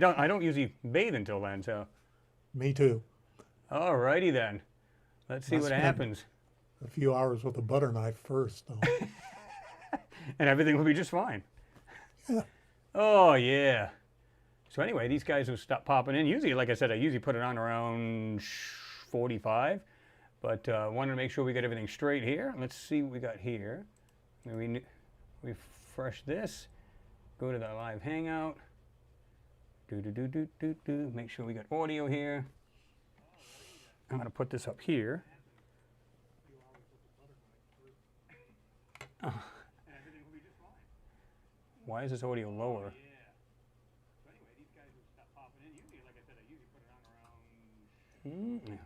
I don't usually bathe until then, so. Me too. All righty then. Let's see I what spent happens. a few hours with a butter knife first, though. And everything will be just fine. Yeah. Oh, yeah. So anyway, these guys will stop popping in. Usually, like I said, I usually put it on around 45. But wanted to make sure we got everything straight here. Let's see what we got here. We refresh this. Go to the live hangout. Make sure we got audio here. I'm going to put this up here. Oh. Why is this audio lower?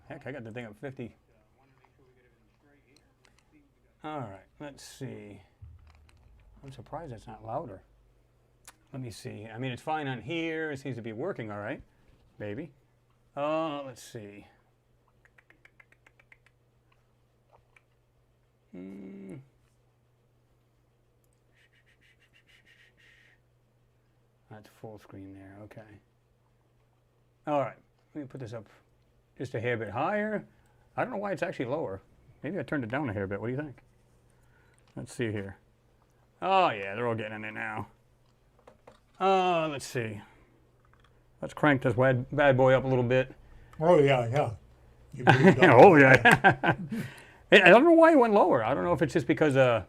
Heck, I got the thing up 50. All right, let's see. I'm surprised it's not louder. Let me see. I mean, it's fine on here. It seems to be working all right, baby. Let's see. That's full screen there, okay. All right, let me put this up just a hair bit higher. I don't know why it's actually lower. Maybe I turned it down a hair bit. What do you think? Let's see here. Oh yeah, they're all getting in there now. Let's see. Let's crank this bad boy up a little bit. Oh, yeah, yeah. You breathed up Oh like yeah. that. I don't know why it went lower. I don't know if it's just because, I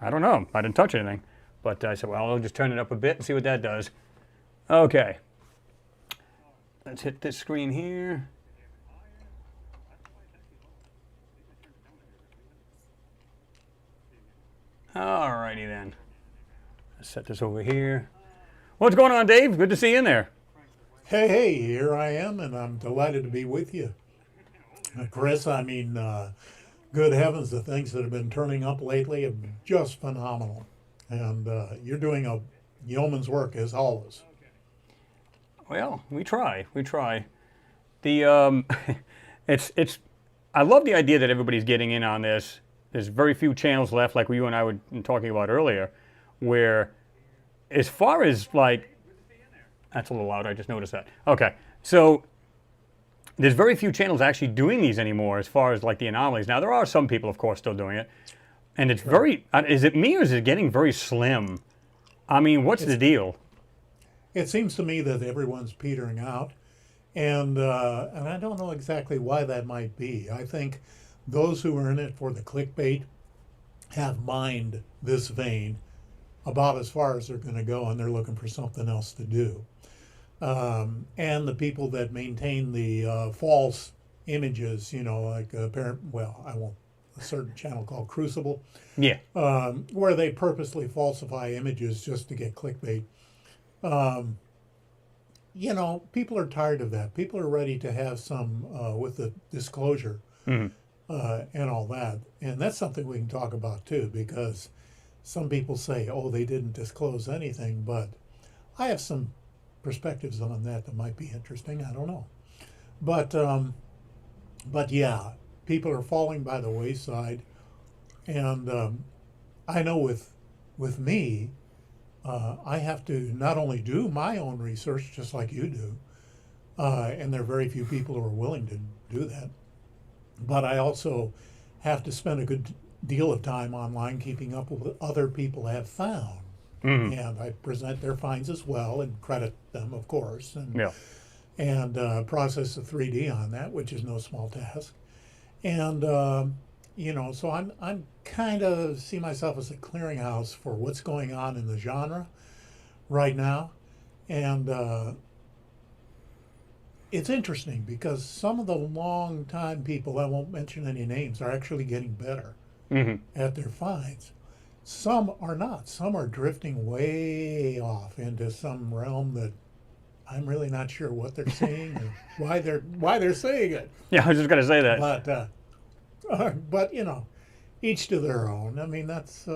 don't know. I didn't touch anything. But I said, well, I'll just turn it up a bit and see what that does. Okay. Let's hit this screen here. Alrighty then. Let's set this over here. What's going on, Dave? Good to see you in there. Hey, here I am, and I'm delighted to be with you. Chris, I mean, good heavens, the things that have been turning up lately have been just phenomenal. And you're doing a yeoman's work, as always. Well, we try. We try. The it's. I love the idea that everybody's getting in on this. There's very few channels left, like you and I were talking about earlier, where, as far as like, that's a little loud. I just noticed that. Okay, so there's very few channels actually doing these anymore, as far as like the anomalies. Now there are some people, of course, still doing it, and it's very. Is it me or is it getting very slim? I mean, what's the deal? It seems to me that everyone's petering out, and I don't know exactly why that might be. I think those who are in it for the clickbait have mined this vein about as far as they're going to go, and they're looking for something else to do. And the people that maintain the false images, you know, like a certain channel called Crucible, Yeah. where they purposely falsify images just to get clickbait. You know, people are tired of that. People are ready to have some with the disclosure and all that. And that's something we can talk about too, because some people say, oh, they didn't disclose anything, but I have some perspectives on that might be interesting. I don't know. But yeah, people are falling by the wayside. And I know with me, I have to not only do my own research, just like you do, and there are very few people who are willing to do that, but I also have to spend a good deal of time online keeping up with what other people have found. And I present their finds as well and credit them, of course, and process the 3D on that, which is no small task. And you know, so I'm kind of see myself as a clearinghouse for what's going on in the genre right now, and it's interesting because some of the long-time people, I won't mention any names, are actually getting better at their finds. Some are not. Some are drifting way off into some realm that I'm really not sure what they're seeing or why they're saying it. Yeah, I was just gonna say that. But you know, each to their own. I mean, that's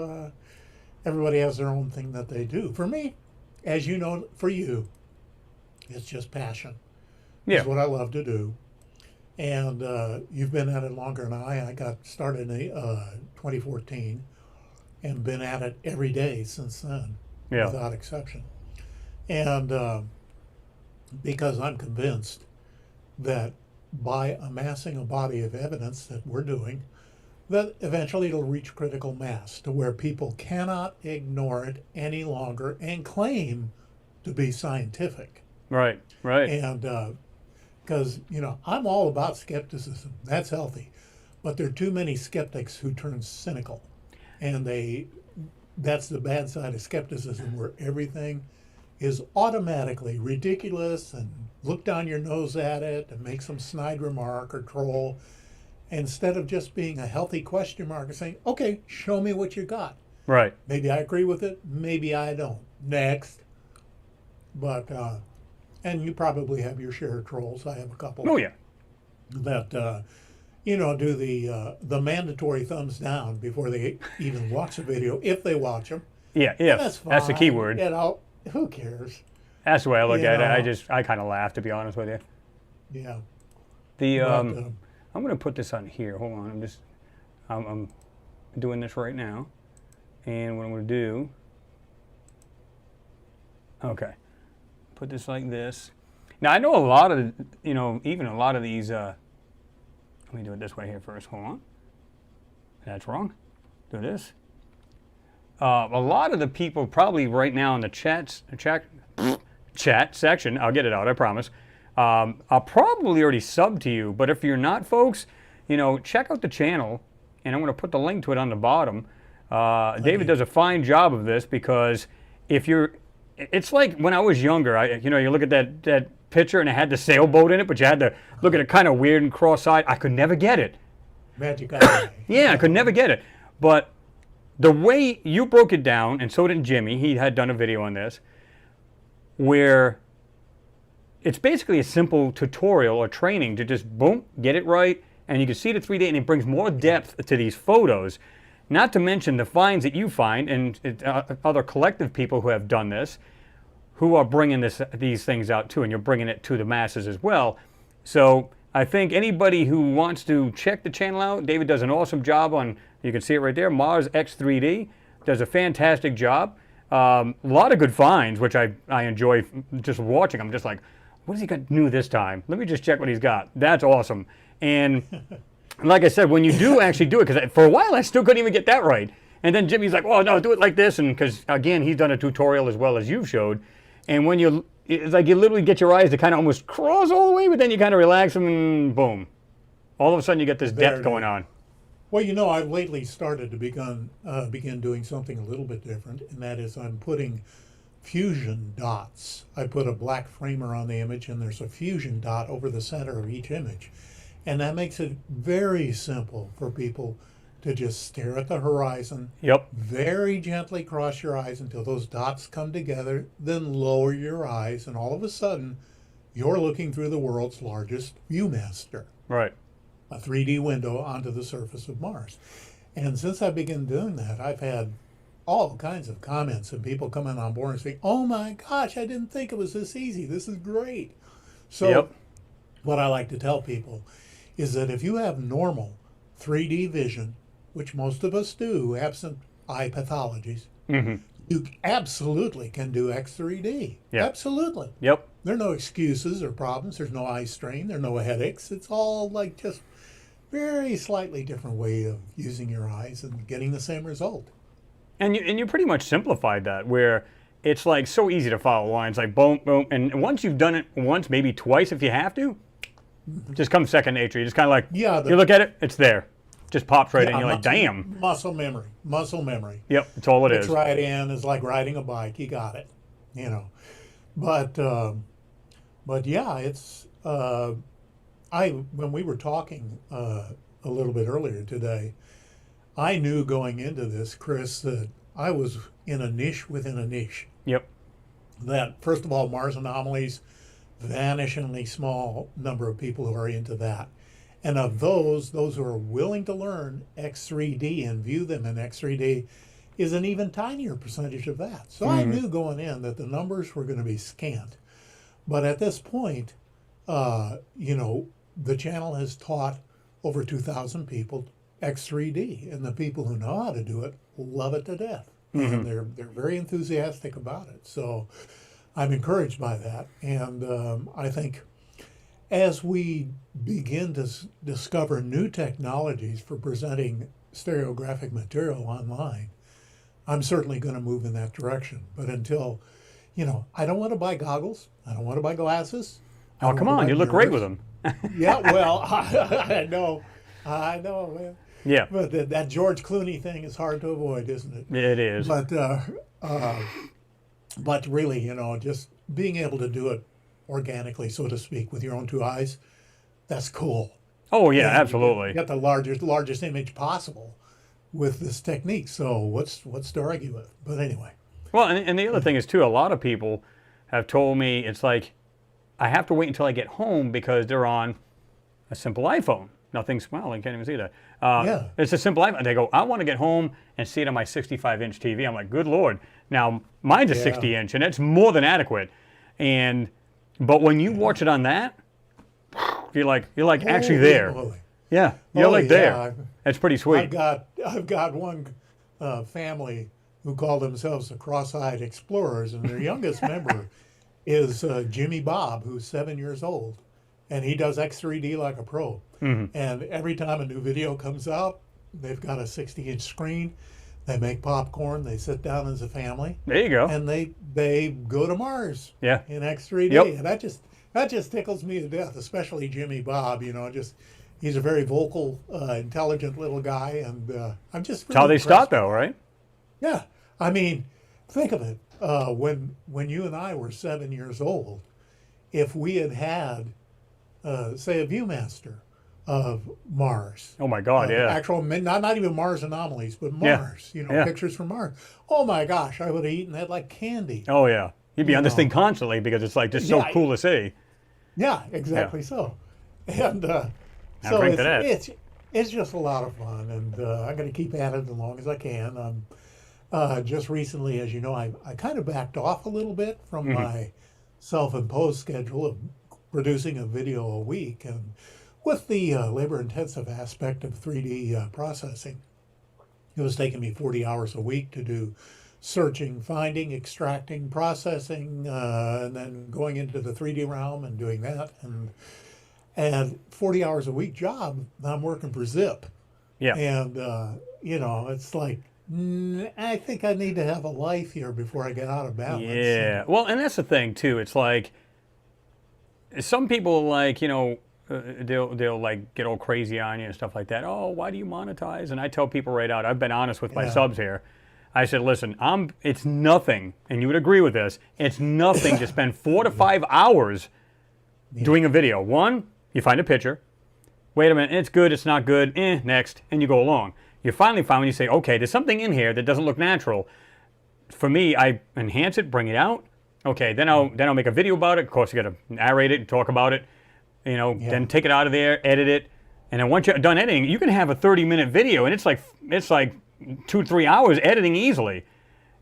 everybody has their own thing that they do. For me, as you know, for you, it's just passion. Yeah. It's what I love to do. And you've been at it longer than I. I got started in 2014 and been at it every day since then, without exception. And because I'm convinced that by amassing a body of evidence that we're doing, that eventually it'll reach critical mass to where people cannot ignore it any longer and claim to be scientific. Right, right. And because, I'm all about skepticism. That's healthy. But there are too many skeptics who turn cynical. And that's the bad side of skepticism, where everything is automatically ridiculous and look down your nose at it and make some snide remark or troll, instead of just being a healthy question mark and saying, okay, show me what you got. Right. Maybe I agree with it, maybe I don't. Next. But, and you probably have your share of trolls. I have a couple. Oh, yeah. That, do the mandatory thumbs down before they even watch the video, if they watch them. Yeah, And that's fine. that's the key word. Who cares? That's the way I look at it. I kind of laugh, to be honest with you. Yeah. I'm going to put this on here. Hold on. I'm doing this right now. And what I'm going to do, okay, put this like this. Now, I know a lot of, even a lot of these, let me do it this way here first. Hold on. That's wrong. Do this. A lot of the people probably right now in the chat section, I'll get it out, I promise, I'll probably already sub to you, but if you're not, folks, check out the channel, and I'm going to put the link to it on the bottom. David does a fine job of this, because it's like when I was younger, you look at that picture and it had the sailboat in it, but you had to look at it kind of weird and cross-eyed. I could never get it. Magic eye. Yeah, I could never get it. But the way you broke it down, and so did Jimmy, he had done a video on this, where it's basically a simple tutorial or training to just, boom, get it right, and you can see the 3D, and it brings more depth to these photos. Not to mention the finds that you find, and other collective people who have done this, who are bringing these things out too, and you're bringing it to the masses as well. So I think anybody who wants to check the channel out, David does an awesome job on, you can see it right there, Mars X3D, does a fantastic job. A lot of good finds, which I enjoy just watching. I'm just like, what has he got new this time? Let me just check what he's got. That's awesome. And like I said, when you do actually do it, because for a while I still couldn't even get that right. And then Jimmy's like, oh, no, do it like this. And because, again, he's done a tutorial as well as you've showed. And when it's like you literally get your eyes to kind of almost cross all the way, but then you kind of relax them and boom. All of a sudden you get this depth going on. Well, I've lately started to begin doing something a little bit different, and that is I'm putting fusion dots. I put a black framer on the image, and there's a fusion dot over the center of each image. And that makes it very simple for people to just stare at the horizon. Yep. Very gently cross your eyes until those dots come together, then lower your eyes, and all of a sudden, you're looking through the world's largest viewmaster. Right. A 3D window onto the surface of Mars. And since I began doing that, I've had all kinds of comments and people coming on board and saying, oh my gosh, I didn't think it was this easy. This is great. So what I like to tell people is that if you have normal 3D vision, which most of us do, absent eye pathologies, you absolutely can do X3D. Yep. Absolutely. Yep. There are no excuses or problems. There's no eye strain. There are no headaches. It's all like just very slightly different way of using your eyes and getting the same result. And you pretty much simplified that, where it's like so easy to follow lines, like boom, boom. And once you've done it once, maybe twice if you have to, just comes second nature. You just kind of like, you look at it, it's there. Just pops right in. You're like, damn. Muscle memory. Muscle memory. Yep, that's all it is. It's right in. It's like riding a bike. You got it. But yeah, it's when we were talking a little bit earlier today, I knew going into this, Chris, that I was in a niche within a niche. Yep. That, first of all, Mars Anomalies, vanishingly small number of people who are into that. And of those who are willing to learn X3D and view them in X3D is an even tinier percentage of that. So I knew going in that the numbers were going to be scant. But at this point, the channel has taught over 2,000 people X3D, and the people who know how to do it love it to death. And they're very enthusiastic about it. So I'm encouraged by that, and I think as we begin to discover new technologies for presenting stereographic material online, I'm certainly going to move in that direction. But until, I don't want to buy goggles. I don't want to buy glasses. I Oh, don't come want to on, buy you look great with mirrors. them. Yeah, well, I know, man. Yeah, But that George Clooney thing is hard to avoid, isn't it? it is. Uh, but really, just being able to do it organically, so to speak, with your own two eyes, that's cool. Oh yeah, And you absolutely. get the largest image possible with this technique. So what's to argue with? But anyway, Well, and the other thing is too, a lot of people have told me it's like I have to wait until I get home because they're on a simple iPhone. Nothing's, well, I can't even see that. yeah, It's a simple iPhone. They go, I want to get home and see it on my 65-inch TV. I'm like, good Lord. Now, mine's a Yeah. 60-inch, and it's more than adequate. But when you watch it on that, you're like actually Holy there. moly. Yeah, you're Oh, like yeah, there. It's pretty I've sweet. got one family who call themselves the Cross-eyed Explorers, and their youngest member is Jimmy Bob, who's 7 years old, and he does X3D like a pro. And every time a new video comes out, they've got a 60-inch screen. They make popcorn. They sit down as a family, There you go. and they go to Mars Yeah. in X3D, Yep. and that just tickles me to death, especially Jimmy Bob. Just he's a very vocal, intelligent little guy, and I'm just That's how really they start, impressed. though, right? Yeah, I mean, think of it. When you and I were 7 years old, if we had say a ViewMaster of Mars, Oh my God, yeah. actual not even Mars anomalies, but Yeah. Mars, Yeah. pictures from Mars. Oh my gosh, I would have eaten that like candy. Oh yeah. You'd be on this know. thing constantly because it's like just so Yeah. cool to see. Yeah, exactly so. And Now so drink to that. it's just a lot of fun, and I'm going to keep at it as long as I can. Just recently, as you know, I kind of backed off a little bit from my self-imposed schedule of producing a video a week, and with the labor-intensive aspect of 3D processing, it was taking me 40 hours a week to do searching, finding, extracting, processing, and then going into the 3D realm and doing that. And 40 hours a week job, I'm working for Zip. Yeah. And, it's like, I think I need to have a life here before I get out of balance. Yeah. Well, and that's the thing too. It's like some people like, they'll like get all crazy on you and stuff like that. Oh, why do you monetize? And I tell people right out, I've been honest with my Yeah. subs here. I said, listen, it's nothing, and you would agree with this. It's nothing to spend 4 to 5 hours doing a video. One, you find a picture. Wait a minute, it's good, it's not good. Next, and you go along. You finally find when you say, okay, there's something in here that doesn't look natural. For me, I enhance it, bring it out. Okay, then I'll make a video about it. Of course, you got to narrate it and talk about it. Then take it out of there, edit it, and then once you're done editing, you can have a 30-minute video, and it's like 2-3 hours editing easily.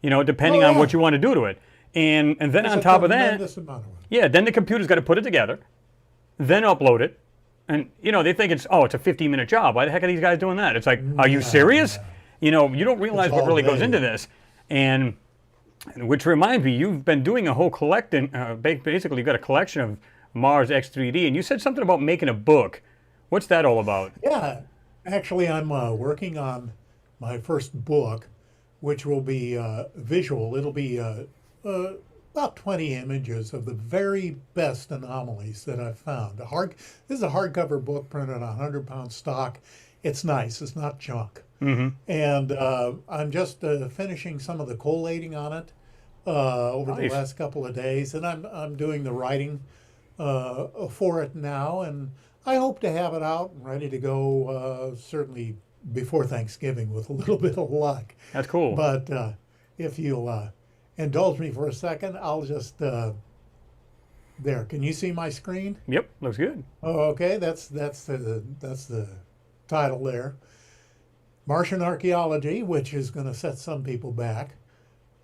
Depending on what you want to do to it. And then There's on a top of that, tremendous amount of it. yeah, then the computer's got to put it together, then upload it. And, they think it's a 15-minute job. Why the heck are these guys doing that? It's like, are you serious? You don't realize It's what all really goes day. into this. And which reminds me, you've been doing a whole collecting, basically you've got a collection of Mars X3D, and you said something about making a book. What's that all about? Yeah, actually, I'm working on my first book, which will be visual. It'll be about 20 images of the very best anomalies that I've found. This is a hardcover book printed on 100-pound stock. It's nice. It's not junk. And I'm just finishing some of the collating on it over the Nice. last couple of days, and I'm doing the writing for it now, and I hope to have it out and ready to go certainly before Thanksgiving with a little bit of luck. That's cool. But if you'll indulge me for a second, I'll just there. Can you see my screen? Yep, looks good. Oh, okay, that's the title there. Martian archaeology, which is going to set some people back,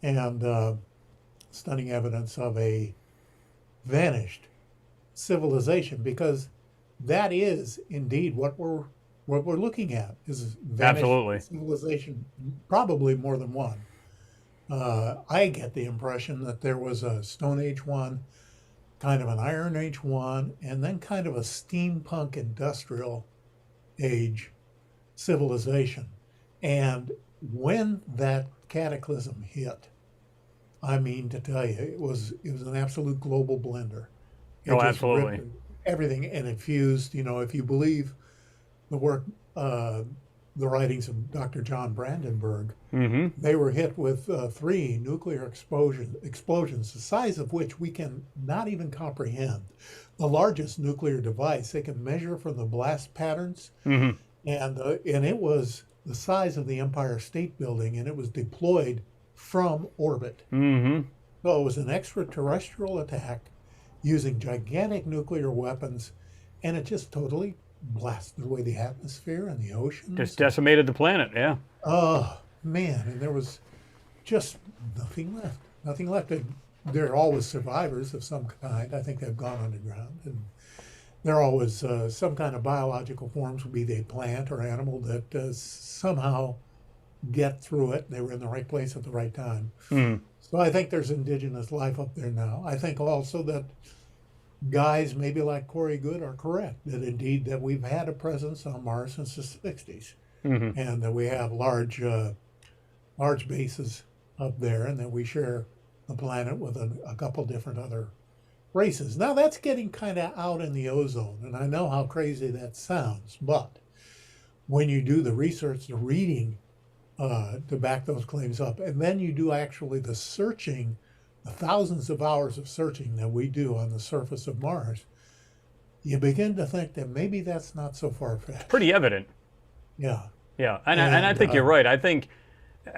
and stunning evidence of a vanished civilization, because that is indeed what we're looking at, is vanished Absolutely. civilization, probably more than one. I get the impression that there was a Stone Age one, kind of an Iron Age one, and then kind of a steampunk industrial age civilization. And when that cataclysm hit, I mean to tell you, it was an absolute global blender. It Oh, just absolutely. ripped everything and it fused. If you believe the work, the writings of Dr. John Brandenburg, Mm-hmm. they were hit with three nuclear explosions, the size of which we can not even comprehend. The largest nuclear device they can measure from the blast patterns, Mm-hmm. and it was the size of the Empire State Building, and it was deployed from orbit. Mm-hmm. So it was an extraterrestrial attack using gigantic nuclear weapons, and it just totally blasted away the atmosphere and the oceans. Just decimated the planet. Yeah. Oh man, and there was just nothing left. Nothing left. And there are always survivors of some kind. I think they've gone underground, and there are always some kind of biological forms, be they plant or animal, that somehow get through it. They were in the right place at the right time. Mm. So I think there's indigenous life up there now. I think also that guys maybe like Corey Good are correct, that indeed that we've had a presence on Mars since the 60s, Mm-hmm. and that we have large bases up there, and that we share the planet with a couple different other races. Now that's getting kind of out in the ozone, and I know how crazy that sounds, but when you do the research, the reading to back those claims up, and then you do actually the searching, the thousands of hours of searching that we do on the surface of Mars, you begin to think that maybe that's not so far-fetched. Pretty evident. Yeah. Yeah, and I think you're right. I think,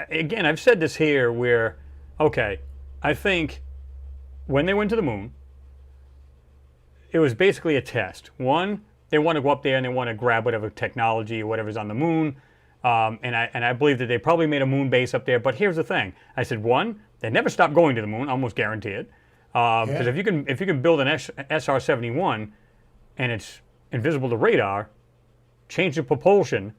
again, I've said this here where, okay, I think when they went to the moon, it was basically a test. One, they want to go up there and they want to grab whatever technology or whatever's on the moon. And I believe that they probably made a moon base up there. But here's the thing. I said, one, they never stopped going to the moon, almost guarantee it. Because if you can build an SR-71 and it's invisible to radar, change the propulsion,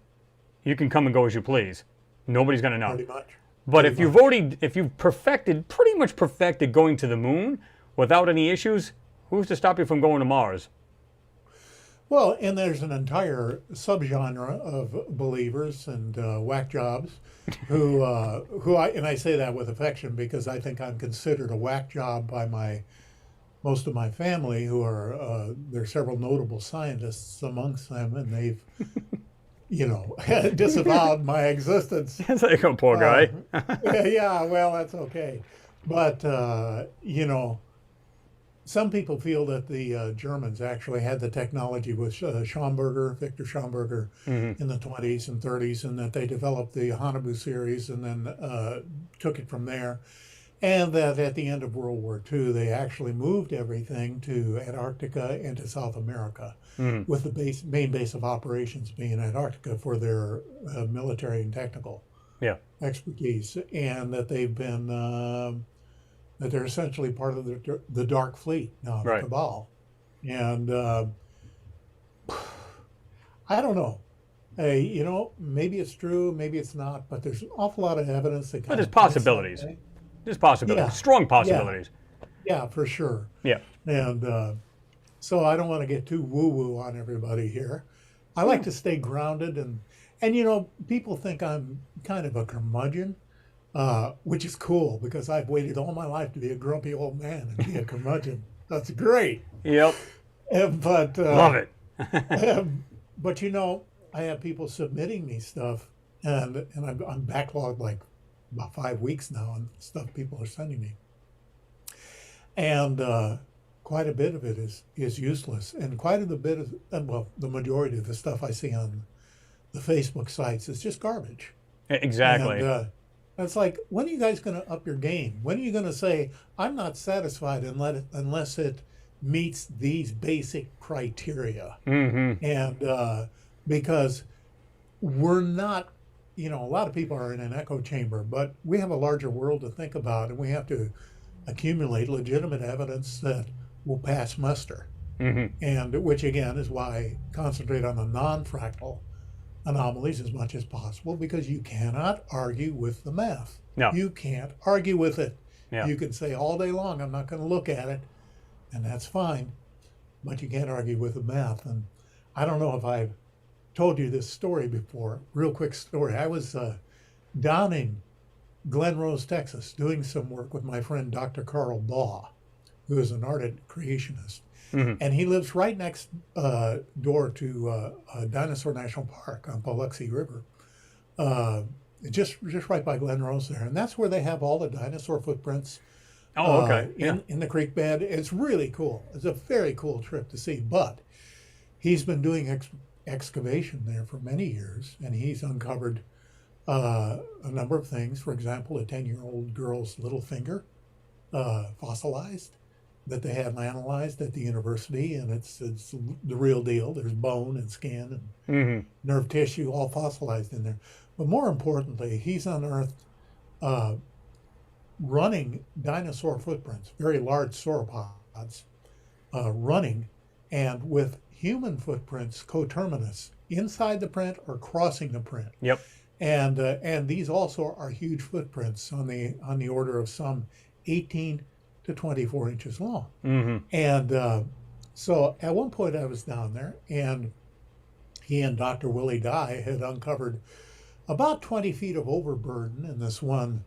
you can come and go as you please. Nobody's going to know. Pretty much. But Pretty if you've pretty much perfected going to the moon without any issues, who's to stop you from going to Mars? Well, and there's an entire subgenre of believers and whack jobs who I say that with affection because I think I'm considered a whack job by most of my family, who are there are several notable scientists amongst them, and they've disavowed my existence. It's like, oh, poor guy. Yeah, well, that's okay, but some people feel that the Germans actually had the technology with Victor Schomburger, in the 20s and 30s, and that they developed the Haunebu series and then took it from there. And that at the end of World War II, they actually moved everything to Antarctica and to South America, with the main base of operations being Antarctica for their military and technical expertise, and that they've been that they're essentially part of the Dark Fleet now, the Cabal. And I don't know. Maybe it's true, maybe it's not, but there's an awful lot of evidence that. But there's possibilities. There's possibilities. Yeah. Strong possibilities. Yeah, for sure. Yeah. And so I don't want to get too woo-woo on everybody here. I like to stay grounded, and people think I'm kind of a curmudgeon, which is cool because I've waited all my life to be a grumpy old man and be a curmudgeon. That's great. Yep. But love it. but I have people submitting me stuff, and I'm backlogged like about 5 weeks now on stuff people are sending me, and quite a bit of it is useless, and quite a bit of the majority of the stuff I see on the Facebook sites is just garbage. Exactly. And it's like, when are you guys going to up your game? When are you going to say, I'm not satisfied unless it meets these basic criteria? Mm-hmm. And because we're not, a lot of people are in an echo chamber, but we have a larger world to think about, and we have to accumulate legitimate evidence that will pass muster. Mm-hmm. And which again is why I concentrate on the non-fractal anomalies as much as possible because you cannot argue with the math. No. You can't argue with it. Yeah. You can say all day long, I'm not going to look at it, and that's fine, but you can't argue with the math. And I don't know if I've told you this story before. Real quick story. I was down in Glen Rose, Texas, doing some work with my friend Dr. Carl Baugh, who is an art creationist. And he lives right next door to Dinosaur National Park on Biloxi River, just right by Glen Rose there. And that's where they have all the dinosaur footprints Oh, okay. in the creek bed. It's really cool. It's a very cool trip to see. But he's been doing excavation there for many years, and he's uncovered a number of things. For example, a 10-year-old girl's little finger, fossilized, that they had analyzed at the university, and it's the real deal. There's bone and skin and nerve tissue all fossilized in there. But more importantly, he's unearthed running dinosaur footprints, very large sauropods, running, and with human footprints coterminous inside the print or crossing the print. Yep. And these also are huge footprints on the order of some 18 to 24 inches long. And so at one point I was down there, and he and Dr. Willie Dye had uncovered about 20 feet of overburden in this one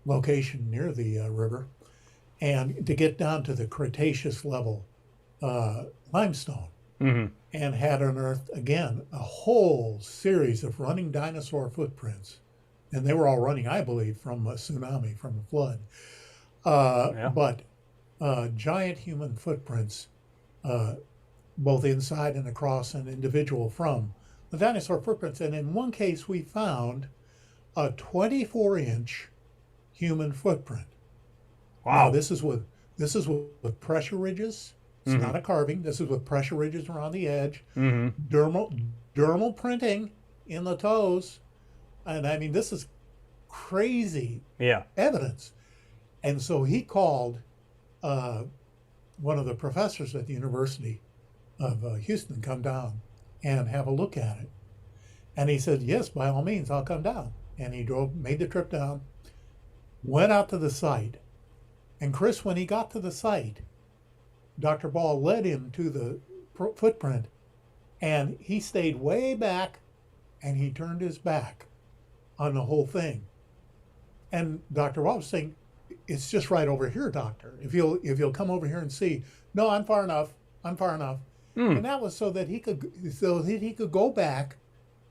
location near the river, and to get down to the Cretaceous level limestone. And had unearthed, again, a whole series of running dinosaur footprints. And they were all running, I believe, from a tsunami, from a flood. But giant human footprints, both inside and across and individual from the dinosaur footprints. And in one case, we found a 24-inch human footprint. Wow. Now, this is with pressure ridges. It's not a carving. This is with pressure ridges around the edge, dermal printing in the toes, and I mean, this is crazy evidence. And so he called one of the professors at the University of Houston to come down and have a look at it. And he said, yes, by all means, I'll come down. And he made the trip down, went out to the site. And Chris, when he got to the site, Dr. Ball led him to the footprint, and he stayed way back, and he turned his back on the whole thing. And Dr. Ball was saying, it's just right over here, doctor. If you'll come over here and see. No, I'm far enough. And that was so that he could go back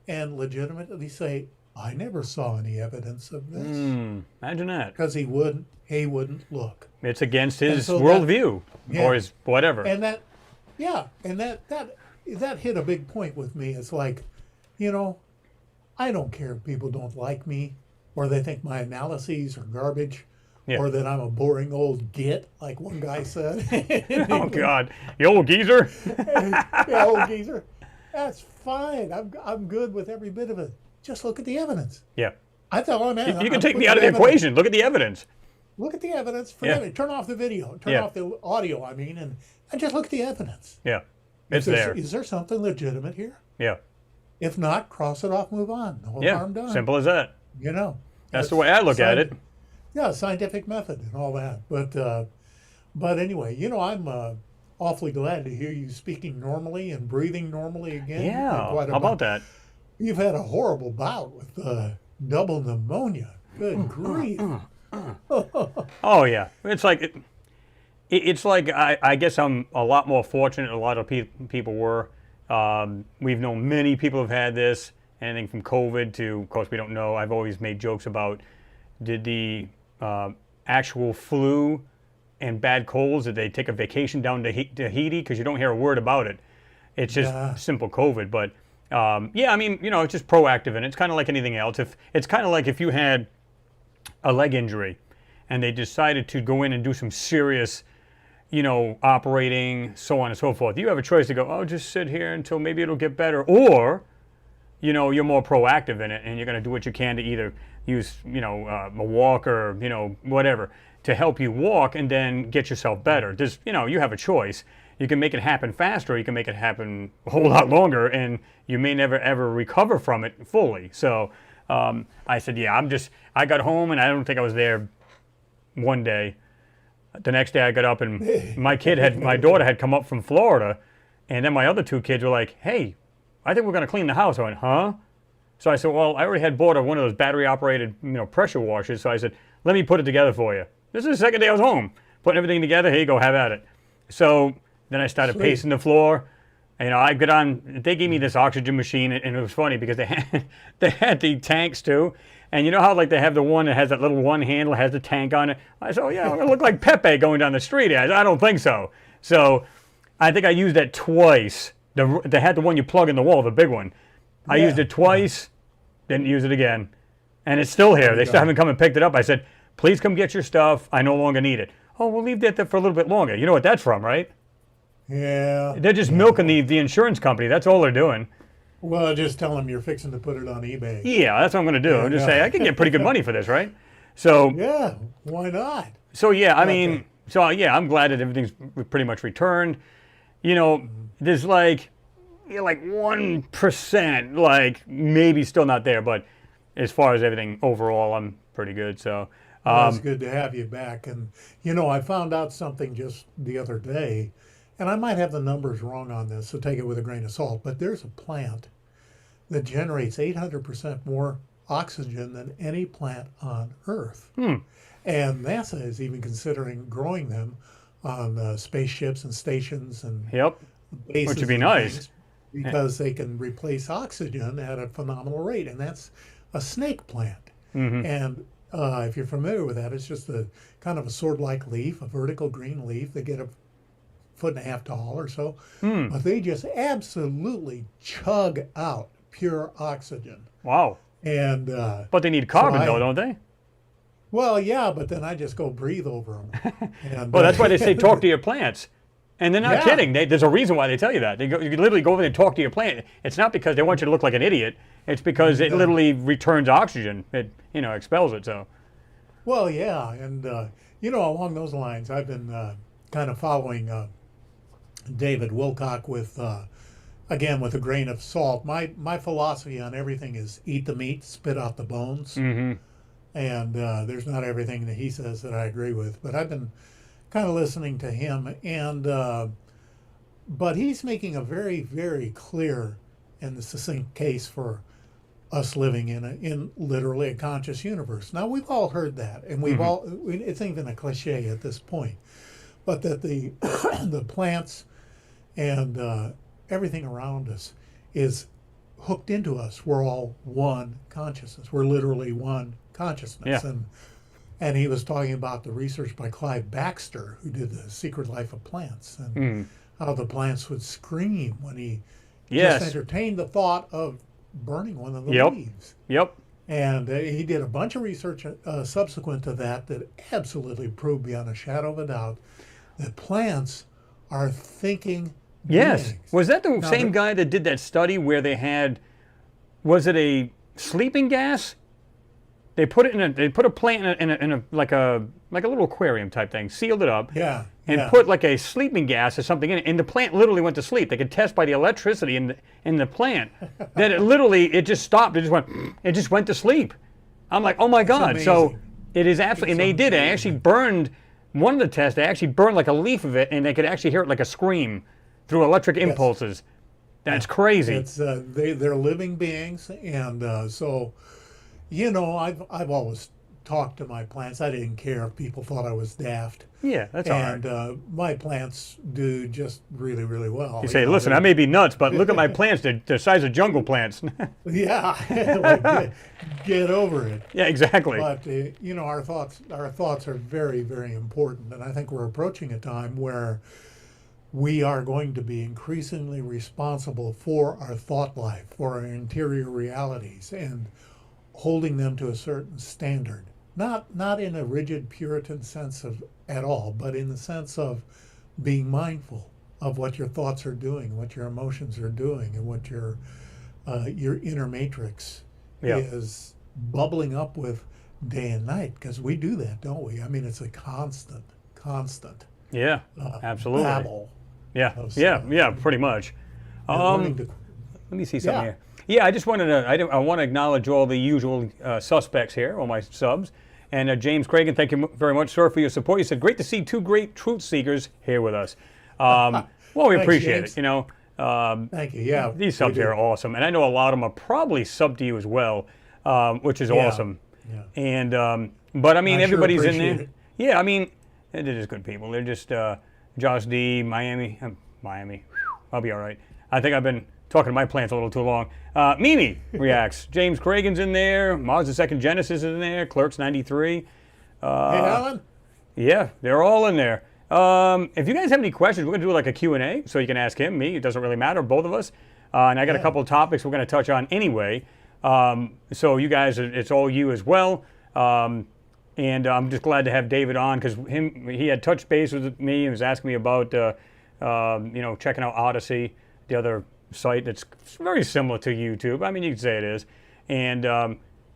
and legitimately say, I never saw any evidence of this. Imagine that. Because he wouldn't look. It's against his so worldview or his whatever. And that hit a big point with me. It's like, I don't care if people don't like me, or they think my analyses are garbage, or that I'm a boring old git, like one guy said. Oh God, you old geezer. Yeah, old geezer. That's fine. I'm good with every bit of it. Just look at the evidence. Yeah. I tell him, you can take me out of the equation. Look at the evidence. Look at the evidence. Forget it. Turn off the video. Turn off the audio, and just look at the evidence. Yeah. It's there. Is there something legitimate here? Yeah. If not, cross it off, move on. No harm done. Simple as that. That's the way I look at it. Yeah, scientific method and all that. But anyway, I'm awfully glad to hear you speaking normally and breathing normally again. Yeah. How about that? You've had a horrible bout with double pneumonia. Good grief. Oh yeah, it's like it's like I guess I'm a lot more fortunate than a lot of people were. We've known many people have had this, anything from COVID to, of course, we don't know. I've always made jokes about, did the actual flu and bad colds, did they take a vacation down to Tahiti? Because you don't hear a word about it. It's just simple COVID. But yeah, I mean, it's just proactive, and it's kind of like anything else. It's kind of like if you had a leg injury and they decided to go in and do some serious, operating, so on and so forth. You have a choice to go, just sit here until maybe it'll get better, or, you're more proactive in it, and you're going to do what you can to either use, a walker, whatever, to help you walk and then get yourself better. There's, you have a choice. you can make it happen faster, or you can make it happen a whole lot longer, and you may never ever recover from it fully. So I said, yeah, I got home, and I don't think I was there one day. The next day I got up, and my daughter had come up from Florida, and then my other two kids were like, hey, I think we're going to clean the house. I went, huh? So I said, well, I already had bought one of those battery-operated, pressure washers. So I said, let me put it together for you. This is the second day I was home, putting everything together. Here you go, have at it. So then I started pacing the floor. And, I got on. They gave me this oxygen machine, and it was funny because they had the tanks too. And you know how like they have the one that has that little one handle, has the tank on it. I said, oh yeah, I'm gonna look like Pepe going down the street. I don't think so. So I think I used that twice. They had the one you plug in the wall, the big one. I used it twice, didn't use it again. And it's still here. They still haven't come and picked it up. I said, please come get your stuff. I no longer need it. Oh, we'll leave that there for a little bit longer. You know what that's from, right? Yeah. They're just milking the insurance company. That's all they're doing. Well, just tell them you're fixing to put it on eBay. Yeah, that's what I'm going to do. I'm just say, I can get pretty good money for this, right? So yeah, why not? So yeah, I'm glad that everything's pretty much returned. There's like 1%, like maybe still not there, but as far as everything overall, I'm pretty good. So well, it's good to have you back. And I found out something just the other day, and I might have the numbers wrong on this, so take it with a grain of salt. But there's a plant that generates 800% more oxygen than any plant on Earth. And NASA is even considering growing them on spaceships and stations and bases, which would be nice, because they can replace oxygen at a phenomenal rate, and that's a snake plant. And if you're familiar with that, it's just a kind of a sword-like leaf, a vertical green leaf. They get a foot and a half tall or so, but they just absolutely chug out pure oxygen. Wow. And but they need carbon though, don't they? Well, yeah, but then I just go breathe over them. And, well, that's why they say talk to your plants. And they're not kidding. There's a reason why they tell you that. You can literally go over there and talk to your plant. It's not because they want you to look like an idiot. It's because it literally returns oxygen. It expels it. So. Well, yeah, and along those lines, I've been kind of following David Wilcock with, again, with a grain of salt. My philosophy on everything is eat the meat, spit out the bones. And there's not everything that he says that I agree with, but I've been kind of listening to him, and but he's making a very, very clear and succinct case for us living in literally a conscious universe. Now, we've all heard that, and it's even a cliche at this point, but that the the plants and everything around us is hooked into us. We're all one consciousness. We're literally one consciousness. Yeah. And he was talking about the research by Clive Baxter, who did The Secret Life of Plants, and how the plants would scream when he just entertained the thought of burning one of the leaves. And he did a bunch of research subsequent to that absolutely proved beyond a shadow of a doubt that plants are thinking beings. Was that the same guy that did that study where they had, was it a sleeping gas? They put a plant in a like a little aquarium type thing, sealed it up, and put like a sleeping gas or something in it, and the plant literally went to sleep. They could test by the electricity in the plant that it just stopped. It just went to sleep. I'm like, oh my God! So it is absolutely, and they did. They actually burned one of the tests. They actually burned like a leaf of it, and they could actually hear it like a scream through electric impulses. That's crazy. It's they're living beings, and so. I've always talked to my plants. I didn't care if people thought I was daft. Yeah, that's all right. And my plants do just really, really well. You say, listen, I may be nuts, but look at my plants. They're the size of jungle plants. Yeah, get over it. Yeah, exactly. But our thoughts are very, very important, and I think we're approaching a time where we are going to be increasingly responsible for our thought life, for our interior realities, and holding them to a certain standard, not in a rigid Puritan sense at all, but in the sense of being mindful of what your thoughts are doing, what your emotions are doing, and what your inner matrix is bubbling up with day and night. Because we do that, don't we? I mean, it's a constant. Yeah, absolutely. Babble Yeah, of yeah, stuff. yeah, pretty much. And learning to, Let me see something yeah. here. Yeah, I just wanted to. I want to acknowledge all the usual suspects here, all my subs. And James Cragen, thank you very much, sir, for your support. You said, great to see two great truth seekers here with us. Well, we Thanks, appreciate James. it. You know, Thank you. Yeah, these we subs do. here are awesome, and I know a lot of them are probably sub to you as well, which is Yeah, awesome. yeah. And but I mean, I sure everybody's in appreciate there. it. Yeah, I mean, they're just good people. They're just Josh D, Miami. Whew, I'll be all right. I think I've been talking to my plants a little too long. Mimi reacts. James Cragen's in there. Mars the Second Genesis is in there. Clerks 93. Hey, Alan. Yeah, they're all in there. If you guys have any questions, we're going to do like a Q&A, so you can ask him, me. It doesn't really matter, both of us. And I got a couple of topics we're going to touch on anyway. So you guys, it's all you as well. And I'm just glad to have David on because he had touched base with me and was asking me about, checking out Odyssey, the other site that's very similar to YouTube. I mean, you could say it is. And,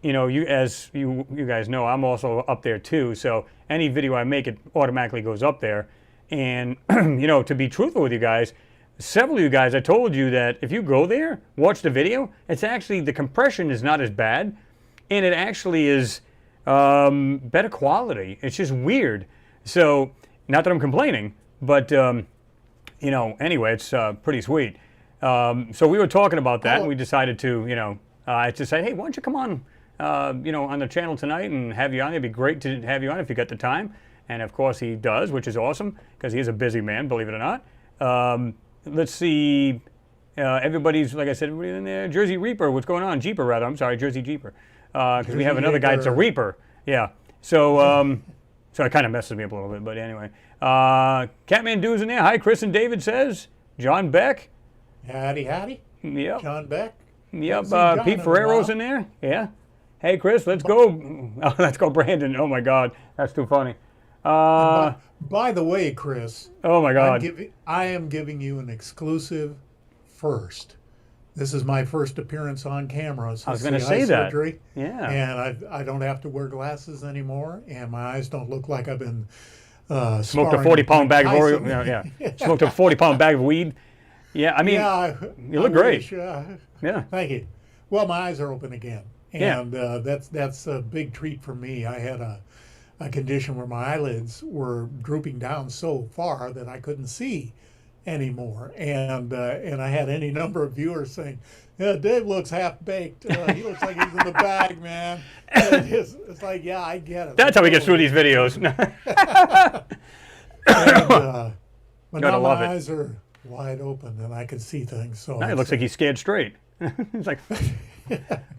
you guys know, I'm also up there too. So any video I make, it automatically goes up there. And, to be truthful with you guys, several of you guys, I told you that if you go there, watch the video, it's actually, the compression is not as bad. And it actually is better quality. It's just weird. So, not that I'm complaining, but, anyway, it's pretty sweet. So we were talking about that, and we decided to, to say, hey, why don't you come on, on the channel tonight and have you on? It'd be great to have you on if you got the time. And of course he does, which is awesome because he is a busy man, believe it or not. Let's see. Everybody's, like I said, everybody in there. Jersey Reaper, what's going on? Jeeper, rather. I'm sorry, Jersey Jeeper. Because we have another guy that's a Reaper. Yeah. So, so it kind of messes me up a little bit, but anyway. Catman Dude's in there. Hi, Chris and David says. John Beck. Howdy, howdy. Yep. John Beck. Yep. Haven't seen John Pete in a Ferrero's while. in there. Yeah. Hey, Chris, let's go. Oh, let's go, Brandon. Oh, my God. That's too funny. By the way, Chris, Oh, my God. I am giving you an exclusive first. This is my first appearance on camera since I was going to the say eye that. surgery. Yeah. And I don't have to wear glasses anymore, and my eyes don't look like I've been Smoked a sparring 40-pound with bag of Tyson. Oreo. Yeah. Smoked a 40-pound bag of weed. Yeah, I mean, Yeah, you look I great. wish, Yeah. Thank you. Well, my eyes are open again, Yeah. and that's a big treat for me. I had a condition where my eyelids were drooping down so far that I couldn't see anymore, and I had any number of viewers saying, "Yeah, Dave looks half baked. He looks like he's in the bag, man." And it's like, yeah, I get it. That's how we get through these videos. And, but Gotta now my love it. eyes are wide open and I can see things. So Now it looks like he's scared straight. It's like,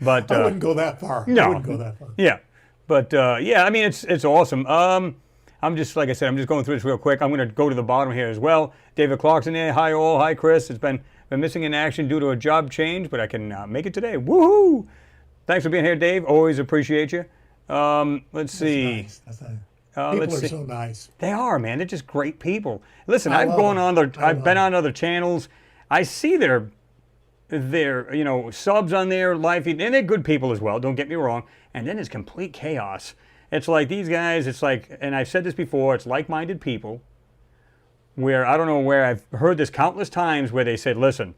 but I wouldn't go that far. no. I wouldn't go that far. yeah, but yeah, I mean it's awesome. I'm just like I said, I'm just going through this real quick. I'm going to go to the bottom here as well. David Clark's in there. Hi all. Hi Chris. It's been missing in action due to a job change, but I can make it today. Woohoo! Thanks for being here, Dave. Always appreciate you. Let's see. Nice. That's nice. People let's are see. so nice. They are, man. They're just great people. Listen, I I've love gone them. on other, I I've love been them. on other channels. I see their subs on their live feed, and they're good people as well. Don't get me wrong. And then it's complete chaos. It's like these guys. It's like, and I've said this before. It's like-minded people. Where I don't know where I've heard this countless times where they said, "Listen,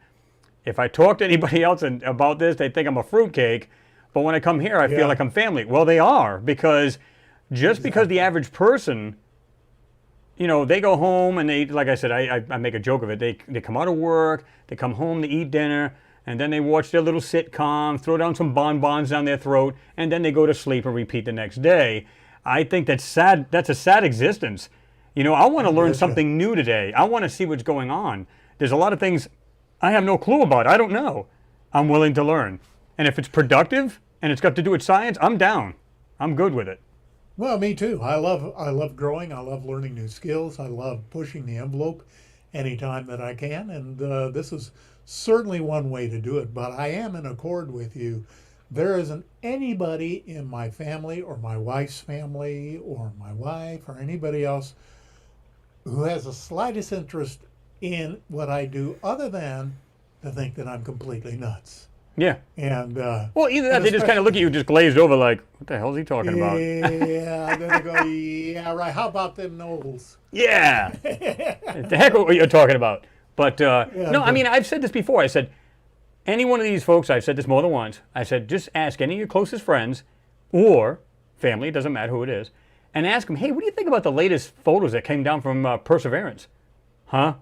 if I talk to anybody else about this, they think I'm a fruitcake. But when I come here, I feel Yeah. like I'm family." Well, they are because just because the average person. They go home and they, like I said, I make a joke of it. They come out of work, they come home to eat dinner, and then they watch their little sitcom, throw down some bonbons down their throat, and then they go to sleep and repeat the next day. I think that's sad. That's a sad existence. I want to learn something new today. I want to see what's going on. There's a lot of things I have no clue about. I don't know. I'm willing to learn. And if it's productive and it's got to do with science, I'm down. I'm good with it. Well, me too. I love growing. I love learning new skills. I love pushing the envelope anytime that I can. And this is certainly one way to do it. But I am in accord with you. There isn't anybody in my family or my wife's family or my wife or anybody else who has the slightest interest in what I do other than to think that I'm completely nuts. And well, either that, and they just kind of look at you just glazed over like, what the hell is he talking about? yeah, and then they go, yeah, right. How about them Knowles? Yeah. The heck what you're talking about. But no, I mean, I've said this before. I said, any one of these folks, I've said this more than once, I said, just ask any of your closest friends or family, it doesn't matter who it is, and ask them, hey, what do you think about the latest photos that came down from Perseverance? Huh?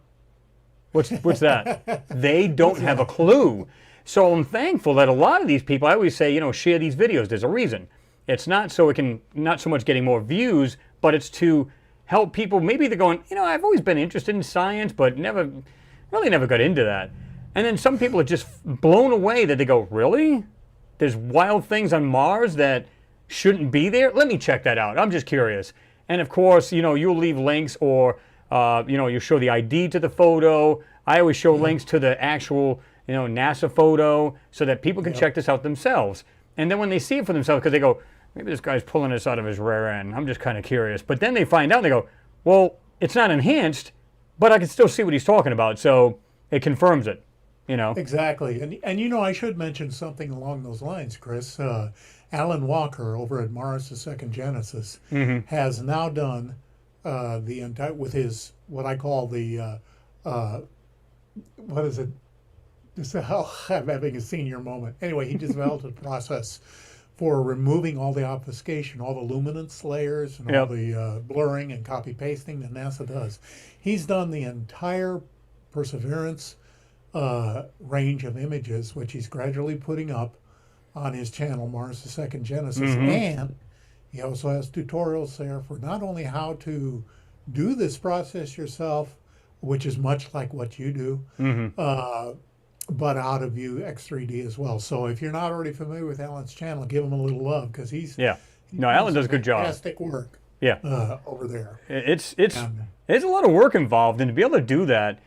What's that? They don't have a clue. So I'm thankful that a lot of these people, I always say, you know, share these videos. There's a reason. It's not so it can, not so much getting more views, but it's to help people. Maybe they're going, you know, I've always been interested in science, but really never got into that. And then some people are just blown away that they go, really? There's wild things on Mars that shouldn't be there? Let me check that out. I'm just curious. And of course, you know, you'll leave links or, you know, you show the ID to the photo. I always show links to the actual, you know, NASA photo so that people can check this out themselves. And then when they see it for themselves, because they go, maybe this guy's pulling this out of his rear end. I'm just kind of curious. But then they find out and they go, well, it's not enhanced, but I can still see what he's talking about. So it confirms it, you know. Exactly. And you know, I should mention something along those lines, Chris. Alan Walker over at Mars, the Second Genesis, has now done the entire, with his, what I call the, what is it? Just, oh, I'm having a senior moment. Anyway, he developed a process for removing all the obfuscation, all the luminance layers, and all the blurring and copy pasting that NASA does. He's done the entire Perseverance range of images, which he's gradually putting up on his channel, Mars the Second Genesis. And he also has tutorials there for not only how to do this process yourself, which is much like what you do, but how to view X3D as well. So if you're not already familiar with Alan's channel, give him a little love, because he's no, Alan does a good job. Fantastic work. Over there. It's a lot of work involved, and to be able to do that,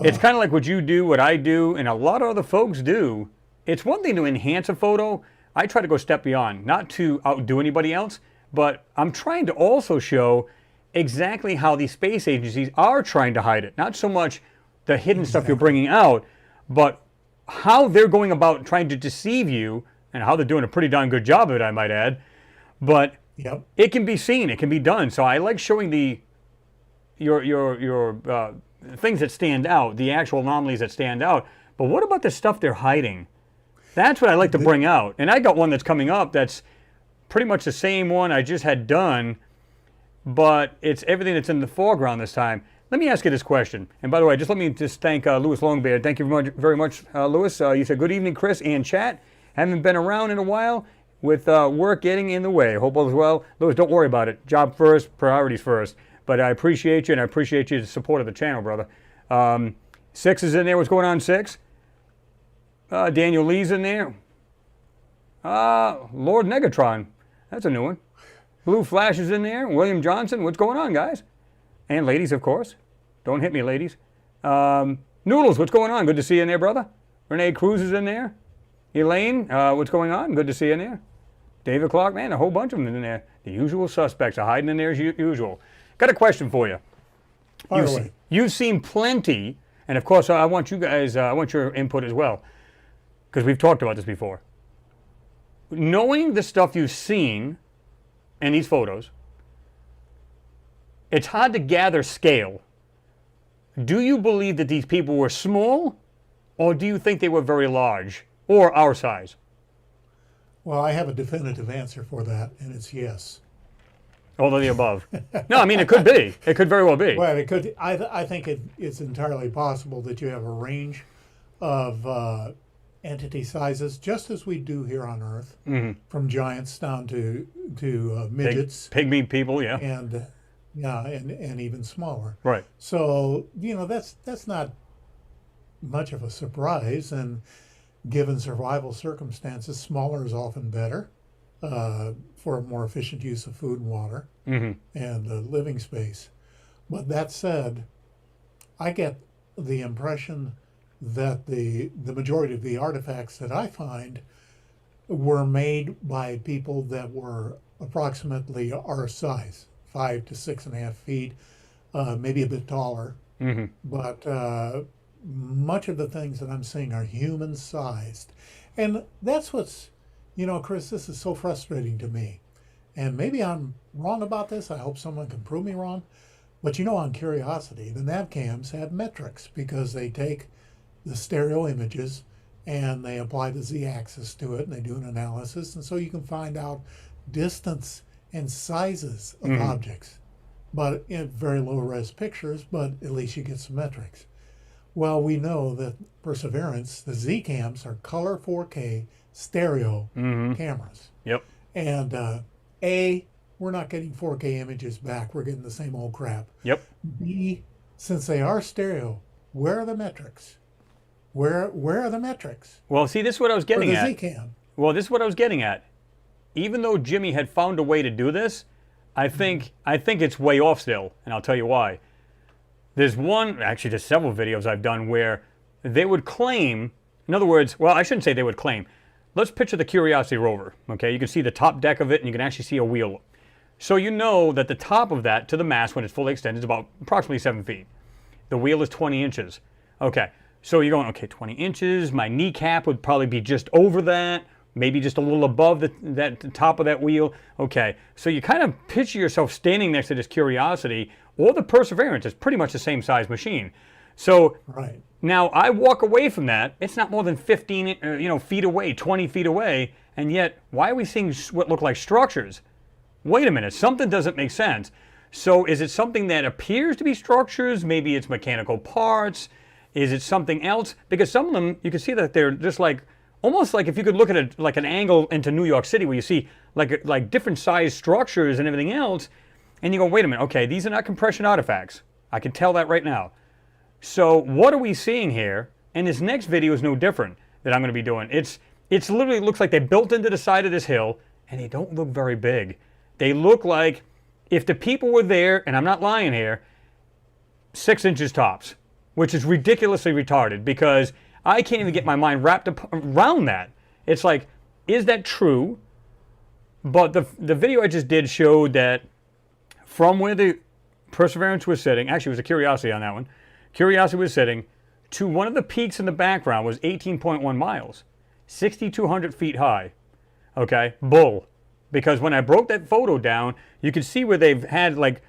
it's kind of like what you do, what I do, and a lot of other folks do. It's one thing to enhance a photo. I try to go a step beyond, not to outdo anybody else, but I'm trying to also show exactly how these space agencies are trying to hide it. Not so much the hidden stuff you're bringing out, but how they're going about trying to deceive you, and how they're doing a pretty darn good job of it, I might add. But it can be seen, it can be done. So I like showing your things that stand out, the actual anomalies that stand out. But what about the stuff they're hiding? That's what I like to bring out. And I got one that's coming up that's pretty much the same one I just had done, but it's everything that's in the foreground this time. Let me ask you this question. And by the way, just let me just thank Louis Longbeard. Thank you very much, Louis. You said, good evening, Chris and chat. Haven't been around in a while with work getting in the way. Hope all is well. Louis, don't worry about it. Job first, priorities first. But I appreciate you, and I appreciate your support of the channel, brother. Six is in there. What's going on, Six? Daniel Lee's in there. Lord Negatron. That's a new one. Blue Flash is in there. William Johnson. What's going on, guys? And ladies, of course. Don't hit me, ladies. Noodles, what's going on? Good to see you in there, brother. Renee Cruz is in there. Elaine, what's going on? Good to see you in there. David Clark, man, a whole bunch of them in there. The usual suspects are hiding in there as usual. Got a question for you. You've seen plenty, and of course, I want you guys, I want your input as well, because we've talked about this before. Knowing the stuff you've seen in these photos, it's hard to gather scale. Do you believe that these people were small, or do you think they were very large, or our size? Well, I have a definitive answer for that, and it's yes. All of the above. No, I mean, it could be. It could very well be. Well, it could. I think it's entirely possible that you have a range of entity sizes, just as we do here on Earth, from giants down to midgets, pygmy people, and even smaller. Right. So that's not much of a surprise, and given survival circumstances, smaller is often better. For a more efficient use of food and water and living space. But that said, I get the impression that the majority of the artifacts that I find were made by people that were approximately our size, 5 to 6.5 feet, maybe a bit taller. But much of the things that I'm seeing are human-sized. And that's what's, Chris, this is so frustrating to me. And maybe I'm wrong about this. I hope someone can prove me wrong. But on Curiosity, the nav cams have metrics because they take the stereo images and they apply the z-axis to it and they do an analysis. And so you can find out distance and sizes of objects, but in very low res pictures, but at least you get some metrics. Well, we know that Perseverance, the Z cams are color 4K stereo cameras. Yep. And we're not getting 4K images back. We're getting the same old crap. Yep. B, since they are stereo, where are the metrics? Where are the metrics? Well, see, this is what I was getting at. For the Z cam. Well, this is what I was getting at. Even though Jimmy had found a way to do this, I think it's way off still, and I'll tell you why. There's several videos I've done where they would claim, in other words, well, I shouldn't say they would claim. Let's picture the Curiosity rover, okay? You can see the top deck of it, and you can actually see a wheel. So you know that the top of that to the mast, when it's fully extended, is about approximately 7 feet. The wheel is 20 inches. Okay, so you're going, okay, 20 inches, my kneecap would probably be just over that, maybe just a little above the top of that wheel. Okay, so you kind of picture yourself standing next to this Curiosity, or the Perseverance. It's pretty much the same size machine. So right. Now I walk away from that. It's not more than 15 feet away, 20 feet away, and yet why are we seeing what look like structures? Wait a minute, something doesn't make sense. So is it something that appears to be structures? Maybe it's mechanical parts. Is it something else? Because some of them, you can see that they're just like, almost like if you could look at it like an angle into New York City where you see like different size structures and everything else, and you go, wait a minute, okay, these are not compression artifacts. I can tell that right now. So what are we seeing here? And this next video is no different that I'm going to be doing. It's literally looks like they built into the side of this hill, and they don't look very big. They look like if the people were there, and I'm not lying here, 6 inches tops, which is ridiculously retarded because I can't even get my mind wrapped up around that. It's like, is that true? But the video I just did showed that from where the Perseverance was sitting, actually it was a Curiosity on that one, Curiosity was sitting, to one of the peaks in the background was 18.1 miles, 6,200 feet high. Okay, bull. Because when I broke that photo down, you could see where they've had like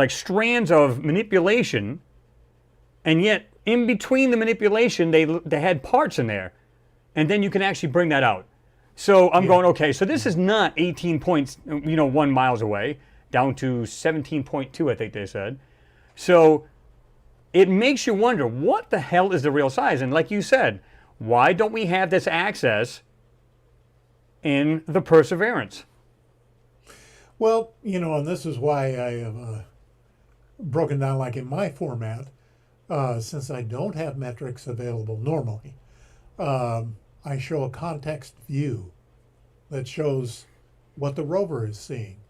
strands of manipulation, and yet in between the manipulation, they had parts in there. And then you can actually bring that out. So I'm going, okay, so this is not 18.1 miles away, down to 17.2, I think they said. So it makes you wonder, what the hell is the real size? And like you said, why don't we have this access in the Perseverance? Well, and this is why I have broken down like in my format, since I don't have metrics available normally. I show a context view that shows what the rover is seeing,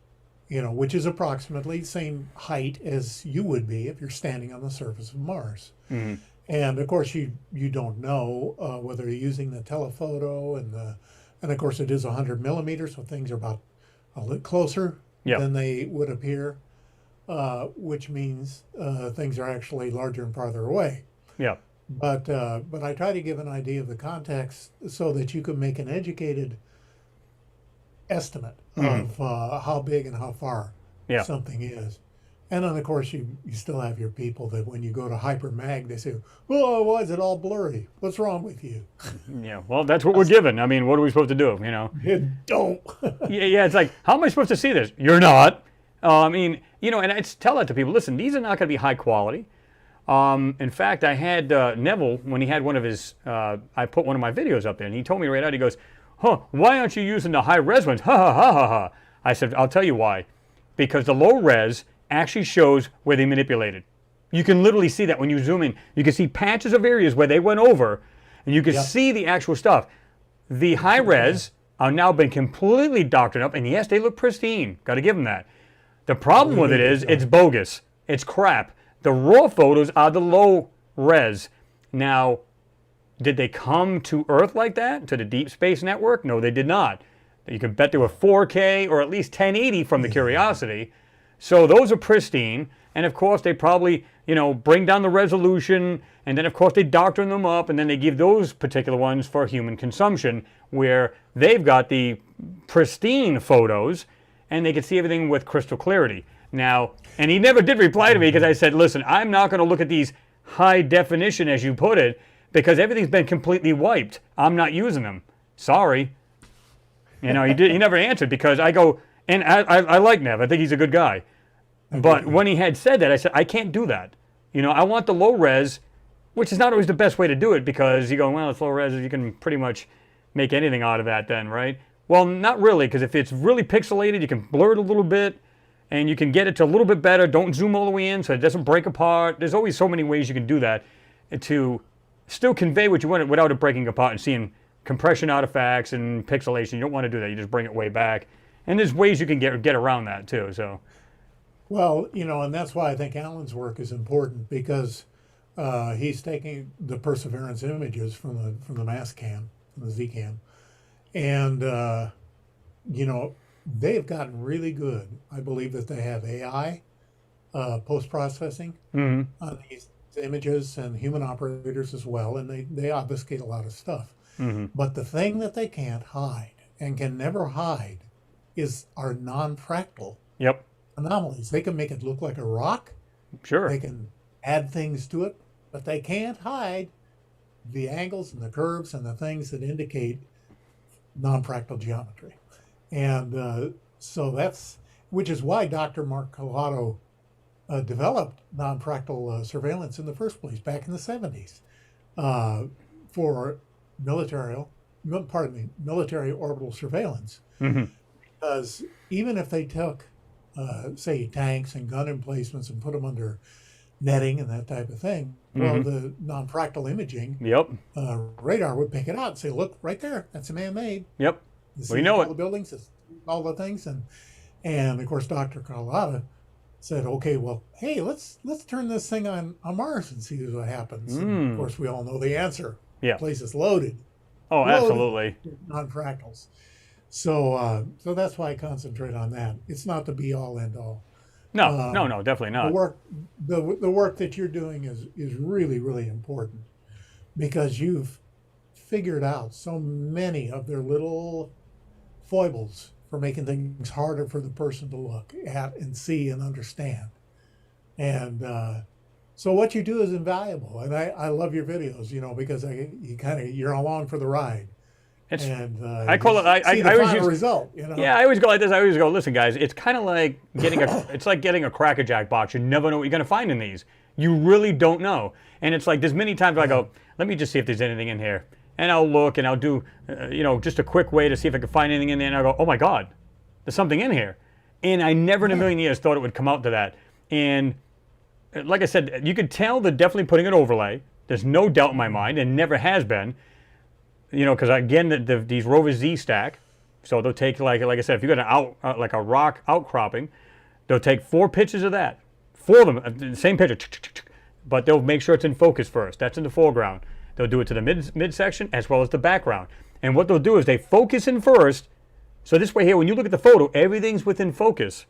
which is approximately the same height as you would be if you're standing on the surface of Mars. Mm-hmm. And of course, you don't know whether you're using the telephoto and of course it is 100 millimeters, so things are about a little closer than they would appear, which means things are actually larger and farther away. Yeah. But I try to give an idea of the context so that you can make an educated estimate of how big and how far something is. And then, of course, you still have your people that when you go to hypermag, they say, oh, why is it all blurry? What's wrong with you? Yeah, well, that's what we're given. I mean, what are we supposed to do, Don't. Yeah, it's like, how am I supposed to see this? You're not. And I tell that to people, listen, these are not going to be high quality. In fact, I had Neville, when he had one of his, I put one of my videos up there, and he told me right out, he goes, why aren't you using the high res ones? Ha, ha, ha, ha, ha. I said, I'll tell you why. Because the low res actually shows where they manipulated. You can literally see that when you zoom in. You can see patches of areas where they went over, and you can see the actual stuff. The high res are now been completely doctored up, and yes, they look pristine. Got to give them that. The problem with it is it's bogus. It's crap. The raw photos are the low res. Now, did they come to Earth like that, to the Deep Space Network? No, they did not. You can bet they were 4K or at least 1080 from the Curiosity. So those are pristine. And of course, they probably bring down the resolution, and then of course they doctor them up, and then they give those particular ones for human consumption, where they've got the pristine photos, and they can see everything with crystal clarity. Now, and he never did reply to me because I said, listen, I'm not going to look at these high definition, as you put it, because everything's been completely wiped. I'm not using them. Sorry. He never answered, because I go, and I like Nev. I think he's a good guy. But when he had said that, I said, I can't do that. I want the low res, which is not always the best way to do it, because you go, well, it's low res, you can pretty much make anything out of that then, right? Well, not really, because if it's really pixelated, you can blur it a little bit, and you can get it to a little bit better. Don't zoom all the way in so it doesn't break apart. There's always so many ways you can do that to still convey what you want without it breaking apart and seeing compression artifacts and pixelation. You don't want to do that. You just bring it way back. And there's ways you can get around that too. So, well, and that's why I think Alan's work is important, because he's taking the Perseverance images from the mass cam, from the Z cam, and they've gotten really good. I believe that they have AI post-processing on these images, and human operators as well, and they obfuscate a lot of stuff. But the thing that they can't hide and can never hide is our non-fractal anomalies. They can make it look like a rock. Sure. They can add things to it, but they can't hide the angles and the curves and the things that indicate non-fractal geometry. And so which is why Dr. Mark Collado developed non-fractal surveillance in the first place back in the 70s for military orbital surveillance. Because even if they took, say, tanks and gun emplacements and put them under netting and that type of thing, well, the non-fractal imaging radar would pick it out and say, look, right there, that's a man-made. Yep. We know it. The buildings, all the things, and of course, Dr. Carlotta said, "Okay, well, hey, let's turn this thing on Mars and see what happens." And of course, we all know the answer. Yeah, the place is loaded. Oh, absolutely. Non-fractals. So that's why I concentrate on that. It's not the be-all, end-all. No, no, definitely not. The work that you're doing is really, really important, because you've figured out so many of their little foibles for making things harder for the person to look at and see and understand. And so what you do is invaluable. And I love your videos, because you're along for the ride. I call it. I always use result. Yeah, I always go like this. I always go, listen, guys. It's kind of like getting a Cracker Jack box. You never know what you're going to find in these. You really don't know. And it's like there's many times I go, let me just see if there's anything in here. And I'll look and I'll do, just a quick way to see if I can find anything in there. And I'll go, oh my God, there's something in here. And I never in a million years thought it would come out to that. And like I said, you could tell they're definitely putting an overlay. There's no doubt in my mind, and never has been. Because again, these Rover Z stack. So they'll take, like I said, if you got like a rock outcropping, they'll take 4 pictures of that. 4 of them, the same picture. But they'll make sure it's in focus first. That's in the foreground. They'll do it to the midsection as well as the background. And what they'll do is they focus in first. So this way here, when you look at the photo, everything's within focus.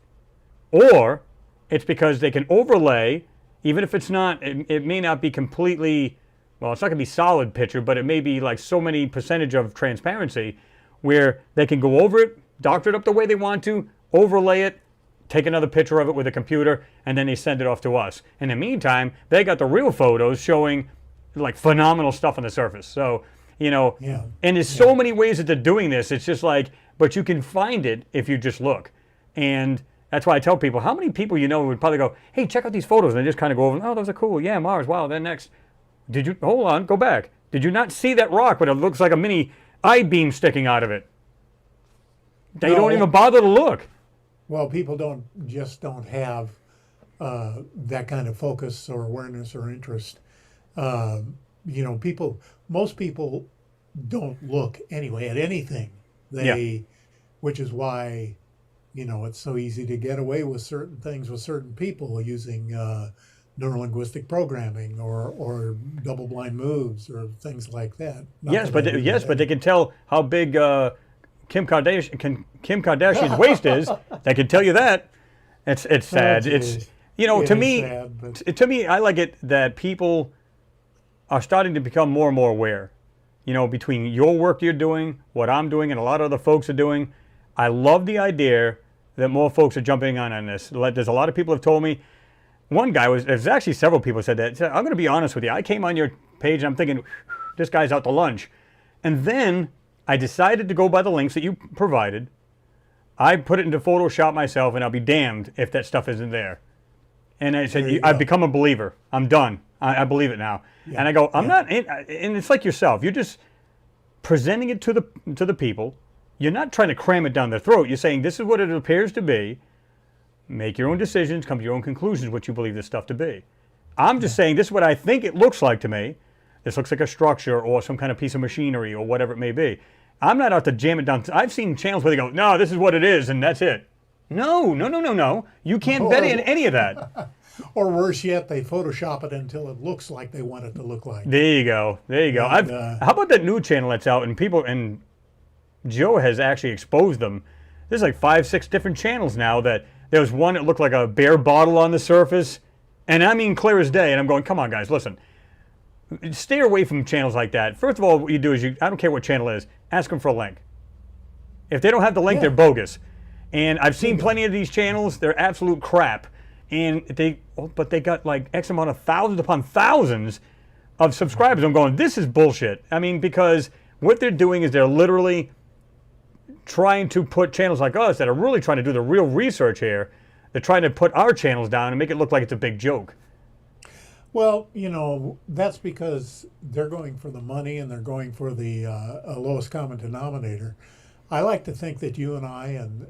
Or it's because they can overlay, even if it's not, it may not be completely, well, it's not going to be solid picture, but it may be like so many percentage of transparency where they can go over it, doctor it up the way they want to, overlay it, take another picture of it with a computer, and then they send it off to us. In the meantime, they got the real photos showing like phenomenal stuff on the surface. So, and there's so many ways that they're doing this. It's just like, but you can find it if you just look. And that's why I tell people, how many people would probably go, hey, check out these photos, and they just kind of go over, oh, those are cool. Yeah, Mars, wow, then next. Hold on, go back. Did you not see that rock, but it looks like a mini I-beam sticking out of it? They don't even bother to look. Well, people don't have that kind of focus or awareness or interest. Most people don't look anyway at anything. Which is why, it's so easy to get away with certain things with certain people using neurolinguistic programming or double-blind moves or things like that. But they can tell how big Kim Kardashian's waist is. They can tell you that. It's sad. You know, It to is me, sad, but to me, I like it that people are starting to become more and more aware. You know, between your work you're doing, what I'm doing, and a lot of other folks are doing. I love the idea that more folks are jumping on this. There's a lot of people have told me. One guy there's actually several people said that. Said, I'm going to be honest with you. I came on your page and I'm thinking, this guy's out to lunch. And then I decided to go by the links that you provided. I put it into Photoshop myself, and I'll be damned if that stuff isn't there. And I said, There you I've go. become a believer. I'm done. I believe it now. Yeah, And I go, I'm yeah. not, and it's like yourself. You're just presenting it to the people. You're not trying to cram it down their throat. You're saying, this is what it appears to be. Make your own decisions, come to your own conclusions, what you believe this stuff to be. I'm just saying, this is what I think it looks like to me. This looks like a structure or some kind of piece of machinery or whatever it may be. I'm not out to jam it down. I've seen channels where they go, no, this is what it is, and that's it. No. You can't bet in any of that. Or worse yet, they Photoshop it until it looks like they want it to look like. There you go. And, How about that new channel that's out, and Joe has actually exposed them. There's like 5, 6 different channels now that there was one that looked like a beer bottle on the surface. And I mean clear as day. And I'm going, come on, guys, listen. Stay away from channels like that. First of all, what you do is I don't care what channel it is, ask them for a link. If they don't have the link, Yeah. they're bogus. And I've seen plenty of these channels, they're absolute crap. And but they got like X amount of thousands upon thousands of subscribers. I'm going, this is bullshit. I mean, because what they're doing is they're literally trying to put channels like us that are really trying to do the real research here. They're trying to put our channels down and make it look like it's a big joke. Well, that's because they're going for the money and they're going for the lowest common denominator. I like to think that you and I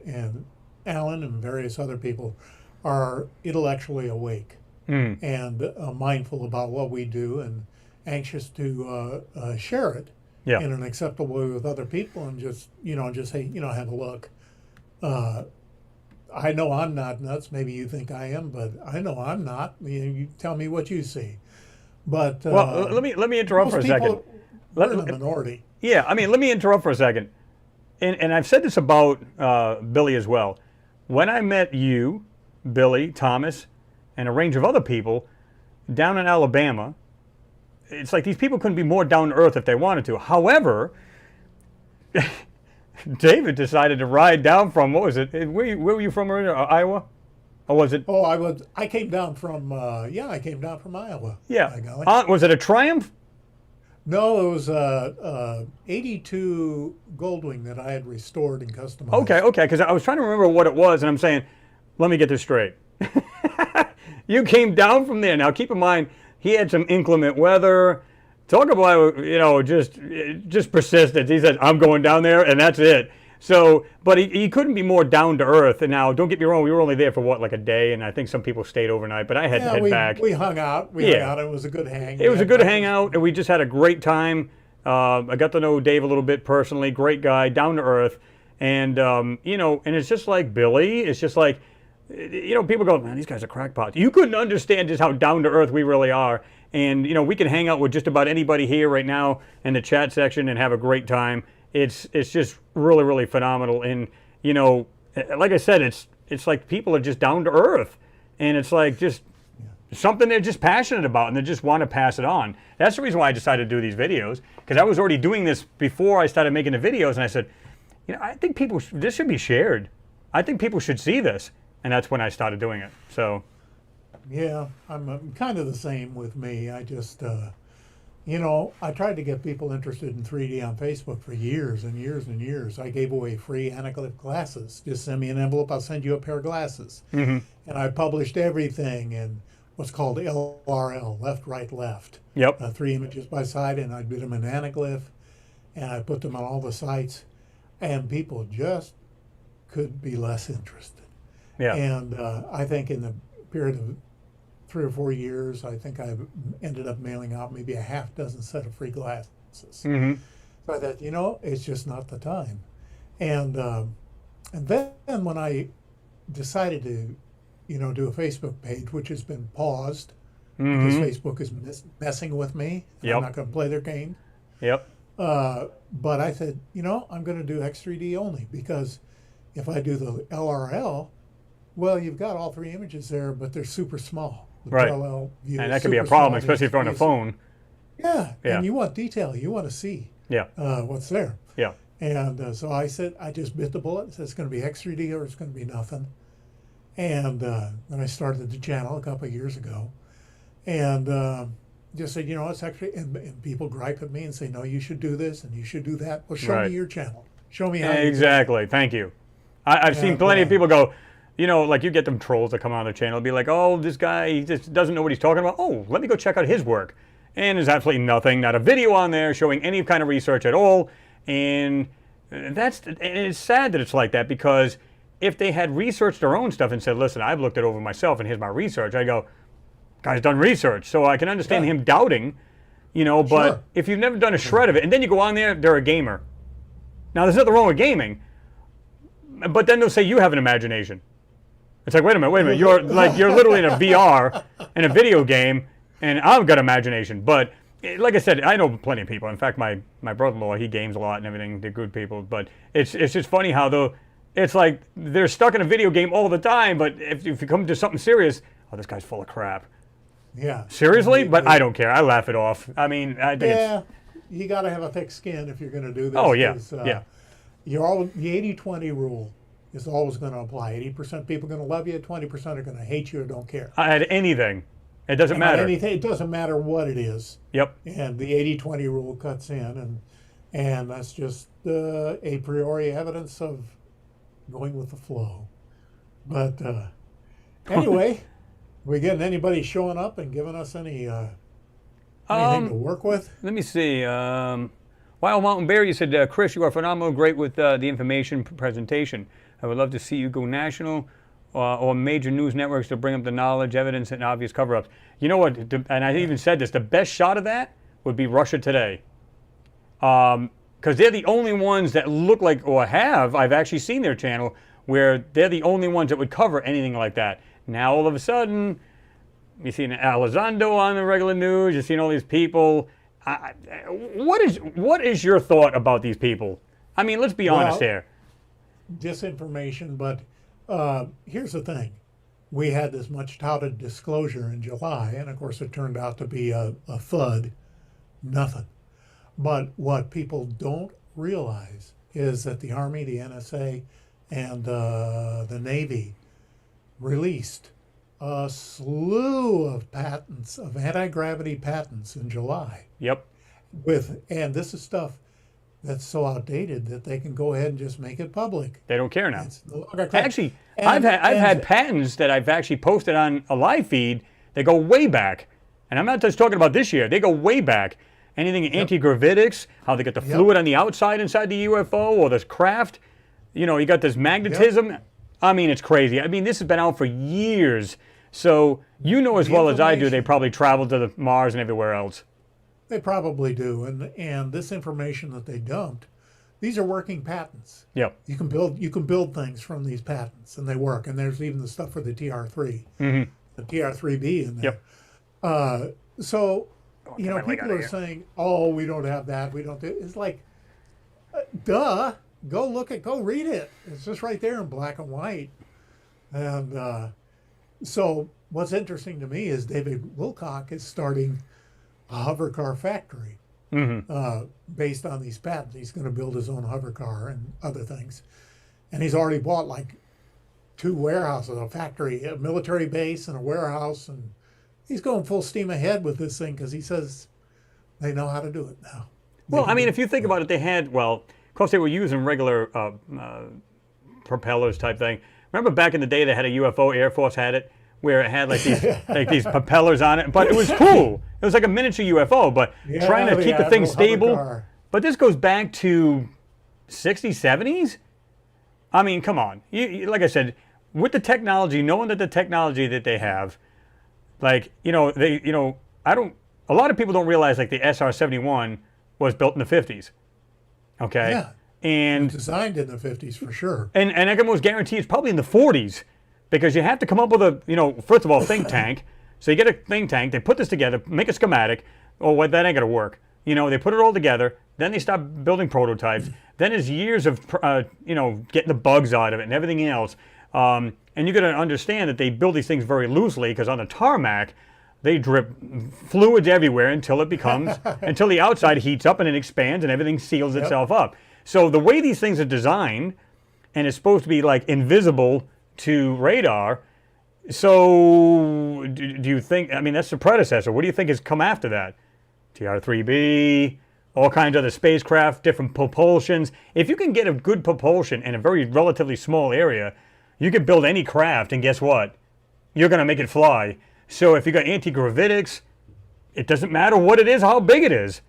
and Alan and various other people are intellectually awake and mindful about what we do and anxious to share it Yeah. in an acceptable way with other people and just say, have a look. I know I'm not nuts. Maybe you think I am, but I know I'm not. You tell me what you see. But Well, let me interrupt for a most second. people, we're in a minority. Yeah, I mean, let me interrupt for a second. And I've said this about Billy as well. When I met you, Billy, Thomas, and a range of other people down in Alabama, it's like these people couldn't be more down to earth if they wanted to. However, David decided to ride down from, what was it? Where were you from originally? Iowa? Or was it? Oh, I came down from Iowa. Yeah. By golly. Was it a Triumph? No, it was a 82 Goldwing that I had restored and customized. Okay, because I was trying to remember what it was, and I'm saying, let me get this straight. You came down from there. Now, keep in mind, he had some inclement weather. Talk about, just persistence. He said, I'm going down there, and that's it. So, but he couldn't be more down to earth. And now, don't get me wrong, we were only there for like a day, and I think some people stayed overnight, but I had to head back. We hung out. Hung out. It was a good hang. It was a good hangout, and we just had a great time. I got to know Dave a little bit personally. Great guy, down to earth. And, and it's just like Billy. It's just like, people go, man, these guys are crackpots. You couldn't understand just how down to earth we really are. And, we can hang out with just about anybody here right now in the chat section and have a great time. It's just really, really phenomenal. And, like I said, it's like people are just down to earth. And it's like just something they're just passionate about and they just want to pass it on. That's the reason why I decided to do these videos, because I was already doing this before I started making the videos. And I said, I think this should be shared. I think people should see this. And that's when I started doing it. So. Yeah, I'm kind of the same with me. I just, I tried to get people interested in 3D on Facebook for years and years and years. I gave away free anaglyph glasses. Just send me an envelope, I'll send you a pair of glasses. Mm-hmm. And I published everything in what's called LRL, left, right, left. Yep. 3 images by side, and I did them in anaglyph, and I put them on all the sites, and people just could be less interested. Yeah. And I think in the period of 3 or 4 years, I think I ended up mailing out maybe a half dozen set of free glasses. Mm-hmm. So I thought, it's just not the time. And then when I decided to, do a Facebook page, which has been paused because Facebook is messing with me. Yep. I'm not going to play their game. Yep. But I said, I'm going to do X3D only, because if I do the LRL, Well, you've got all three images there, but they're super small. The Right. parallel view And is that could be a super problem, small. especially if you're on a phone. Yeah, Yeah. and you want detail. You want to see Yeah. what's there. Yeah. And so I said, I just bit the bullet. Said it's going to be X3D or it's going to be nothing. And then I started the channel a couple of years ago, and just said, it's actually. And people gripe at me and say, no, you should do this and you should do that. Well, show Right. me your channel. Show me how. You do it. Exactly. Thank you. I've seen And, plenty of people go, like you get them trolls that come on the channel, be like, oh, this guy, he just doesn't know what he's talking about. Oh, let me go check out his work. And there's absolutely nothing, not a video on there showing any kind of research at all. And it's sad that it's like that, because if they had researched their own stuff and said, listen, I've looked it over myself and here's my research, I go, guy's done research. So I can understand him doubting, but Sure. if you've never done a shred of it, and then you go on there, they're a gamer. Now, there's nothing wrong with gaming, but then they'll say you have an imagination. It's like, wait a minute, you're literally in a VR in a video game, and I've got imagination. But like I said, I know plenty of people. In fact, my brother-in-law, he games a lot and everything. They're good people. But it's just funny how it's like they're stuck in a video game all the time. But if you come to something serious, oh, this guy's full of crap. Yeah. Seriously? But I don't care. I laugh it off. I mean, I think Yeah, you got to have a thick skin if you're going to do this. Oh, yeah, 'cause, yeah. The 80-20 rule is always going to apply. 80% people are going to love you, 20% are going to hate you or don't care. I had anything. It doesn't And matter. anything, it doesn't matter what it is. Yep. And the 80-20 rule cuts in, and that's just a priori evidence of going with the flow. But anyway, we getting anybody showing up and giving us anything to work with? Let me see. Wild Mountain Bear, you said, Chris, you are phenomenal, great with the information presentation. I would love to see you go national or major news networks to bring up the knowledge, evidence, and obvious cover-ups. You know what, and I even said this, the best shot of that would be Russia Today. Because they're the only ones that look like, or I've actually seen their channel, where they're the only ones that would cover anything like that. Now, all of a sudden, you're seeing Elizondo on the regular news, you're seeing all these people. What is your thought about these people? I mean, let's be honest here. Disinformation, but here's the thing. We had this much touted disclosure in July, and of course it turned out to be a FUD, nothing. But what people don't realize is that the Army, the NSA, and the Navy released a slew of patents, of anti-gravity patents in July. Yep. And this is stuff that's so outdated that they can go ahead and just make it public. They don't care now. It's no longer Actually, I've had patents that I've actually posted on a live feed that go way back. And I'm not just talking about this year. They go way back. Anything anti-gravitics, how they get the fluid on the outside inside the UFO, or this craft. You got this magnetism. Yep. I mean, it's crazy. I mean, this has been out for years. So as well as I do, they probably traveled to the Mars and everywhere else. They probably do. And this information that they dumped, these are working patents. Yep. You can build things from these patents, and they work. And there's even the stuff for the TR3, the TR3B in there. Yep. So, people are saying, "Oh, we don't have that. We don't do." It's like, duh. Go read it. It's just right there in black and white. And so, what's interesting to me is David Wilcock is starting a hover car factory based on these patents. He's going to build his own hover car and other things. And he's already bought like 2 warehouses, a factory, a military base, and a warehouse. And he's going full steam ahead with this thing because he says they know how to do it now. Well, I mean, if you think about it, they had, of course, they were using regular propellers type thing. Remember back in the day, they had a UFO, Air Force had it, where it had like these propellers on it, but it was cool. It was like a miniature UFO, but trying to keep the thing stable. But this goes back to 60s, 70s. I mean, come on. Like I said, with the technology, knowing that the technology that they have, a lot of people don't realize like the SR-71 was built in the 50s. Okay. Yeah. And designed in the 50s for sure. And I can almost guarantee it's probably in the 40s, because you have to come up with a, first of all, think tank. So you get a think tank, they put this together, make a schematic. Oh, well, that ain't gonna work. They put it all together, then they stop building prototypes. Then there's years of, getting the bugs out of it and everything else. And And you got to understand that they build these things very loosely because on the tarmac, they drip fluids everywhere until it becomes, until the outside heats up and it expands and everything seals itself up. So the way these things are designed, and it's supposed to be like invisible to radar. So do you think, I mean, that's the predecessor. What do you think has come after that? TR-3B, all kinds of other spacecraft, different propulsions. If you can get a good propulsion in a very relatively small area, you can build any craft, and guess what? You're going to make it fly. So if you got anti-gravitics, it doesn't matter what it is, how big it is.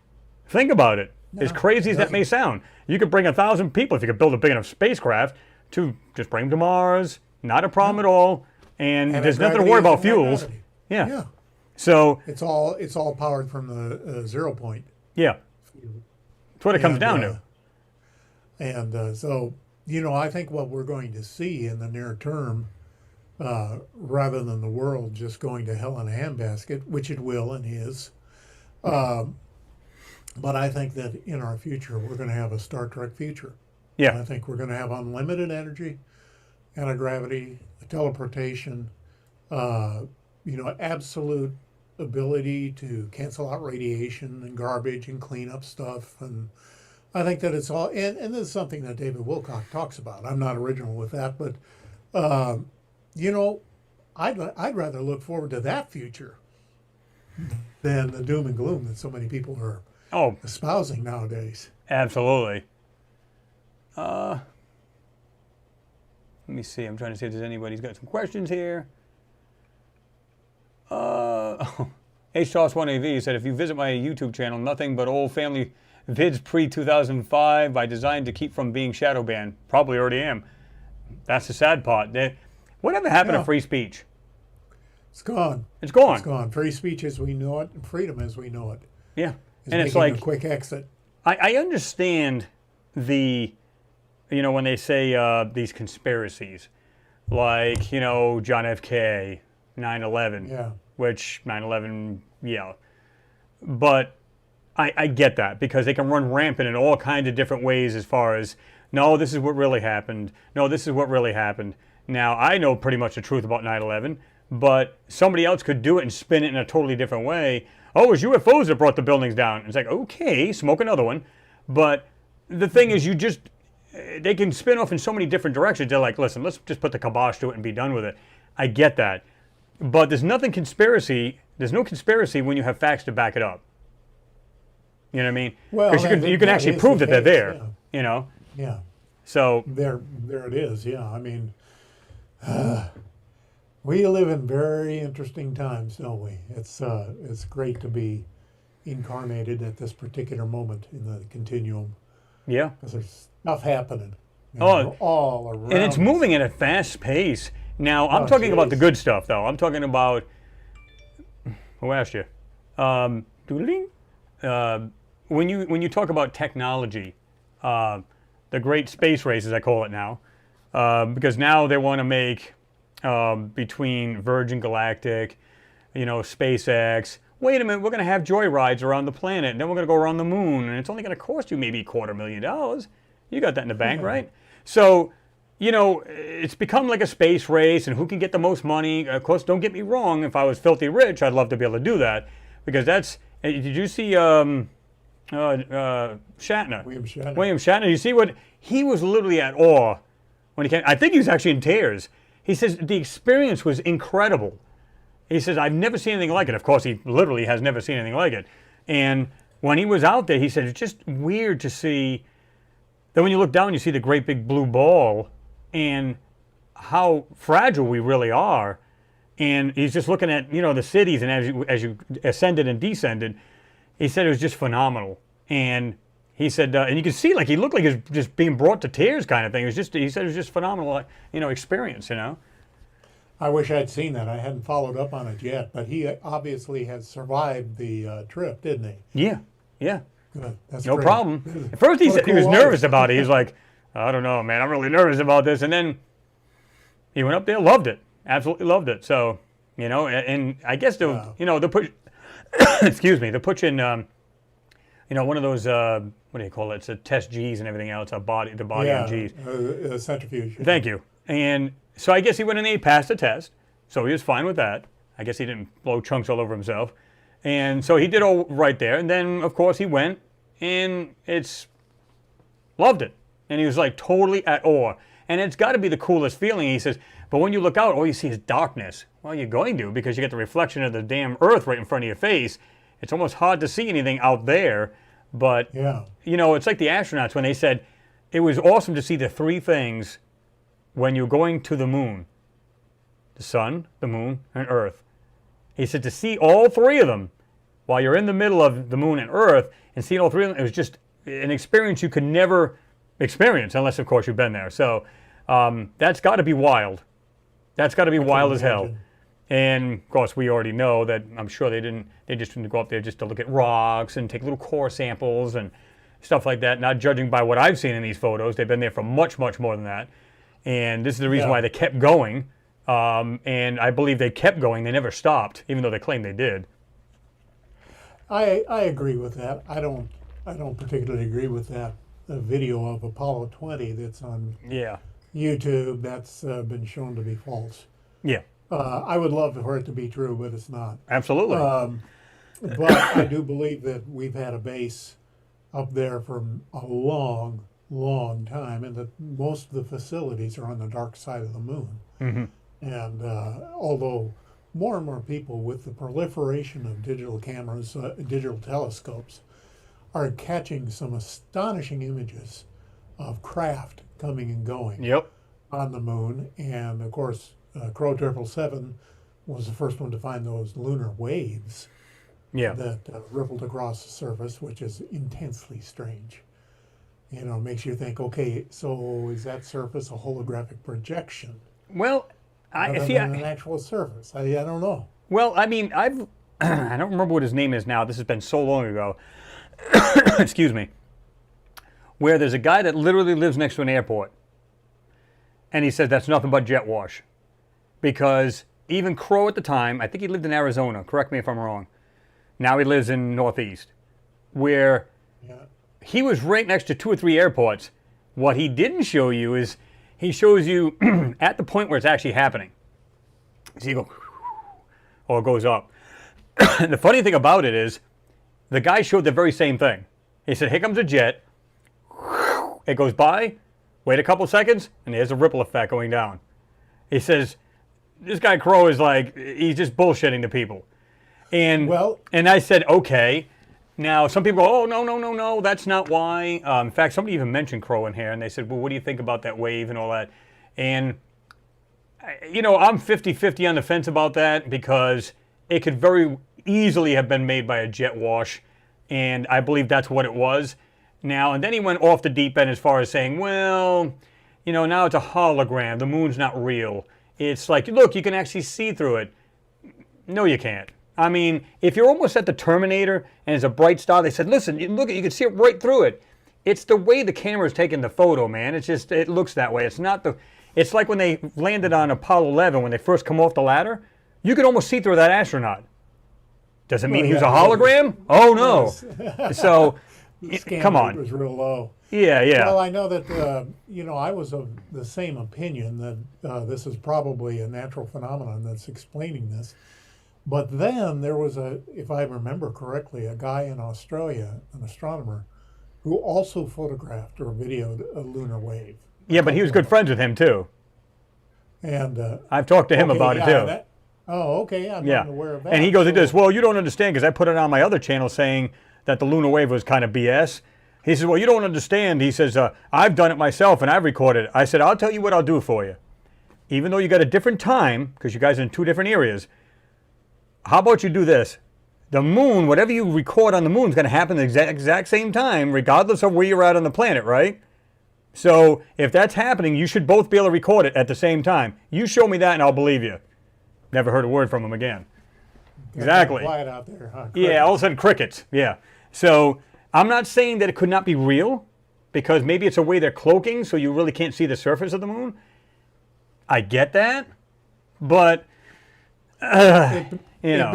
Think about it. No, as crazy as that may sound, you could bring 1,000 people if you could build a big enough spacecraft to just bring them to Mars. Not a problem at all. And there's nothing to worry about fuels. Yeah. So it's all powered from the 0 point. Yeah. That's what it comes down to. And so, I think what we're going to see in the near term, rather than the world just going to hell in a handbasket, which it will and is, but I think that in our future, we're going to have a Star Trek future. Yeah. And I think we're going to have unlimited energy, anti-gravity, teleportation, absolute ability to cancel out radiation and garbage and clean up stuff. And I think that it's all, and this is something that David Wilcock talks about. I'm not original with that, but, I'd rather look forward to that future than the doom and gloom that so many people are espousing nowadays. Absolutely. Let me see. I'm trying to see if there's anybody's got some questions here. HTOS1AV said, if you visit my YouTube channel, nothing but old family vids pre-2005 I designed to keep from being shadow banned. Probably already am. That's the sad part. Whatever happened to free speech? It's gone. It's gone. It's gone. Free speech as we know it and freedom as we know it. Yeah. And it's like a quick exit. I understand when they say these conspiracies, like, John F. K., 9/11. Yeah. Which 9/11, yeah. But I get that because they can run rampant in all kinds of different ways as far as, no, this is what really happened. No, this is what really happened. Now, I know pretty much the truth about 9/11, but somebody else could do it and spin it in a totally different way. Oh, it was UFOs that brought the buildings down. It's like, okay, smoke another one. But the thing is, they can spin off in so many different directions. They're like, listen, let's just put the kibosh to it and be done with it. I get that. But there's no conspiracy when you have facts to back it up. You know what I mean? Well, because you can actually prove that they're there. Yeah. Yeah. So there it is. Yeah. I mean, we live in very interesting times, don't we? It's great to be incarnated at this particular moment in the continuum. Yeah. Because there's stuff happening. All around. And it's moving at a fast pace. Now, I'm talking about the good stuff, though. I'm talking about, who asked you? When you talk about technology, the great space race, as I call it now, because now they want to make between Virgin Galactic, SpaceX. Wait a minute, we're going to have joyrides around the planet, and then we're going to go around the moon, and it's only going to cost you maybe $250,000. You got that in the bank, right? So, it's become like a space race, and who can get the most money. Of course, don't get me wrong. If I was filthy rich, I'd love to be able to do that, because that's. Did you see Shatner? William Shatner. William Shatner. You see what he was literally at awe when he came. I think he was actually in tears. He says the experience was incredible. He says, I've never seen anything like it. Of course, he literally has never seen anything like it. And when he was out there, he said, it's just weird to see that when you look down, you see the great big blue ball and how fragile we really are. And he's just looking at, the cities, and as you ascended and descended, he said it was just phenomenal. And he said, and you can see, like, he looked like he was just being brought to tears kind of thing. He said it was just phenomenal, experience, I wish I'd seen that. I hadn't followed up on it yet, but he obviously has survived the trip, didn't he? Yeah, yeah. Good. That's no great. problem. At first he said he was nervous about it. He was like, I don't know, man, I'm really nervous about this. And then he went up there, loved it, absolutely loved it. So, and I guess they're push, excuse me, they're pushing, one of those, what do you call it? It's a test G's and everything else, the body on G's. Centrifuge. Thank you. And so I guess he went in and he passed the test. So he was fine with that. I guess he didn't blow chunks all over himself. And so he did all right there. And then, of course, he went and loved it. And he was like totally at awe. And it's got to be the coolest feeling. He says, but when you look out, all you see is darkness. Well, you're going to, because you get the reflection of the damn earth right in front of your face. It's almost hard to see anything out there. But, Yeah. you know, it's like the astronauts when they said it was awesome to see the three things when you're going to the moon: the sun, the moon, and Earth. He said to see all three of them while you're in the middle of the moon and Earth, and seeing all three of them, it was just an experience you could never experience unless, of course, you've been there. So that's got to be wild. That's got to be wild as hell. imagine. And of course, we already know that I'm sure they just didn't go up there just to look at rocks and take little core samples and stuff like that, not judging by what I've seen in these photos. They've been there for much, much more than that. And this is the reason Yeah. why they kept going. And I believe they kept going. They never stopped, even though they claimed they did. I agree with that. I don't particularly agree with that video of Apollo 20 that's on Yeah. YouTube that's been shown to be false. Yeah. I would love for it to be true, but it's not. Absolutely. But I do believe that we've had a base up there for a long, long time, and that most of the facilities are on the dark side of the moon. Mm-hmm. And although more and more people, with the proliferation of digital cameras, digital telescopes, are catching some astonishing images of craft coming and going Yep. on the moon. And of course, Crow 777 was the first one to find those lunar waves Yeah. that rippled across the surface, which is intensely strange. You know, makes you think, okay, so is that surface a holographic projection Well, I rather see. than an actual surface? I don't know. Well, I mean, I don't remember what his name is now. This has been so long ago. Excuse me. Where there's a guy that literally lives next to an airport, and he says that's nothing but jet wash, because even Crow at the time, I think he lived in Arizona. Correct me if I'm wrong. Now he lives in Northeast, where Yeah. he was right next to 2 or 3 airports. What he didn't show you is he shows you at the point where it's actually happening. So you go, or it goes up. The funny thing about it is, the guy showed the very same thing. He said, here comes a jet. It goes by, wait a couple seconds, and there's a ripple effect going down. He says, this guy Crow is like, he's just bullshitting the people. And, Well- and I said, okay. Now, some people go, oh, no, that's not why. In fact, somebody even mentioned Crow in here, and they said, well, what do you think about that wave and all that? And, you know, I'm 50-50 on the fence about that, because it could very easily have been made by a jet wash, and I believe that's what it was. Now, and then he went off the deep end as far as saying, well, you know, now it's a hologram. The moon's not real. It's like, look, you can actually see through it. No, you can't. I mean, if you're almost at the Terminator and it's a bright star, they said, listen, look, you can see it right through it. It's the way the camera's taking the photo, man. It's just, it looks that way. It's not the, it's like when they landed on Apollo 11, when they first come off the ladder, you could almost see through that astronaut. Does it mean he was a yeah, hologram? Oh, no. So, Scan come rate on. was real low. Yeah, yeah. Well, I know that, you know, I was of the same opinion that this is probably a natural phenomenon that's explaining this. But then there was if I remember correctly, a guy in Australia, an astronomer, who also photographed or videoed a lunar wave. Yeah, but he was good friends with him, too. And I've talked to him okay, about yeah, it, too. okay, I'm Yeah. not aware of that. And he goes like So- this, well, you don't understand, because I put it on my other channel saying that the lunar wave was kind of BS. He says, well, you don't understand. He says, I've done it myself and I've recorded it. I said, I'll tell you what I'll do for you. Even though you got a different time, because you guys are in 2 different areas, how about you do this? The moon, whatever you record on the moon is going to happen at the exact same time, regardless of where you're at on the planet, right? So if that's happening, you should both be able to record it at the same time. You show me that and I'll believe you. Never heard a word from him again. Got Exactly. quiet out there, huh? Yeah, all of a sudden crickets. Yeah. So I'm not saying that it could not be real, because maybe it's a way they're cloaking so you really can't see the surface of the moon. I get that, but you know,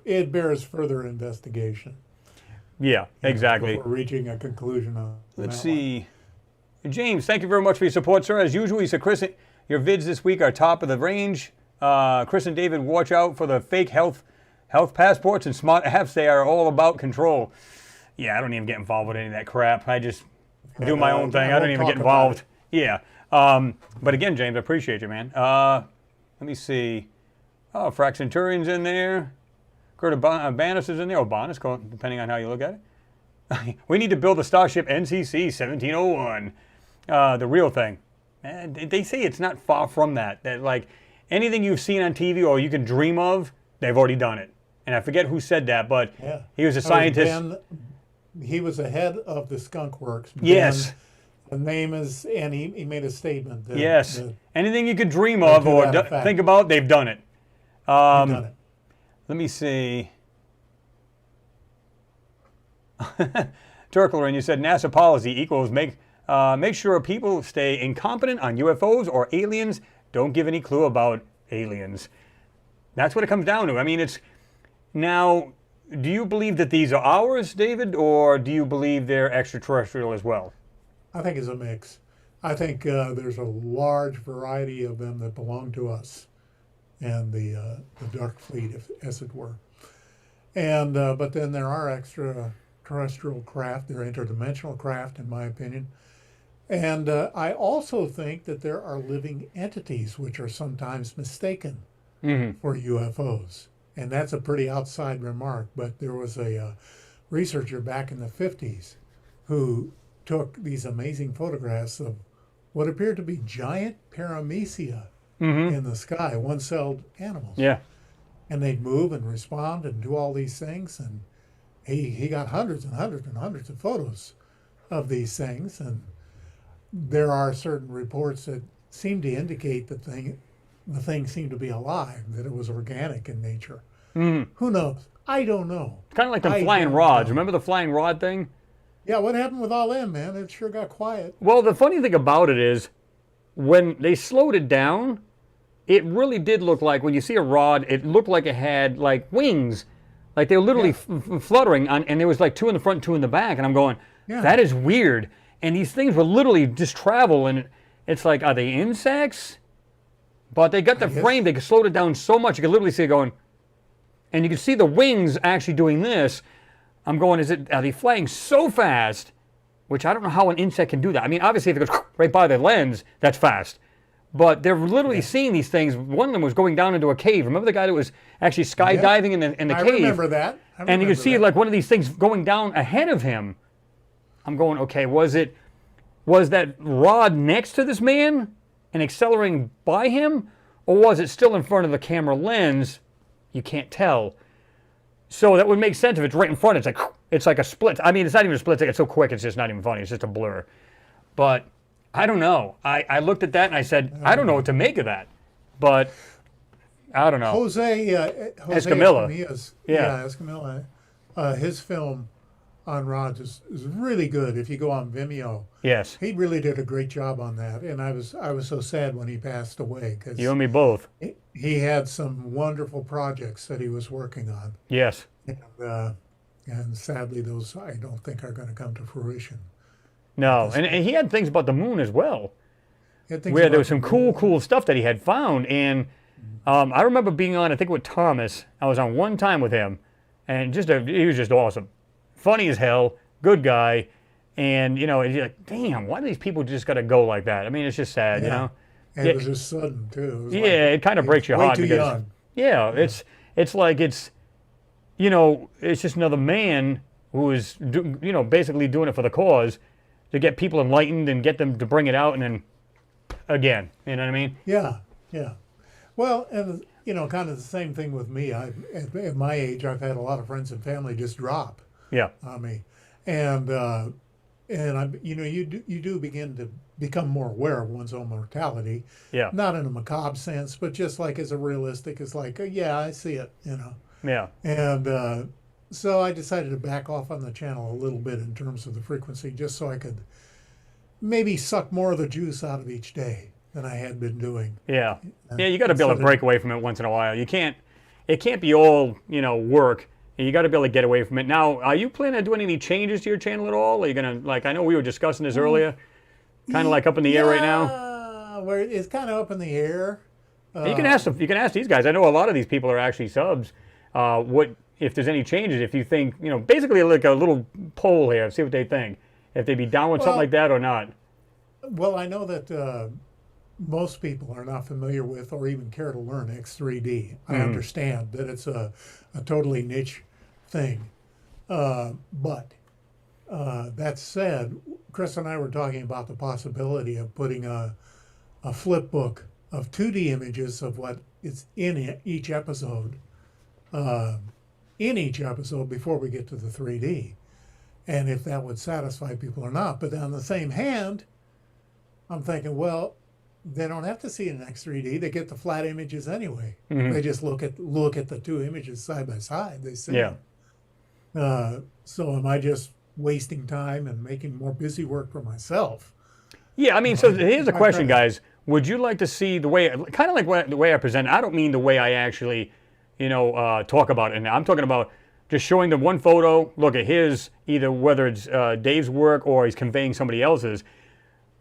It bears further investigation. yeah, exactly. Before reaching a conclusion on Let's that one. see. James, thank you very much for your support, sir. As usual, he said, Chris, Your vids this week are top of the range. Chris and David, watch out for the fake health passports and smart apps. They are all about control. Yeah, I don't even get involved with any of that crap. I just do my own thing. I don't even get involved. Yeah. But again, James, I appreciate you, man. Let me see. Oh, Frax Centurion's in there. Kurt Banis is in there. Banis, depending on how you look at it. We need to build a Starship NCC 1701. The real thing. And they say it's not far from that. That like anything you've seen on TV or you can dream of, they've already done it. And I forget who said that, but he was a scientist. He was the head of the Skunk Works. Yes. The name is, and he made a statement. That, yes. Anything you could dream of or think about, they've done it. They've done it. Let me see. Turkler, and you said NASA policy equals make sure people stay incompetent on UFOs or aliens. Don't give any clue about aliens. That's what it comes down to. I mean, it's now. Do you believe that these are ours, David, or do you believe they're extraterrestrial as well? I think it's a mix. I think there's a large variety of them that belong to us, and the Dark Fleet, as it were. And but then there are extraterrestrial craft. They're interdimensional craft, in my opinion. And I also think that there are living entities which are sometimes mistaken for UFOs. And that's a pretty outside remark, but there was a researcher back in the 50s who took these amazing photographs of what appeared to be giant paramecia in the sky, one-celled animals. Yeah. And they'd move and respond and do all these things. And he got hundreds and hundreds and hundreds of photos of these things. And there are certain reports that seem to indicate that the thing seemed to be alive, that it was organic in nature. Who knows? I don't know. It's kind of like the flying rods. Remember the flying rod thing? Yeah, what happened with all them, man? It sure got quiet. Well, the funny thing about it is when they slowed it down, it really did look like, when you see a rod, it looked like it had like wings. Like they were literally fluttering, and there was like two in the front and two in the back. And I'm going, that is weird. And these things will literally just travel, and it's like, are they insects? But they got the frame, they slowed it down so much, you could literally see it going, and you can see the wings actually doing this. I'm going, are they flying so fast? Which I don't know how an insect can do that. I mean, obviously if it goes right by the lens, that's fast. But they're literally seeing these things. One of them was going down into a cave. Remember the guy that was actually skydiving in the cave? I remember that. And you could see like one of these things going down ahead of him. I'm going, okay, was that rod next to this man and accelerating by him? Or was it still in front of the camera lens? You can't tell. So that would make sense if it's right in front. It's like a split. I mean, it's not even a split. It's so quick, it's just not even funny. It's just a blur. But I don't know. I looked at that and I said, I don't know what to make of that. But I don't know. Jose Escamilla. Escamilla. His film on rods is really good. If you go on Vimeo, yes, he really did a great job on that. And I was so sad when he passed away, because you and me both. He had some wonderful projects that he was working on. Yes, and sadly, those I don't think are going to come to fruition. No, and he had things about the moon as well, where there was some cool stuff that he had found. And I remember being on, I think with Thomas. I was on one time with him, and he was just awesome. Funny as hell, good guy, and you're like, damn, why do these people just got to go like that? I mean, it's just sad, you know. And it was just sudden too. It kind of breaks your heart because young. It's like it's just another man who is basically doing it for the cause to get people enlightened and get them to bring it out, and then again, you know what I mean? Yeah. Well, and kind of the same thing with me. At my age, I've had a lot of friends and family just drop. On me, and you do begin to become more aware of one's own mortality. Yeah. Not in a macabre sense, but just like as a realistic, it's like, I see it, Yeah. And so I decided to back off on the channel a little bit in terms of the frequency, just so I could maybe suck more of the juice out of each day than I had been doing. Yeah. You got to be able to break away from it once in a while. It can't be all work. You got to be able to get away from it. Now, are you planning on doing any changes to your channel at all? Are you going to, I know we were discussing this earlier, kind of like up in the air right now? where it's kind of up in the air. You can ask you can ask these guys. I know a lot of these people are actually subs. What if there's any changes? If you think, basically like a little poll here, see what they think. If they'd be down with something like that or not. Well, I know that most people are not familiar with or even care to learn X3D. I understand that it's a totally niche thing. But that said, Chris and I were talking about the possibility of putting a flip book of 2D images of what is in each episode before we get to the 3D. And if that would satisfy people or not. But on the same hand, I'm thinking, well, they don't have to see it in X3D. They get the flat images anyway. They just look at the two images side by side. They see them. So am I just wasting time and making more busy work for myself? Yeah, I mean, so here's the question, guys. Would you like to see the way, kind of like the way I present? I don't mean the way I actually, talk about it. And I'm talking about just showing them one photo, look at his, either whether it's Dave's work or he's conveying somebody else's.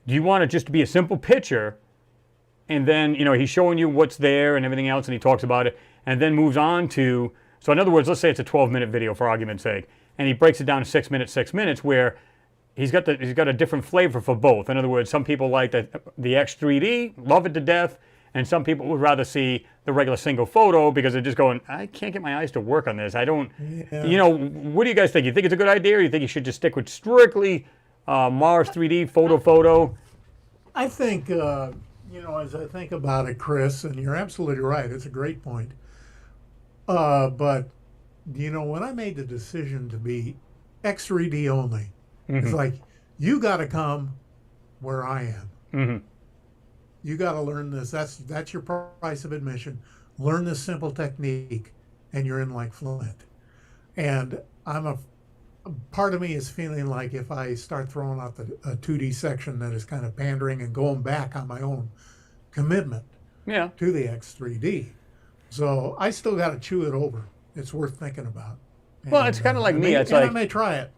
Do you want it just to be a simple picture, and then, he's showing you what's there and everything else, and he talks about it, and then moves on to, so in other words, let's say it's a 12-minute video for argument's sake, and he breaks it down to 6 minutes, where he's got a different flavor for both. In other words, some people like the X3D, love it to death, and some people would rather see the regular single photo because they're just going, I can't get my eyes to work on this. I don't, what do you guys think? You think it's a good idea, or you think you should just stick with strictly Mars 3D photo? I think, as I think about it, Chris, and you're absolutely right, it's a great point. But, when I made the decision to be X3D only, it's like, you got to come where I am. You got to learn this. That's your price of admission. Learn this simple technique, and you're in like Flint. And part of me is feeling like if I start throwing out a 2D section that is kind of pandering and going back on my own commitment to the X3D. So I still got to chew it over. It's worth thinking about. And, well, it's kind of like me. I may try it.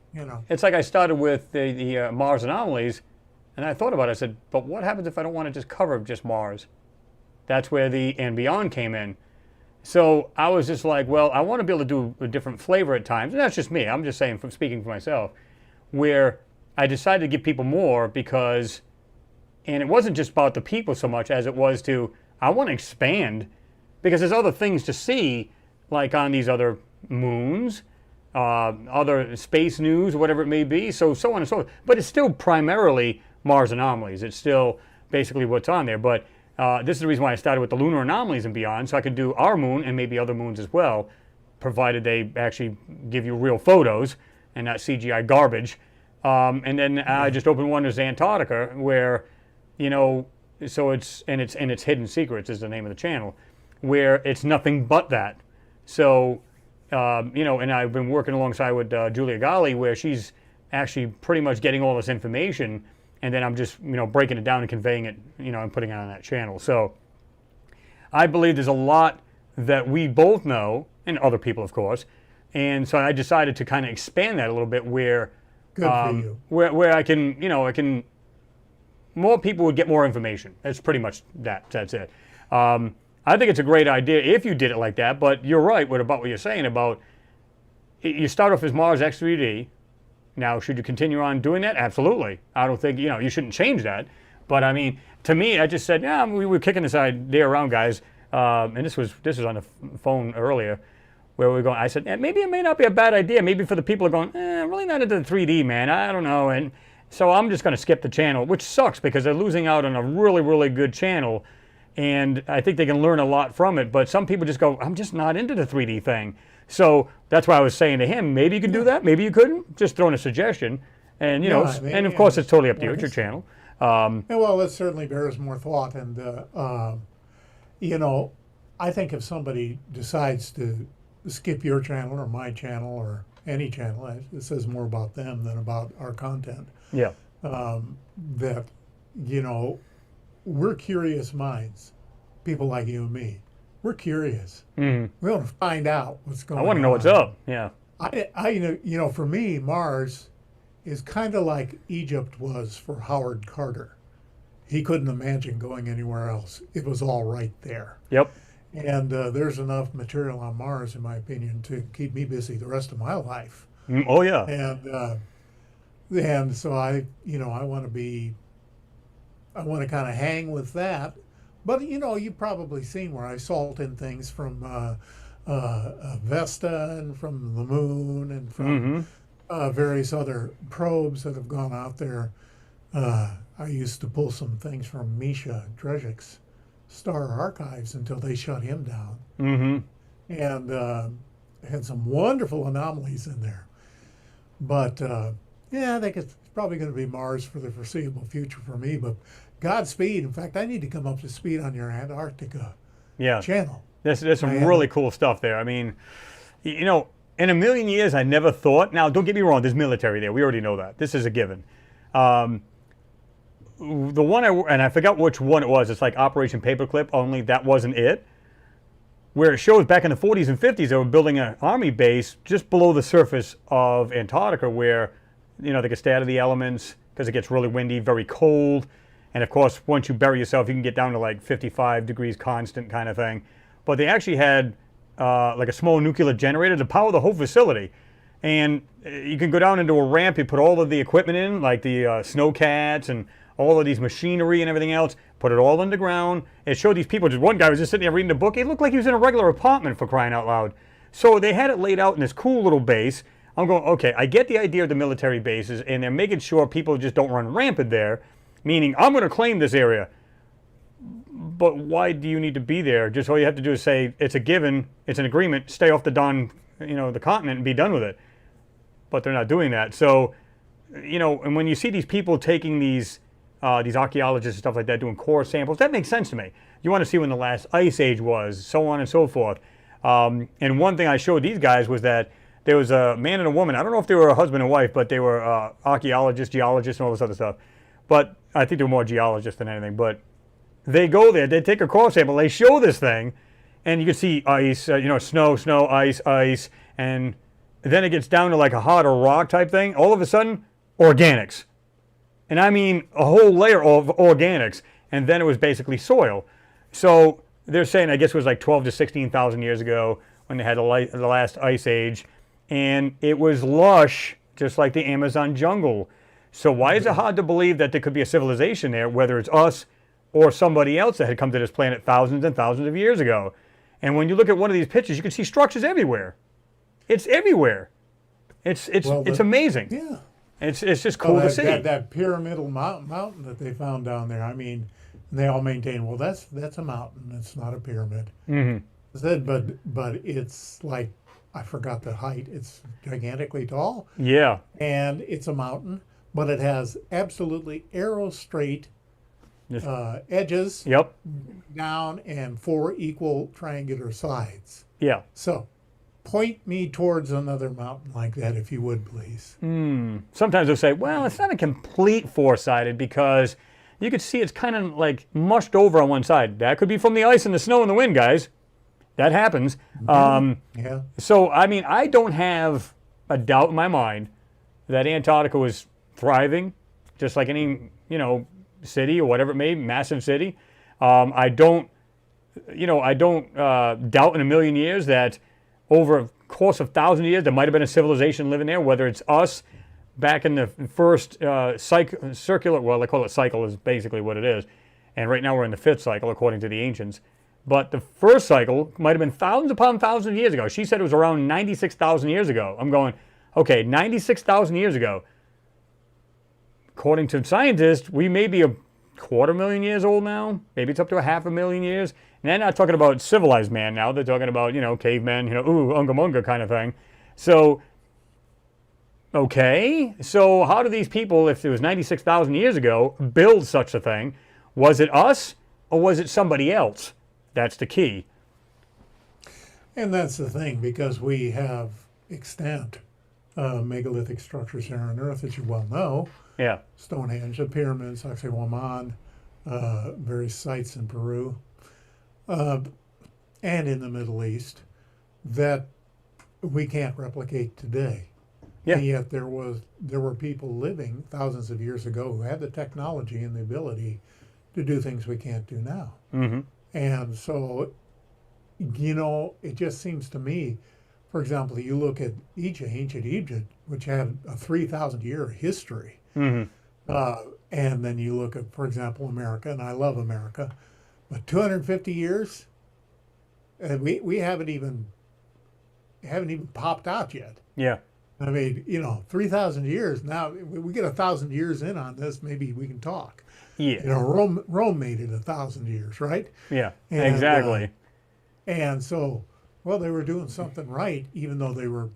It's like I started with the Mars Anomalies, and I thought about it. I said, but what happens if I don't want to just cover just Mars? That's where the and Beyond came in. So I was just like, well, I want to be able to do a different flavor at times. And that's just me. I'm just saying, from speaking for myself, where I decided to give people more because, and it wasn't just about the people so much as it was I want to expand because there's other things to see, like on these other moons, other space news, whatever it may be, so on and so forth. But it's still primarily Mars Anomalies. It's still basically what's on there. But this is the reason why I started with the lunar anomalies and beyond, so I could do our moon and maybe other moons as well, provided they actually give you real photos and not CGI garbage. And then I just opened one as Antarctica, where, so it's Hidden Secrets is the name of the channel, where it's nothing but that. So, and I've been working alongside with Julia Gali, where she's actually pretty much getting all this information, and then I'm just, breaking it down and conveying it, and putting it on that channel. So I believe there's a lot that we both know, and other people, of course, and so I decided to kind of expand that a little bit where Good for you. Where I can, more people would get more information. That's pretty much that's it. I think it's a great idea if you did it like that, but you're right about what you're saying about, you start off as Mars X3D. Now, should you continue on doing that? Absolutely. I don't think, you shouldn't change that. But I mean, to me, I just said, we were kicking this idea around, guys. And this was on the phone earlier, where we were going, I said, maybe it may not be a bad idea. Maybe for the people who are going, really not into the 3D, man. I don't know. And so I'm just going to skip the channel, which sucks because they're losing out on a really, really good channel. And I think they can learn a lot from it. But some people just go, I'm just not into the 3D thing. So that's why I was saying to him, maybe you could do that, maybe you couldn't. Just throwing a suggestion. And, and of course, it's totally up to you. It's your channel. Well, it certainly bears more thought. And, I think if somebody decides to skip your channel or my channel or any channel, it says more about them than about our content. Yeah. That, we're curious minds, people like you and me. We're curious. We want to find out what's going on. I want to know what's up. Yeah. For me, Mars is kind of like Egypt was for Howard Carter. he couldn't imagine going anywhere else. It was all right there. Yep. And there's enough material on Mars, in my opinion, to keep me busy the rest of my life. Oh yeah. And so I want to kind of hang with that. But you've probably seen where I salt in things from Vesta and from the moon and from various other probes that have gone out there. I used to pull some things from Misha Drezhik's Star Archives until they shut him down. And had some wonderful anomalies in there. But yeah, I think it's probably going to be Mars for the foreseeable future for me. But Godspeed. In fact, I need to come up to speed on your Antarctica channel. There's some really cool stuff there. I mean, in a million years, I never thought. Now, don't get me wrong. There's military there. We already know that. This is a given. The one and I forgot which one it was. It's like Operation Paperclip, only that wasn't it. Where it shows back in the 40s and 50s, they were building an army base just below the surface of Antarctica where, they could stay out of the elements because it gets really windy, very cold. And of course, once you bury yourself, you can get down to like 55 degrees constant kind of thing. But they actually had like a small nuclear generator to power the whole facility. And you can go down into a ramp, you put all of the equipment in, like the snowcats and all of these machinery and everything else, put it all underground. It showed these people, just one guy was just sitting there reading a book. It looked like he was in a regular apartment, for crying out loud. So they had it laid out in this cool little base. I'm going, okay, I get the idea of the military bases, and they're making sure people just don't run rampant there, meaning I'm going to claim this area. But why do you need to be there? Just all you have to do is say, it's a given, it's an agreement, stay off the the continent and be done with it. But they're not doing that. So, and when you see these people taking these archaeologists and stuff like that doing core samples, that makes sense to me. You want to see when the last ice age was, so on and so forth. And one thing I showed these guys was that there was a man and a woman. I don't know if they were a husband and wife, but they were archaeologists, geologists, and all this other stuff. But I think they were more geologists than anything. But they go there, they take a core sample, they show this thing, and you can see ice, snow, ice, and then it gets down to like a harder rock type thing. All of a sudden, organics. And I mean a whole layer of organics. And then it was basically soil. So they're saying, I guess it was like 12 to 16,000 years ago when they had the last ice age. And it was lush, just like the Amazon jungle. So why is it hard to believe that there could be a civilization there, whether it's us or somebody else that had come to this planet thousands and thousands of years ago? And when you look at one of these pictures, you can see structures everywhere. It's everywhere. It's amazing. Yeah. It's just cool to see. That pyramidal mountain that they found down there. I mean, they all maintain, well, that's a mountain. It's not a pyramid. But it's like, I forgot the height. It's gigantically tall. Yeah. And it's a mountain, but it has absolutely arrow straight edges. Yep. Down and 4 equal triangular sides. Yeah. So point me towards another mountain like that, if you would, please. Sometimes they'll say, well, it's not a complete four-sided because you can see it's kind of like mushed over on one side. That could be from the ice and the snow and the wind, guys. That happens. Yeah. So, I mean, I don't have a doubt in my mind that Antarctica was thriving, just like any, city or whatever it may be, massive city. I don't doubt in a million years that over a course of 1,000 years, there might have been a civilization living there, whether it's us back in the first circular, well, they call it cycle is basically what it is. And right now we're in the 5th cycle, according to the ancients. But the first cycle might have been thousands upon thousands of years ago. She said it was around 96,000 years ago. I'm going, okay, 96,000 years ago. According to scientists, we may be 250,000 years old now. Maybe it's up to 500,000 years. And they're not talking about civilized man now. They're talking about, cavemen, unga munga kind of thing. So, okay. So how do these people, if it was 96,000 years ago, build such a thing? Was it us or was it somebody else? That's the key. And that's the thing, because we have extant megalithic structures here on Earth, as you well know. Yeah. Stonehenge, the pyramids, Sacsayhuaman, various sites in Peru, and in the Middle East, that we can't replicate today. Yeah. And yet there were people living thousands of years ago who had the technology and the ability to do things we can't do now. Mm-hmm. And so, it just seems to me, for example, you look at ancient Egypt, which had a 3,000-year history. Mm-hmm. And then you look at, for example, America, and I love America, but 250 years, and we haven't even popped out yet. Yeah. I mean, 3,000 years. Now we get 1,000 years in on this, maybe we can talk. Yeah. Rome made it 1,000 years, right? Yeah. And, Exactly. And so, well, they were doing something right, even though they were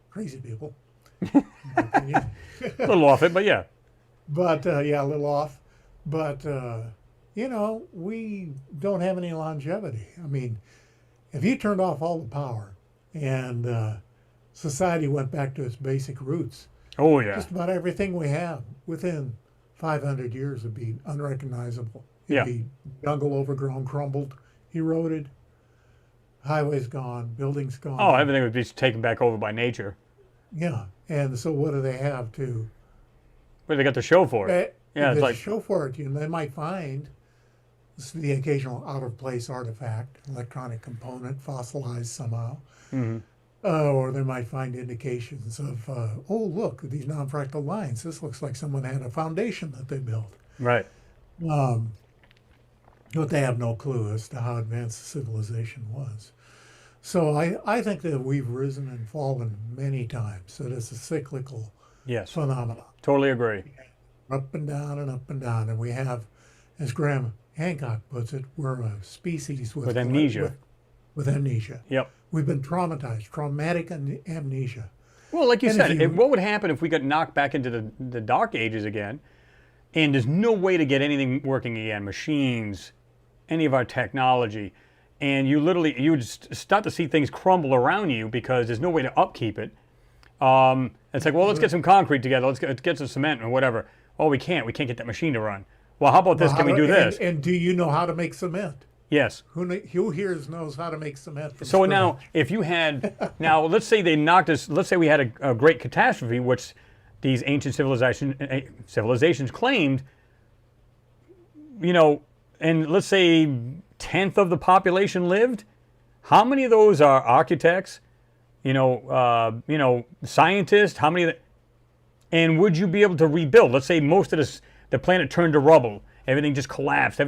crazy people. In my opinion. A little off it, but yeah. But yeah, a little off. But we don't have any longevity. I mean, if you turned off all the power and society went back to its basic roots, Oh yeah. just about everything we have within 500 years would be unrecognizable. It'd Yeah. be jungle overgrown, crumbled, eroded, highways gone, buildings gone. Oh, everything would be taken back over by nature. Yeah. And so what do they have to But they got the show for it. Yeah, it's there's like a show for it? They might find the occasional out-of-place artifact, electronic component, fossilized somehow. mm-hmm. Or they might find indications of, oh, look, these non-fractal lines. This looks like someone had a foundation that they built. Right. But they have no clue as to how advanced the civilization was. So I think that we've risen and fallen many times. That it's a cyclical Yes. phenomenon. Totally agree. Up and down and up and down. And we have, as Graham Hancock puts it, we're a species with amnesia. With amnesia. Yep. We've been traumatized, traumatic amnesia. Well, like you And said, if you- what would happen if we got knocked back into the dark ages again, and there's no way to get anything working again, machines, any of our technology, and you would start to see things crumble around you because there's no way to upkeep it. It's like, well, let's get some concrete together. Let's get some cement or whatever. Oh, we can't get that machine to run. Well, how about this? Can we do this? And do you know how to make cement? Yes. Who here knows how to make cement from So now, scratch? if you had, let's say they knocked us, let's say we had a great catastrophe, which these ancient civilizations claimed, and let's say 10th of the population lived, how many of those are architects, scientists, how many, and would you be able to rebuild? Let's say most of the planet turned to rubble, everything just collapsed,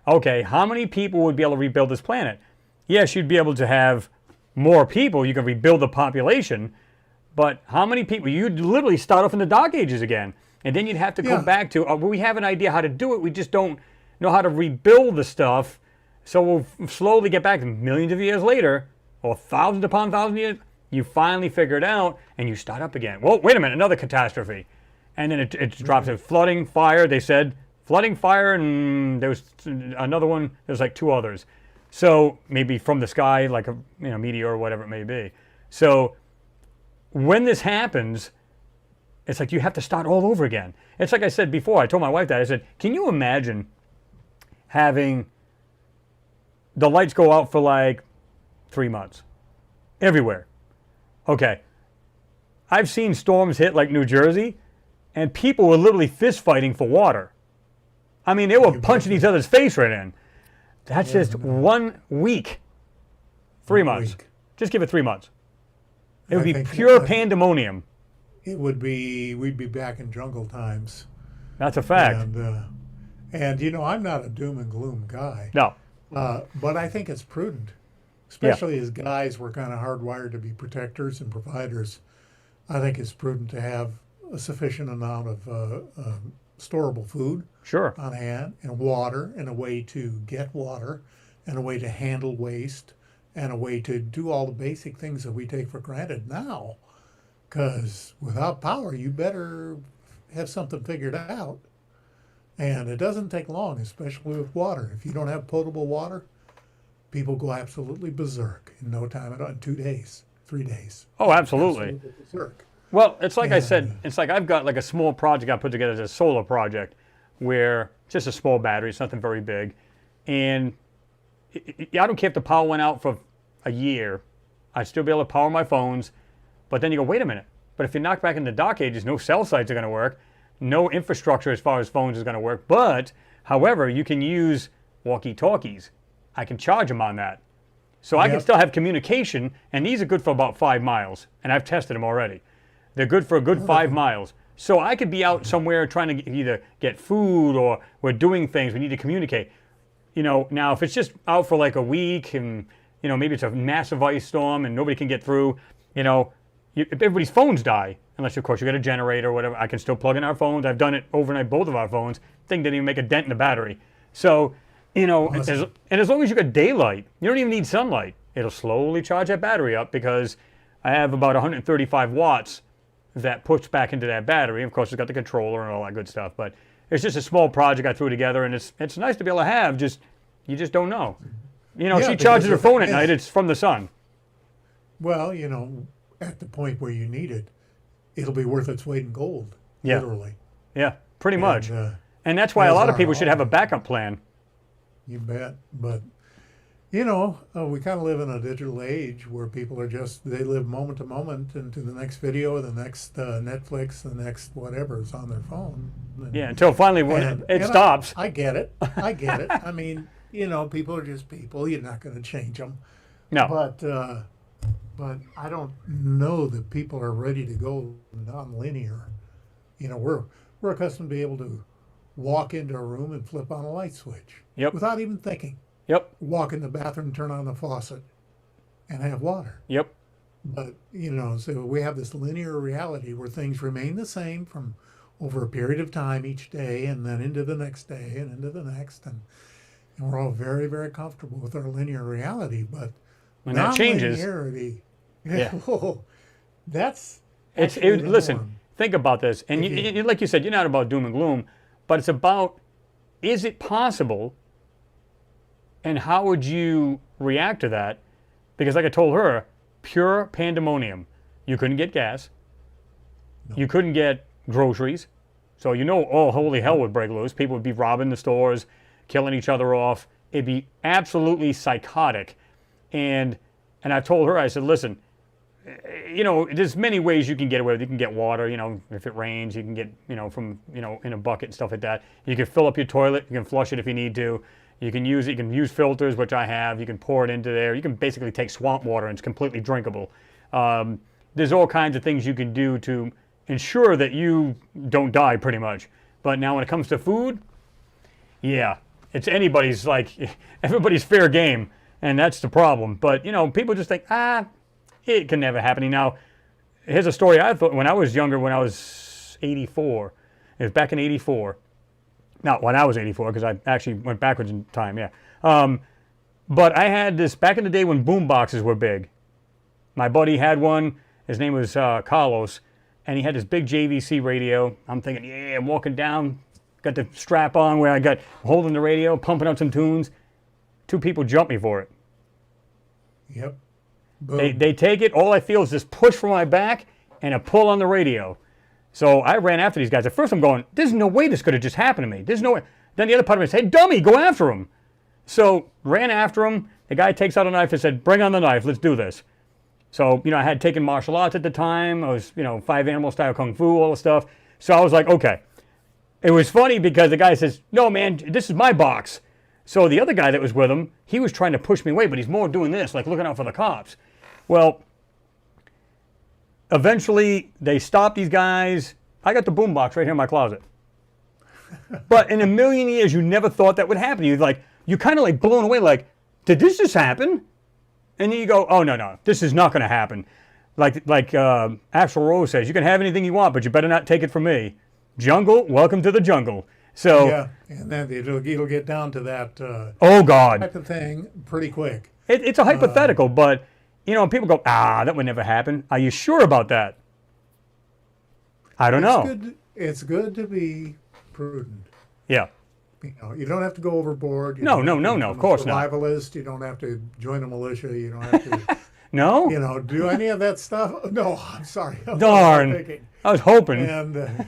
okay, how many people would be able to rebuild this planet? Yes, you'd be able to have more people, you can rebuild the population, but how many people? You'd literally start off in the dark ages again, and then you'd have to go back to, we have an idea how to do it, we just don't know how to rebuild the stuff, so we'll slowly get back, millions of years later, or thousands upon thousands of years, you finally figure it out, and you start up again. Well, wait a minute, another catastrophe. And then it drops in flooding, fire, they said, flooding, fire, and there was another one, there's like two others. So maybe from the sky, like a meteor or whatever it may be. So when this happens, it's like you have to start all over again. It's like I said before, I told my wife that, I said, can you imagine having the lights go out for like 3 months? Everywhere. Okay. I've seen storms hit like New Jersey, and people were literally fist fighting for water. I mean, they were punching each other's face right in. That's just 1 week. 3 months. week. Just give it 3 months. It would I be think pure that- pandemonium. We'd be back in jungle times. That's a fact. And I'm not a doom and gloom guy. No. But I think it's prudent, especially as guys, we're kind of hardwired to be protectors and providers. I think it's prudent to have a sufficient amount of storable food Sure. on hand, and water, and a way to get water, and a way to handle waste, and a way to do all the basic things that we take for granted now. Because without power, you better have something figured out. And it doesn't take long, especially with water. If you don't have potable water, people go absolutely berserk in no time at all, in 2 days, 3 days. Oh, absolutely. Berserk. Well, it's like I Yeah. said, it's like I've got like a small project I put together as a solar project where just a small battery, it's nothing very big. And I don't care if the power went out for a year, I'd still be able to power my phones. But then you go, wait a minute. But if you knock back in the dark ages, no cell sites are going to work. No infrastructure as far as phones is going to work. But However, you can use walkie-talkies. I can charge them on that. So I can Yep. still have communication, and these are good for about 5 miles, and I've tested them already. They're good for a good 5 miles. So I could be out somewhere trying to either get food or we're doing things, we need to communicate. You know, now if it's just out for like a week and, you know, maybe it's a massive ice storm and nobody can get through, you know, if everybody's phones die, unless of course you got a generator or whatever, I can still plug in our phones. I've done it overnight, both of our phones. Thing didn't even make a dent in the battery. So, you know, Awesome. and as long as you got daylight, you don't even need sunlight. It'll slowly charge that battery up because I have about 135 watts that push back into that battery. Of course, it's got the controller and all that good stuff. But it's just a small project I threw together, and it's nice to be able to have. Just you just don't know. You know, Yeah, she charges her because phone at yes. night. It's from the sun. Well, you know, at the point where you need it, it'll be worth its weight in gold, Yeah. literally. Yeah, pretty much. And, And that's why a as lot of our people should have a own. backup plan. you bet. But, you know, we kind of live in a digital age where people are just, they live moment to moment into the next video, the next Netflix, the next whatever is on their phone. And, Yeah, until finally when and- it and stops. I get it. I get it. I mean, you know, people are just people. You're not going to change them. No. But I don't know that people are ready to go non-linear. You know, we're accustomed to be able to walk into a room and flip on a light switch Yep. without even thinking. Yep. Walk in the bathroom, turn on the faucet, and have water. Yep. But you know, so we have this linear reality where things remain the same from over a period of time each day, and then into the next day, and into the next, and we're all very, very comfortable with our linear reality. But When that changes, non-linearity, Yeah. whoa, that's it's actually the listen. norm. Think about this, and If you- you, like you said, you're not about doom and gloom, but it's about is it possible, and how would you react to that? Because like I told her, pure pandemonium. You couldn't get gas. No. You couldn't get groceries. So you know, all holy hell would break loose. People would be robbing the stores, killing each other off. It'd be absolutely psychotic. And I've told her, I said, listen, you know, there's many ways you can get away with it. You can get water, you know, if it rains, you can get, you know, from, you know, in a bucket and stuff like that. You can fill up your toilet, you can flush it if you need to. You can use it, you can use filters, which I have. You can pour it into there. You can basically take swamp water and it's completely drinkable. There's all kinds of things you can do to ensure that you don't die pretty much. But now when it comes to food, yeah, it's anybody's, like, everybody's fair game. And that's the problem. But, you know, people just think, it can never happen. Now, here's a story I thought when I was younger, when I was 84. It was back in 84. Not when I was 84, because I actually went backwards in time, yeah. But I had this, back in the day when boom boxes were big. My buddy had one. His name was Carlos. And he had this big JVC radio. I'm thinking, yeah, I'm walking down. Got the strap on where I got holding the radio, pumping out some tunes. 2 people jumped me for it. Yep. Boom. They take it. All I feel is this push from my back and a pull on the radio. So I ran after these guys. At first I'm going, there's no way this could have just happened to me. There's no way. Then the other part of me said, hey, dummy, go after him. So ran after him. The guy takes out a knife and said, bring on the knife. Let's do this. So, you know, I had taken martial arts at the time. I was, you know, 5 animal style kung fu, all the stuff. So I was like, okay. It was funny because the guy says, no, man, this is my box. So the other guy that was with him, he was trying to push me away, but he's more doing this, like looking out for the cops. Well, eventually they stopped these guys. I got the boombox right here in my closet. But in a million years, you never thought that would happen. You kind of like blown away, like, did this just happen? And then you go, oh, no, this is not going to happen. Like Axl Rose says, you can have anything you want, but you better not take it from me. Jungle, welcome to the jungle. So, Yeah, and then it'll get down to that oh, God. type of thing pretty quick. It's a hypothetical, but, you know, people go, that would never happen. Are you sure about that? I don't know. It's good to be prudent. Yeah. You know, you don't have to go overboard. You No, don't have to no, become of course a not. survivalist. You don't have to join a militia. You don't have to, No? you know, do any of that stuff. No, I'm sorry. I'm Darn. thinking. I was hoping. And,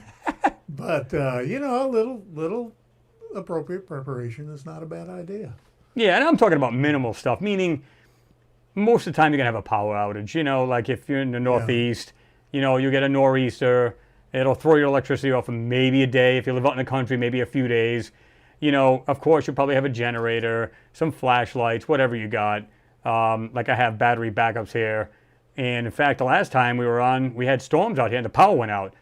but you know, a little appropriate preparation is not a bad idea. Yeah, and I'm talking about minimal stuff, meaning most of the time you're going to have a power outage. You know, like if you're in the Northeast, you know, you get a nor'easter. It'll throw your electricity off for maybe a day. If you live out in the country, maybe a few days. you know, of course, you probably have a generator, some flashlights, whatever you got. Like I have battery backups here. And in fact, the last time we were on, we had storms out here and the power went out.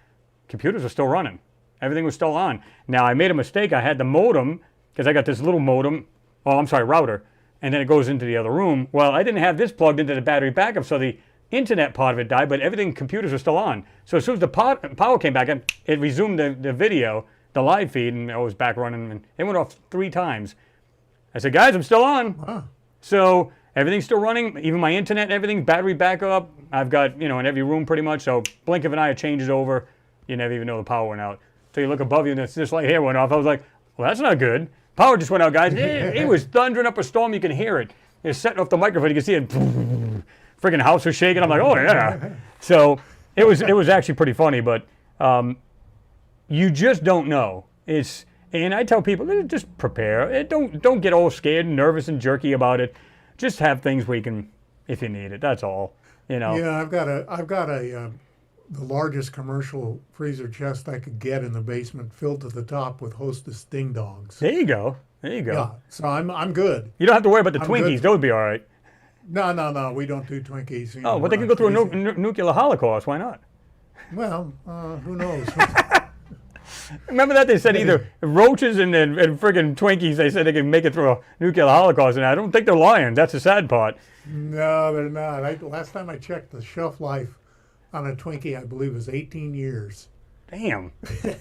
Computers were still running. Everything was still on. Now, I made a mistake. I had the modem, because I got this little modem, router, and then it goes into the other room. Well, I didn't have this plugged into the battery backup, so the internet part of it died, but everything, computers were still on. So as soon as the power came back, it resumed the video, the live feed, and I was back running, and it went off 3 times. I said, guys, I'm still on. Wow. So everything's still running, even my internet and everything, battery backup. I've got, you know, in every room pretty much, so blink of an eye, it changes over. You never even know the power went out. So you look above you, and this light here went off. I was like, well, that's not good. Power just went out, guys. It was thundering up a storm. You can hear it. It's setting off the microphone. You can see it. Freaking house was shaking. I'm like, oh, yeah. So it was actually pretty funny, but you just don't know. And I tell people, just prepare. Don't get all scared and nervous and jerky about it. Just have things where you can, if you need it. That's all. You know. Yeah, I've got the largest commercial freezer chest I could get in the basement, filled to the top with Hostess ding dongs. There you go. There you go. Yeah, so I'm good. You don't have to worry about the Twinkies. good. Those would be all right. No, we don't do Twinkies. Oh, well, they can go through a nuclear holocaust. Why not? Well, who knows? Remember that they said either roaches and friggin' Twinkies. They said they can make it through a nuclear holocaust, and I don't think they're lying. That's the sad part. No, they're not. Last time I checked, the shelf life on a Twinkie, I believe, is 18 years. Damn.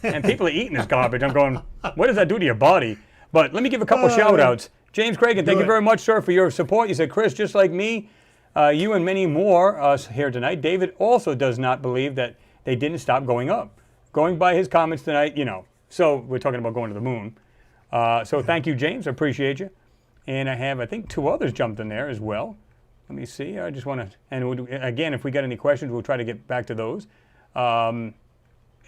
And people are eating this garbage. I'm going, what does that do to your body? But let me give a couple shout outs. James Cragen, thank you very much, sir, for your support. You said, Chris, just like me, you and many more us here tonight, David also does not believe that they didn't stop going up. Going by his comments tonight, you know, so we're talking about going to the moon. So thank you, James. I appreciate you. And I have, I think, 2 others jumped in there as well. Let me see. I just want to, and again, if we got any questions, we'll try to get back to those. And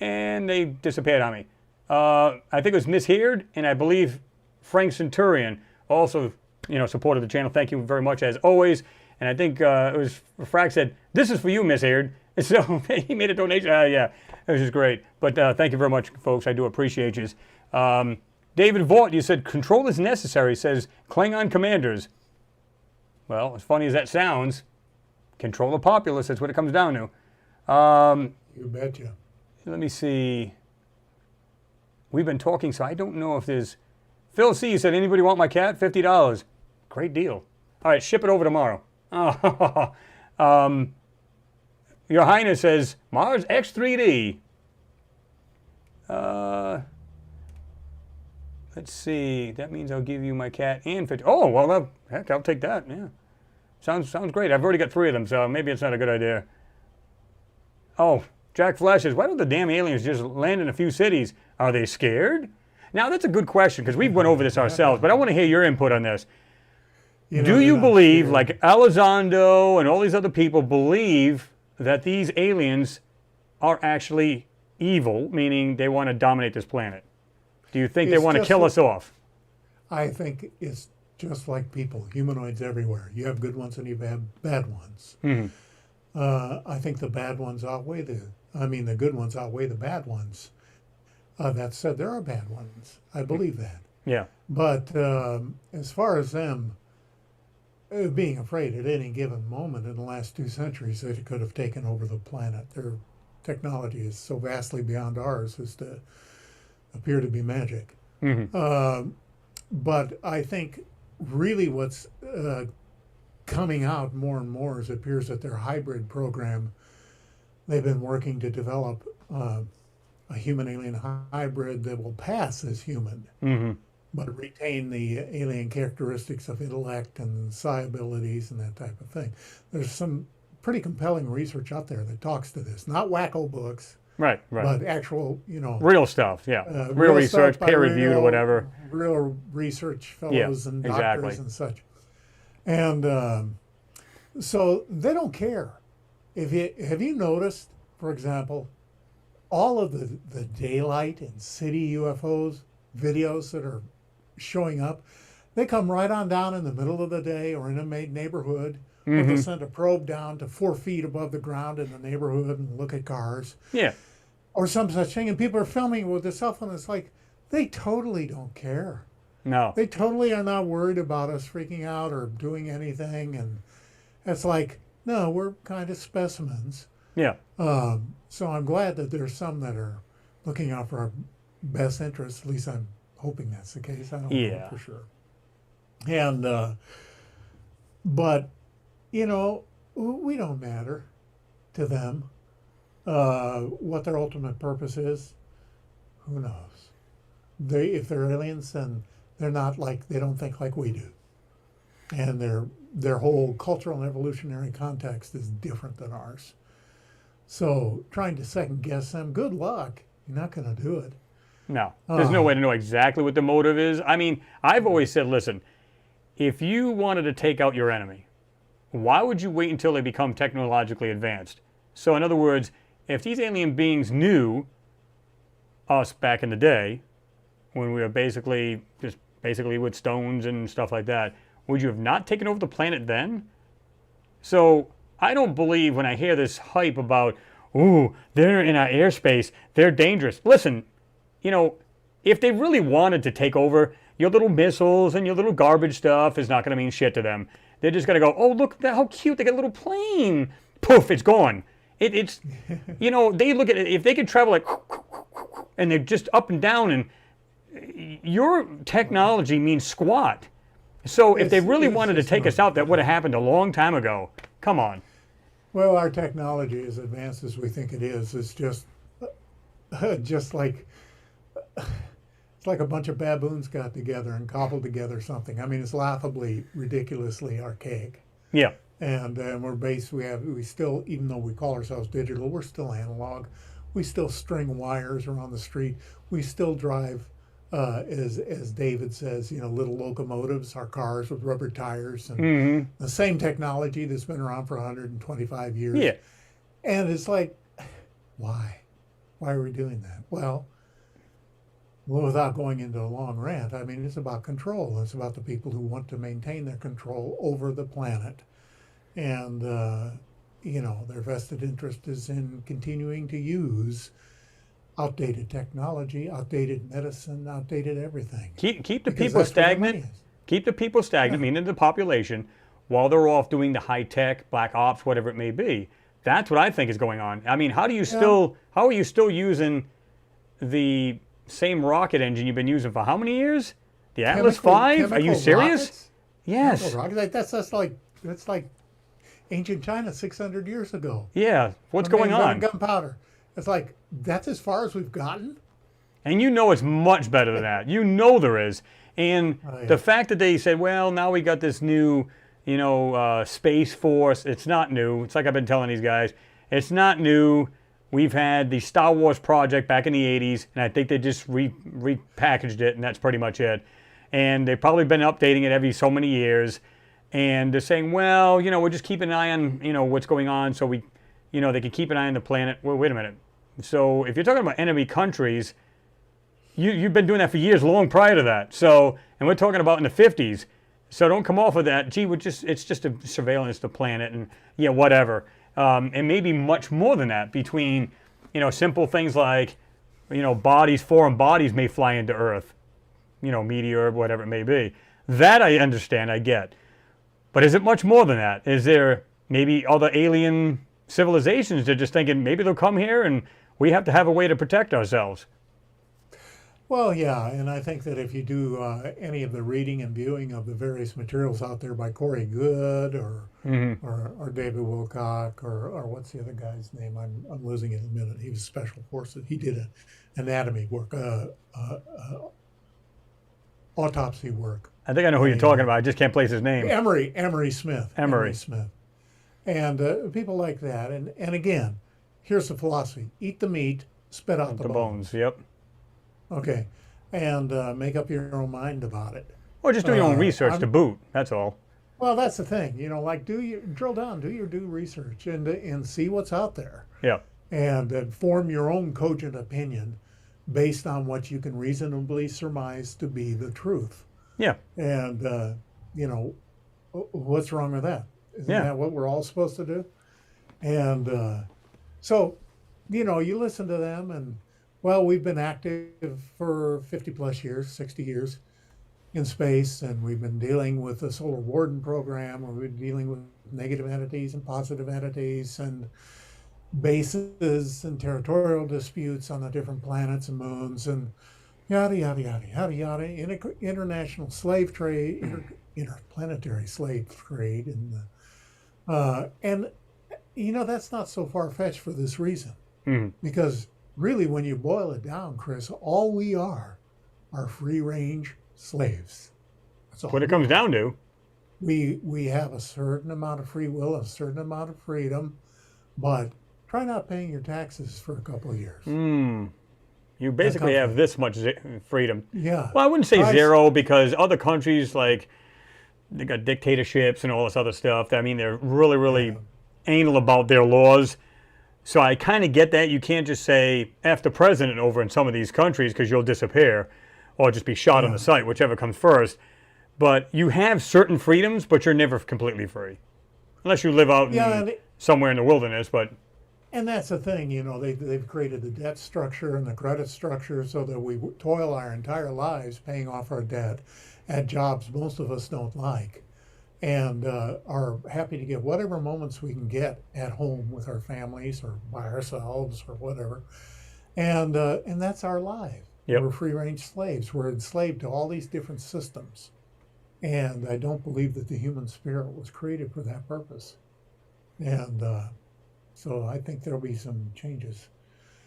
they disappeared on me. I think it was Miss Heard, and I believe Frank Centurion also, you know, supported the channel. Thank you very much, as always. And I think it was, Frack said, this is for you, Miss Heard. And so he made a donation. Yeah, it was just great. But thank you very much, folks. I do appreciate you. David Vaught, you said, control is necessary, says Klingon commanders. Well, as funny as that sounds, control the populace, that's what it comes down to. You betcha. Let me see. We've been talking, so I don't know if there's... Phil C. said, anybody want my cat? $50. Great deal. All right, ship it over tomorrow. Your Highness says, Mars X3D. Let's see. That means I'll give you my cat and 50. Oh, well, heck, I'll take that. Yeah. Sounds great. I've already got 3 of them, so maybe it's not a good idea. Oh, Jack Flash says, why don't the damn aliens just land in a few cities? Are they scared? Now, that's a good question, because we've went over this ourselves, but I want to hear your input on this. Do you believe, like Elizondo and all these other people believe that these aliens are actually evil, meaning they want to dominate this planet? Do you think they want to kill us off? I think it's just like people, humanoids everywhere. You have good ones and you have bad ones. Mm-hmm. I think the bad ones the good ones outweigh the bad ones. That said, there are bad ones. I believe that. Yeah. But as far as them being afraid at any given moment in the last 2 centuries that it could have taken over the planet, their technology is so vastly beyond ours as to appear to be magic. Mm-hmm. But I think really what's coming out more and more is it appears that their hybrid program, they've been working to develop a human-alien hybrid that will pass as human, but retain the alien characteristics of intellect and psi abilities and that type of thing. There's some pretty compelling research out there that talks to this. Not wacko books, right. but actual, real stuff, yeah. Real research, peer-reviewed or whatever. Real research fellows and doctors and such. And so they don't care. Have you noticed, for example, all of the daylight and city UFOs videos that are showing up, they come right on down in the middle of the day or in a neighborhood, or they'll send a probe down to 4 feet above the ground in the neighborhood and look at cars. Yeah. Or some such thing. And people are filming with their cell phone. It's like, they totally don't care. No. They totally are not worried about us freaking out or doing anything. And it's like, no, we're kind of specimens. Yeah. So I'm glad that there's some that are looking out for our best interests. At least I'm hoping that's the case. I don't know Yeah. for sure. And, but, you know, we don't matter to them. What their ultimate purpose is, who knows? If they're aliens, then they're not like, they don't think like we do. And their whole cultural and evolutionary context is different than ours. So trying to second guess them, good luck. You're not going to do it. No. There's no way to know exactly what the motive is. I mean, I've always said, listen, if you wanted to take out your enemy, why would you wait until they become technologically advanced? So in other words, if these alien beings knew us back in the day, when we were basically with stones and stuff like that, would you have not taken over the planet then? So I don't believe when I hear this hype about, ooh, they're in our airspace, they're dangerous. Listen, you know, if they really wanted to take over, your little missiles and your little garbage stuff is not going to mean shit to them. They're just going to go, oh, look how cute, they got a little plane. Poof, it's gone. It's, you know, they look at it, if they could travel like, and they're just up and down, and your technology means squat. So if they really wanted to take us out, that would have happened a long time ago. Come on. Well, our technology, as advanced as we think it is just like it's like a bunch of baboons got together and cobbled together something. I mean, it's laughably, ridiculously archaic. Yeah. And we still, even though we call ourselves digital, we're still analog. We still string wires around the street. We still drive, as David says, you know, little locomotives, our cars with rubber tires, and the same technology that's been around for 125 years. Yeah. And it's like, why? Why are we doing that? Well, without going into a long rant, I mean, it's about control. It's about the people who want to maintain their control over the planet. And, you know, their vested interest is in continuing to use outdated technology, outdated medicine, outdated everything. Keep the people stagnant. Keep the people stagnant, meaning the population, while they're off doing the high tech, black ops, whatever it may be. That's what I think is going on. I mean, how are you still using the same rocket engine you've been using for how many years? The Atlas V? Are you serious? Rockets? Yes. That's like ancient China 600 years ago. Yeah. What's going on? Gunpowder. It's like, that's as far as we've gotten? And you know it's much better than that. You know there is. And the fact that they said, well, now we got this new, you know, Space Force. It's not new. It's like I've been telling these guys. It's not new. We've had the Star Wars project back in the 80s, and I think they just repackaged it, and that's pretty much it. And they've probably been updating it every so many years. And they're saying, well, you know, we're just keeping an eye on, you know, what's going on so we, you know, they can keep an eye on the planet. Well, wait a minute. So if you're talking about enemy countries, you've been doing that for years long prior to that. So, and we're talking about in the 50s. So don't come off of that. Gee, it's just a surveillance of the planet and, yeah, whatever. And maybe much more than that between, you know, simple things like, you know, foreign bodies may fly into Earth, you know, meteor, whatever it may be. That I understand, I get. But is it much more than that? Is there maybe other alien civilizations that are just thinking maybe they'll come here and we have to have a way to protect ourselves? Well, yeah, and I think that if you do any of the reading and viewing of the various materials out there by Corey Goode or David Wilcock or what's the other guy's name? I'm losing it in a minute. He was Special Forces. He did anatomy work, autopsy work. I think I know who you're talking about. I just can't place his name. Emery Smith. Emery Smith. And people like that. And again, here's the philosophy. Eat the meat, spit out the bones. Yep. Okay. And make up your own mind about it. Or just do your own research to boot. That's all. Well, that's the thing. You know, like drill down, do your due research and see what's out there. Yeah. And form your own cogent opinion based on what you can reasonably surmise to be the truth. Yeah. And, you know, what's wrong with that? Isn't that what we're all supposed to do? And so, you know, you listen to them and, well, we've been active for 50 plus years, 60 years. in space, and we've been dealing with the Solar Warden program, where we've been dealing with negative entities and positive entities, and bases and territorial disputes on the different planets and moons, and yada yada yada yada yada. International slave trade, interplanetary slave trade, and that's not so far fetched for this reason, because really, when you boil it down, Chris, all we are free range slaves. That's all What it comes down to. we have a certain amount of free will, a certain amount of freedom, but try not paying your taxes for a couple of years. You basically have this much freedom. Yeah. Well, I wouldn't say zero, because other countries, like, they got dictatorships and all this other stuff. I mean, they're really, really anal about their laws. So I kind of get that. You can't just say F the president over in some of these countries, because you'll disappear or just be shot on the site, whichever comes first. But you have certain freedoms, but you're never completely free. Unless you live out somewhere in the wilderness. And that's the thing, they've created the debt structure and the credit structure so that we toil our entire lives paying off our debt at jobs most of us don't like, and are happy to get whatever moments we can get at home with our families or by ourselves or whatever. And that's our life. Yep. We're free-range slaves. We're enslaved to all these different systems. And I don't believe that the human spirit was created for that purpose. And so I think there'll be some changes.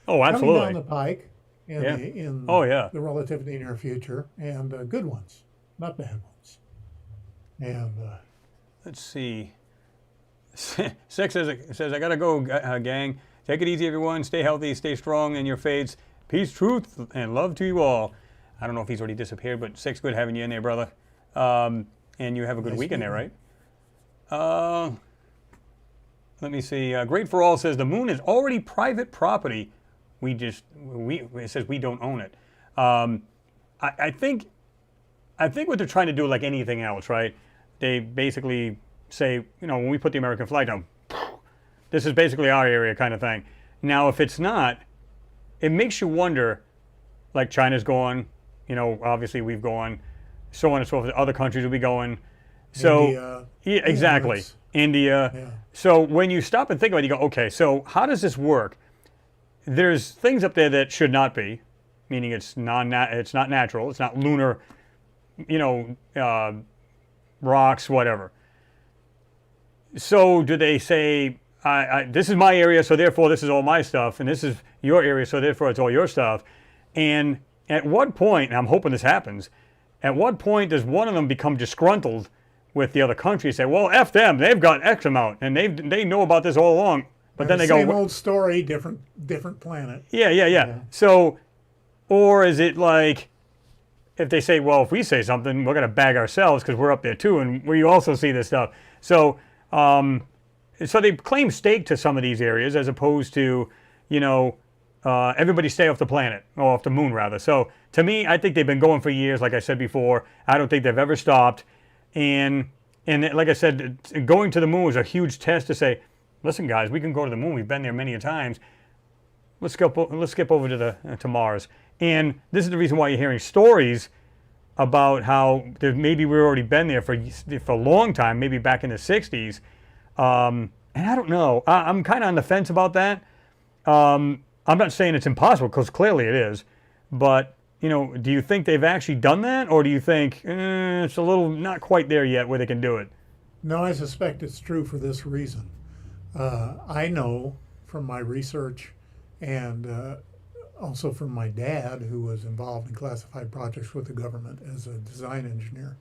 Oh, absolutely. Coming down the pike in the relatively near future, and good ones, not bad ones. And let's see. Six says, I got to go, gang. Take it easy, everyone. Stay healthy, stay strong in your faiths. Peace, truth, and love to you all. I don't know if he's already disappeared, but Six, good having you in there, brother. And you have a good weekend there, right? Let me see. Great for All says, the moon is already private property. It says we don't own it. I think what they're trying to do, like anything else, right? They basically say, when we put the American flag down, this is basically our area kind of thing. Now, if it's not, it makes you wonder, like China's going, obviously we've gone, so on and so forth. Other countries will be going. So, India, yeah, exactly. India. Yeah. So when you stop and think about it, you go, okay, so how does this work? There's things up there that should not be, meaning it's not natural, it's not lunar, rocks, whatever. So do they say, this is my area, so therefore this is all my stuff, and this is your area, so therefore it's all your stuff? And at what point, and I'm hoping this happens, at what point does one of them become disgruntled with the other country and say, well, F them, they've got X amount, and they know about this all along, but then they go... Same old story, different planet. Yeah. So, or is it like, if they say, well, if we say something, we're going to bag ourselves because we're up there too, and we also see this stuff. So, so they claim stake to some of these areas as opposed to, everybody stay off the planet, or off the moon rather. So to me, I think they've been going for years, like I said before. I don't think they've ever stopped. And like I said, going to the moon was a huge test to say, listen, guys, we can go to the moon. We've been there many a times. Let's skip over to Mars. And this is the reason why you're hearing stories about how maybe we've already been there for a long time, maybe back in the 60s. And I don't know. I'm kind of on the fence about that. I'm not saying it's impossible, because clearly it is. But, do you think they've actually done that? Or do you think it's a little not quite there yet where they can do it? No, I suspect it's true for this reason. I know from my research and also from my dad, who was involved in classified projects with the government as a design engineer.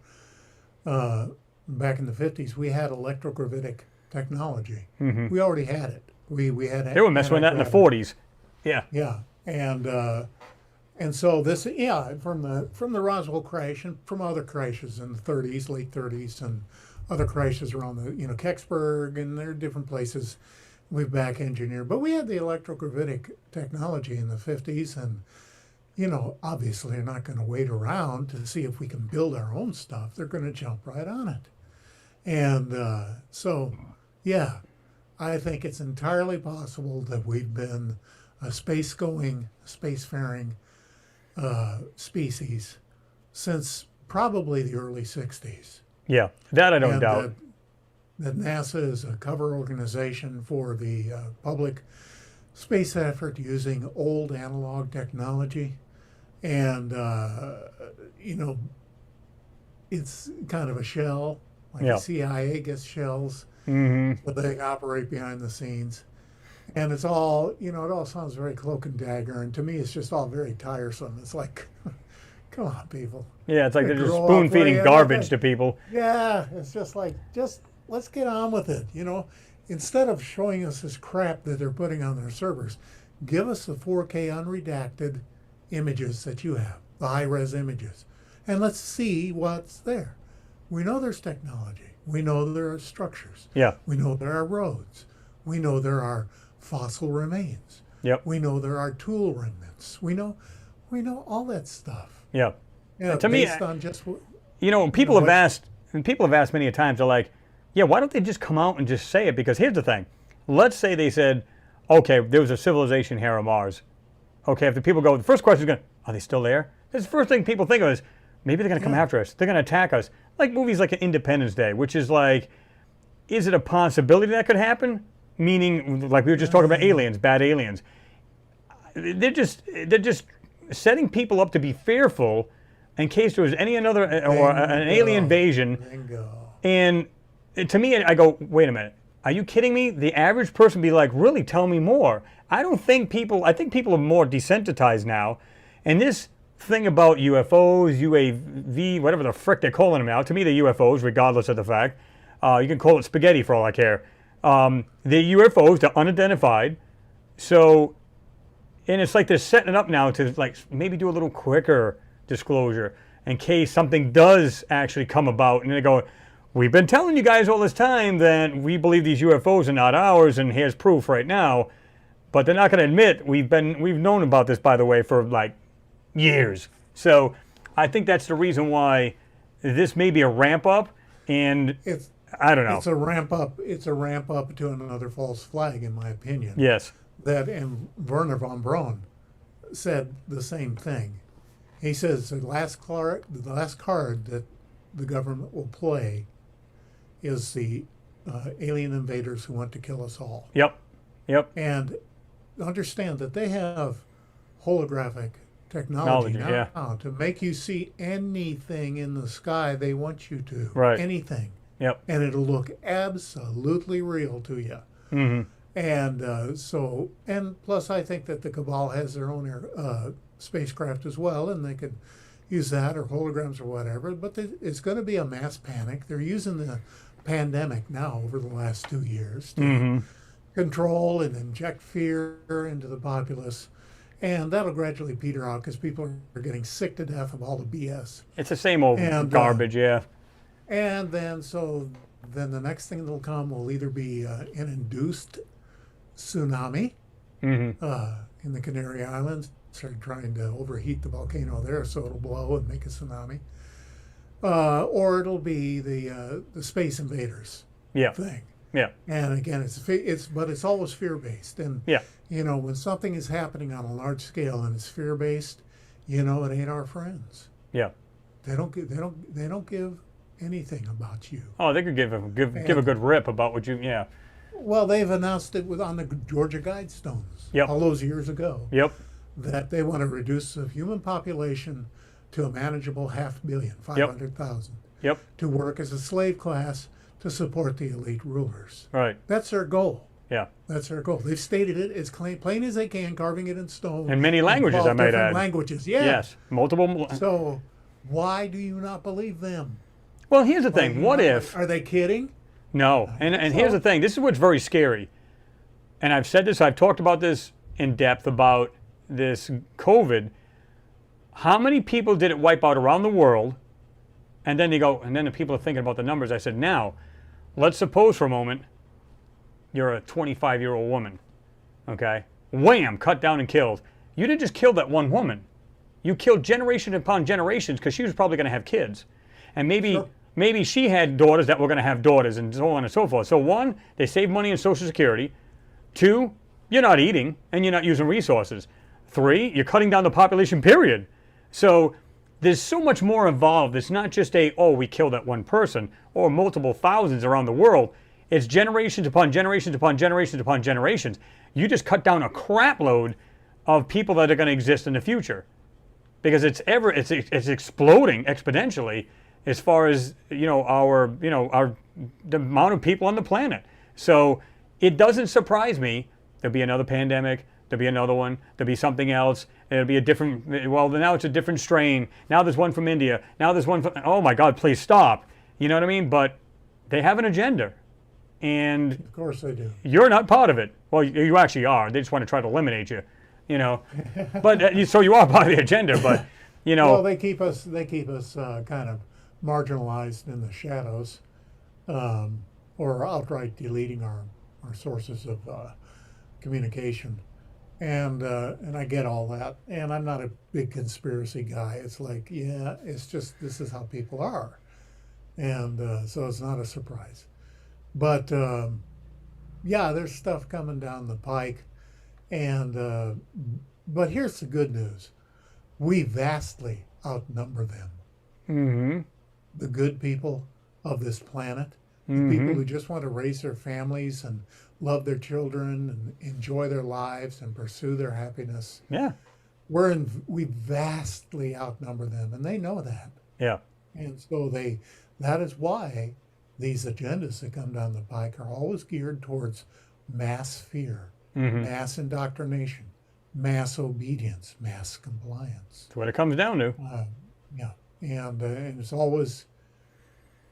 Back in the 50s, we had electrogravitic technology. Mm-hmm. We already had it. We had. They were messing with that in the 40s. Yeah. Yeah, and so this, from the Roswell crash and from other crashes in the 30s, late 30s, and other crashes around the Kecksburg, and there are different places we've back engineered. But we had the electrogravitic technology in the 50s, and obviously they're not going to wait around to see if we can build our own stuff. They're going to jump right on it. And so, yeah, I think it's entirely possible that we've been a spacefaring species since probably the early 60s. Yeah, that I don't And doubt. that NASA is a cover organization for the public space effort using old analog technology. And, you know, it's kind of a shell, like Yeah. the CIA gets shells, but they operate behind the scenes. And it's all, you know, it all sounds very cloak and dagger. And to me, it's just all very tiresome. It's like, come on, people. Yeah, it's like they're just Grow up spoon where feeding you- garbage to people. Yeah, it's just like, just let's get on with it. You know, instead of showing us this crap that they're putting on their servers, give us the 4K unredacted images that you have, the high-res images, and let's see what's there. We know there's technology. We know there are structures. Yeah. We know there are roads. We know there are fossil remains. Yep. We know there are tool remnants. We know all that stuff. Yeah. Yeah, to me, based on just You know, people know, have what- asked, and people have asked many a times, they're like, yeah, why don't they just come out and just say it? Because here's the thing. Let's say they said, okay, there was a civilization here on Mars. Okay, if the people go, the first question is going, are they still there? That's the first thing people think of is, maybe they're going to come after us. They're going to attack us. Like movies like Independence Day, which is like, is it a possibility that could happen? Meaning, like we were just talking about aliens, bad aliens. They're just setting people up to be fearful in case there was any another or an alien invasion. Bingo. And to me, I go, wait a minute. Are you kidding me? The average person be like, really, tell me more. I think people are more desensitized now. And this thing about UFOs, UAV, whatever the frick they're calling them now, to me they're UFOs, regardless of the fact. You can call it spaghetti for all I care. They're UFOs, they're unidentified. So, and it's like they're setting it up now to like maybe do a little quicker disclosure in case something does actually come about. And they go, we've been telling you guys all this time that we believe these UFOs are not ours, and here's proof right now. But they're not going to admit we've known about this, by the way, for like years. So I think that's the reason why this may be a ramp up, and It's I don't know. It's a ramp up. It's a ramp up to another false flag, in my opinion. Yes. That and Werner von Braun said the same thing. He says the last card that the government will play is the alien invaders who want to kill us all. Yep. Yep. And understand that they have holographic technology now yeah. to make you see anything in the sky they want you to. Right. Anything. Yep. And it'll look absolutely real to you. Mm-hmm. And and plus I think that the Cabal has their own spacecraft as well, and they could use that or holograms or whatever. But it's going to be a mass panic. They're using the pandemic now over the last 2 years to control and inject fear into the populace. And that'll gradually peter out because people are getting sick to death of all the BS. It's the same old garbage, yeah. And then then the next thing that'll come will either be an induced tsunami in the Canary Islands. They're trying to overheat the volcano there so it'll blow and make a tsunami. Or it'll be the space invaders Yeah. thing. Yeah. And again, it's always fear-based. And Yeah. you know, when something is happening on a large scale and it's fear-based, you know, it ain't our friends. Yeah. They don't give anything about you. Oh, they could give a good rip about what you, yeah. Well, they've announced it on the Georgia Guidestones Yep. all those years ago Yep. that they want to reduce the human population to a manageable 500,000, Yep. to work as a slave class to support the elite rulers. Right. That's their goal. Yeah. That's their goal. They've stated it as plain as they can, carving it in stone. In many languages, 12 I might different add. languages, yeah. Yes. Multiple. So why do you not believe them? Well, here's the thing. What if? Are they kidding? No. And here's the thing. This is what's very scary. And I've said this, I've talked about this in depth about this COVID. How many people did it wipe out around the world? And then the people are thinking about the numbers. I said, now, let's suppose for a moment you're a 25-year-old woman, okay? Wham, cut down and killed. You didn't just kill that one woman. You killed generation upon generations because she was probably going to have kids. And maybe she had daughters that were going to have daughters and so on and so forth. So one, they save money in Social Security. Two, you're not eating and you're not using resources. Three, you're cutting down the population, period. So there's so much more involved. It's not just we killed that one person or multiple thousands around the world. It's generations upon generations upon generations upon generations. You just cut down a crap load of people that are going to exist in the future, because it's exploding exponentially as far as our the amount of people on the planet. So it doesn't surprise me. There'll be another pandemic. There'll be another one. There'll be something else. It'll be a different. Well, now it's a different strain. Now there's one from India. Now there's one from. Oh my God! Please stop. You know what I mean? But they have an agenda, and Of course they do. you're not part of it. Well, you actually are. They just want to try to eliminate you. But so you are part of the agenda. But Well, they keep us kind of marginalized in the shadows, or outright deleting our sources of communication, and I get all that. And I'm not a big conspiracy guy. It's like, yeah, it's just this is how people are, and so it's not a surprise. But yeah, there's stuff coming down the pike, and but here's the good news: we vastly outnumber them. mm-hmm. The good people of this planet, the people who just want to raise their families and love their children and enjoy their lives and pursue their happiness. Yeah. We vastly outnumber them, and they know that. Yeah. And so that is why these agendas that come down the pike are always geared towards mass fear, mass indoctrination, mass obedience, mass compliance. That's what it comes down to. Yeah, and it's always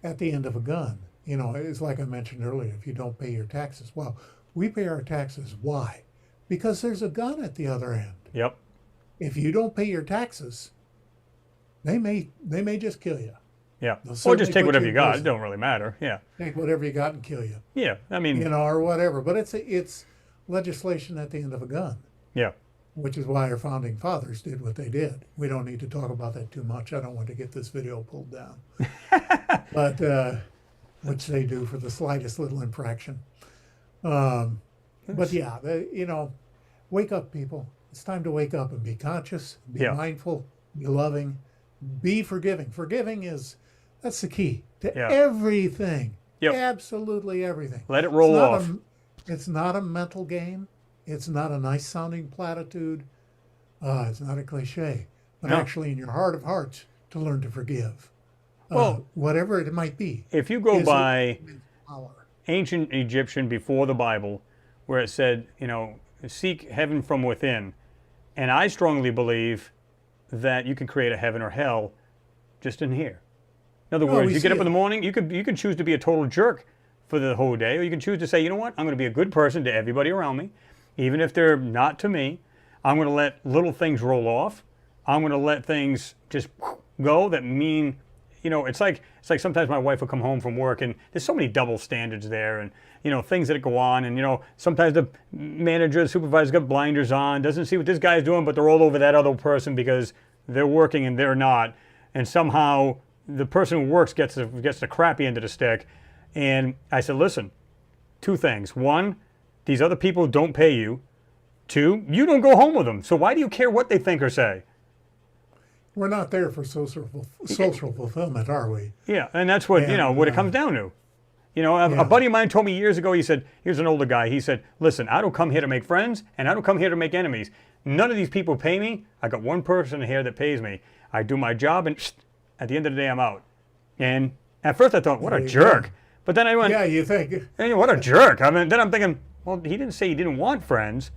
at the end of a gun. It's like I mentioned earlier, if you don't pay your taxes. Well, we pay our taxes. Why? Because there's a gun at the other end. Yep. If you don't pay your taxes, they may just kill you. Yeah. They'll Or certainly just take put whatever you you in got. It prison. don't really matter. Yeah. Take whatever you got and kill you. Yeah. I mean. Or whatever. But it's legislation at the end of a gun. Yeah. Which is why our founding fathers did what they did. We don't need to talk about that too much. I don't want to get this video pulled down. But which they do for the slightest little infraction. But yeah, wake up, people. It's time to wake up and be conscious, be mindful, be loving, be forgiving. Forgiving that's the key to everything. Yep. Absolutely everything. Let it roll off. It's not a mental game. It's not a nice sounding platitude. It's not a cliche. But actually in your heart of hearts to learn to forgive. Well, whatever it might be. If you go by power. ancient Egyptian before the Bible, where it said, seek heaven from within, and I strongly believe that you can create a heaven or hell just in here. In other words, you get up in the morning, you could choose to be a total jerk for the whole day, or you can choose to say, you know what, I'm going to be a good person to everybody around me, even if they're not to me. I'm going to let little things roll off. I'm going to let things just go that mean, it's like sometimes my wife will come home from work and there's so many double standards there, and things that go on, and sometimes the manager, the supervisor's got blinders on, doesn't see what this guy's doing, but they're all over that other person because they're working and they're not, and somehow the person who works gets the crappy end of the stick. And I said, listen, two things. One, these other people don't pay you. Two, you don't go home with them. So why do you care what they think or say? We're not there for social fulfillment, are we? Yeah, and that's what, what it comes down to. A buddy of mine told me years ago, he said, he was an older guy, he said, listen, I don't come here to make friends, and I don't come here to make enemies. None of these people pay me. I got one person here that pays me. I do my job, and at the end of the day, I'm out. And at first I thought, what a jerk. But then I went, yeah, you think. What a jerk. Then I'm thinking, well, he didn't say he didn't want friends.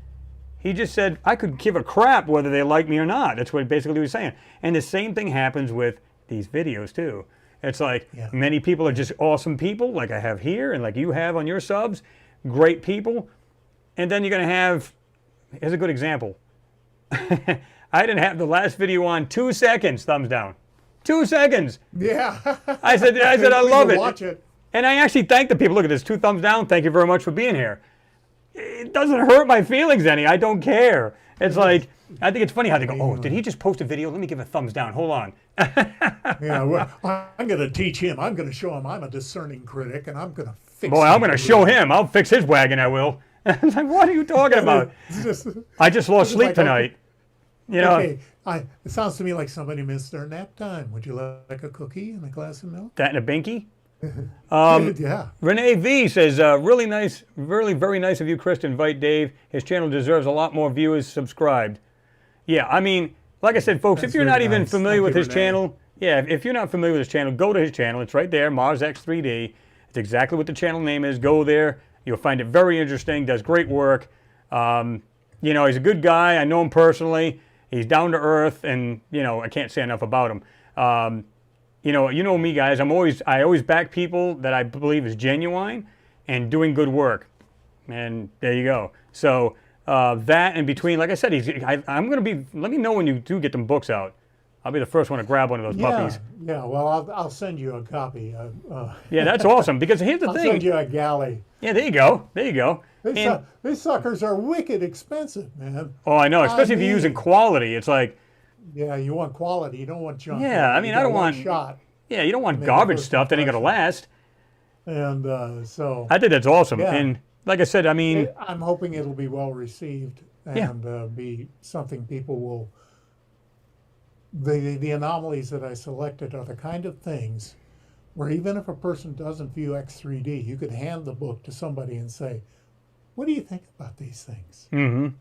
He just said, I could give a crap whether they like me or not. That's what basically he was saying. And the same thing happens with these videos too. It's like many people are just awesome people, like I have here and like you have on your subs, great people. And then you're going to have, here's a good example. I didn't have the last video on 2 seconds, thumbs down. 2 seconds. Yeah. I said, I love it. Watch it. And I actually thank the people. Look at this, 2 thumbs down. Thank you very much for being here. It doesn't hurt my feelings any. I don't care. It's like, I think it's funny how they go, oh, did he just post a video? Let me give a thumbs down. Hold on. Yeah, well, I'm going to teach him. I'm going to show him I'm a discerning critic, and I'm going to fix Boy, I'm going to show him. I'll fix his wagon, I will. It's like, what are you talking about? I just lost sleep tonight. You know, Okay, it sounds to me like somebody missed their nap time. Would you like a cookie and a glass of milk? that and a binky. Yeah. Renee V says, really nice, really very nice of you, Chris, to invite Dave. His channel deserves a lot more viewers subscribed. Yeah, I mean, like I said, folks, That's if you're not very even nice. familiar Thank with you, his Renee. channel, yeah, if you're not familiar with his channel, go to his channel. It's right there, Mars X3D. It's exactly what the channel name is. Go there. You'll find it very interesting. Does great work. You know, he's a good guy. I know him personally. He's down to earth, and you know, I can't say enough about him. You know me, guys. I always back people that I believe is genuine and doing good work. And there you go. So that in between, like I said, I'm going to be. Let me know when you do get them books out. I'll be the first one to grab one of those puppies. Yeah. Well, I'll send you a copy. Yeah, that's awesome. Because here's the I'll thing. send you a galley. Yeah, there you go. There you go. These suckers are wicked expensive, man. Oh, I know. Especially if you're using quality. It's like, Yeah, you want quality. You don't want junk. yeah, I mean, I don't want. shot. Yeah, you don't want Make garbage a stuff that ain't going to last. And so I think that's awesome. Yeah. And like I said, I mean, I'm hoping it'll be well received and be something people will. The anomalies that I selected are the kind of things where even if a person doesn't view X3D, you could hand the book to somebody and say, "What do you think about these things? mm-hmm.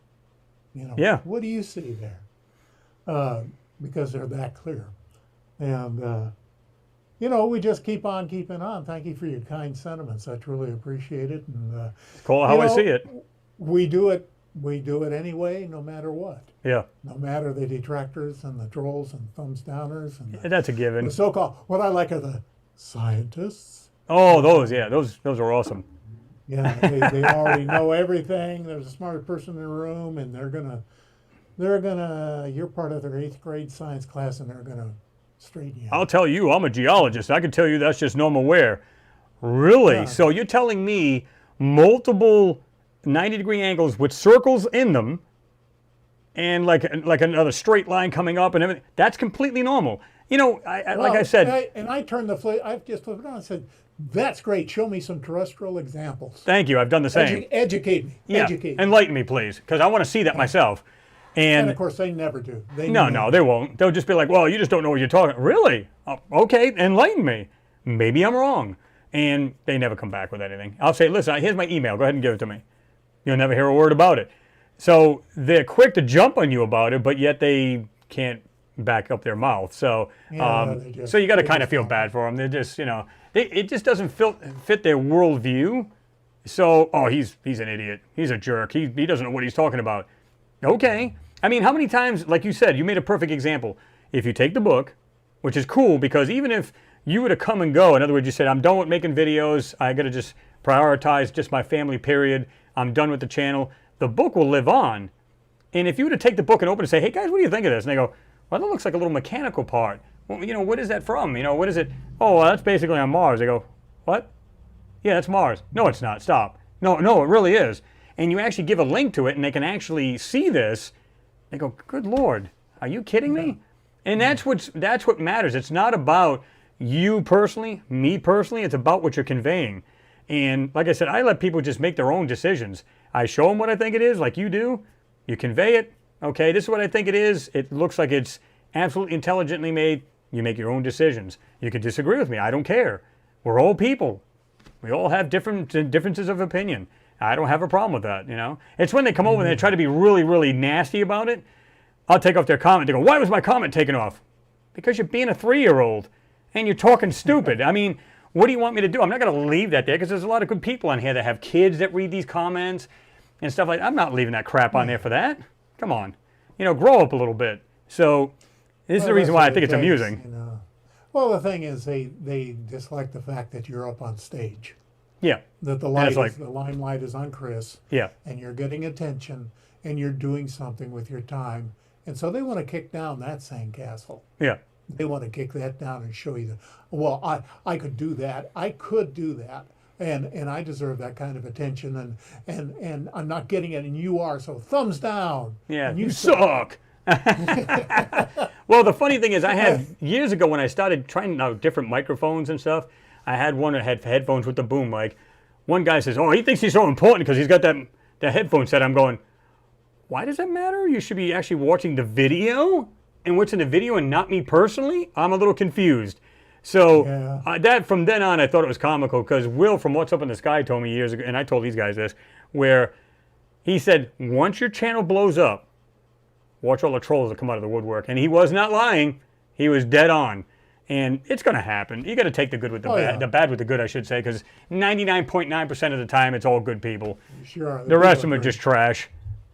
You know, Yeah. what do you see there?" Because they're that clear, and you know, we just keep on keeping on. Thank you for your kind sentiments. I truly appreciate it. And Call it how I see it. we do it. We do it anyway, no matter what. Yeah, No matter the detractors and the trolls and thumbs downers and that's a given. the so-called. What I like are the scientists. Oh, those are awesome. Yeah, they already know everything. There's a smarter person in the room, and they're gonna. You're part of their 8th grade science class, and they're gonna straighten you out. I'll tell you, I'm a geologist. I can tell you that's just normal wear. Really? Yeah. So you're telling me multiple 90-degree angles with circles in them, and like another straight line coming up and everything. That's completely normal. You know, like I said. I turned the flip. I just flipped it on and said, "That's great. Show me some terrestrial examples. Thank you. I've done the same. Educate me. Yeah. Educate me." Enlighten me, please, because I want to see that myself. And And of course, they never do. no, they won't. They'll just be like, well, you just don't know what you're talking. Really? Oh, okay, enlighten me. Maybe I'm wrong. And they never come back with anything. I'll say, listen, here's my email. Go ahead and give it to me. You'll never hear a word about it. So they're quick to jump on you about it, but yet they can't back up their mouth. So, so you got to kind of feel bad for them. They're just, it just doesn't fit their worldview. So, oh, he's an idiot. He's a jerk. He doesn't know what he's talking about. Okay. I mean, how many times, like you said, you made a perfect example. If you take the book, which is cool, because even if you were to come and go, in other words, you said, I'm done with making videos, I got to just prioritize just my family, period. I'm done with the channel. The book will live on. And if you were to take the book and open it and say, hey, guys, what do you think of this? And they go, well, that looks like a little mechanical part. Well, what is that from? What is it? Oh, well, that's basically on Mars. They go, what? Yeah, that's Mars. No, it's not. Stop. No, it really is. And you actually give a link to it, and they can actually see this. They go, good Lord, are you kidding me? And that's what matters. It's not about you personally, me personally. It's about what you're conveying. And like I said, I let people just make their own decisions. I show them what I think it is, like you do. You convey it. Okay, this is what I think it is. It looks like it's absolutely intelligently made. You make your own decisions. You can disagree with me. I don't care. We're all people. We all have differences of opinion. I don't have a problem with that, It's when they come over and they try to be really, really nasty about it. I'll take off their comment. They go, why was my comment taken off? Because you're being a 3-year-old and you're talking stupid. I mean, what do you want me to do? I'm not going to leave that there because there's a lot of good people on here that have kids that read these comments and stuff like that. I'm not leaving that crap on there for that. Come on. Grow up a little bit. So this is the reason why I think it's amusing. Well, the thing is, they dislike the fact that you're up on stage. Yeah. That the limelight is on Chris. Yeah. And you're getting attention, and you're doing something with your time, and so they want to kick down that sandcastle. Yeah. They want to kick that down and show you that. Well, I could do that. I could do that, and I deserve that kind of attention, and I'm not getting it, and you are. So thumbs down. Yeah. And You suck. Well, the funny thing is, I had years ago when I started trying out different microphones and stuff. I had one that had headphones with the boom mic. One guy says, oh, he thinks he's so important because he's got that headphone set. I'm going, why does that matter? You should be actually watching the video and what's in the video and not me personally. I'm a little confused. So that from then on, I thought it was comical because Will from What's Up in the Sky told me years ago, and I told these guys this, where he said, once your channel blows up, watch all the trolls that come out of the woodwork. And he was not lying. He was dead on. And it's going to happen. You got to take the good with the bad, the bad with the good, I should say, because 99.9% of the time, it's all good people. Sure. The rest of them are just trash.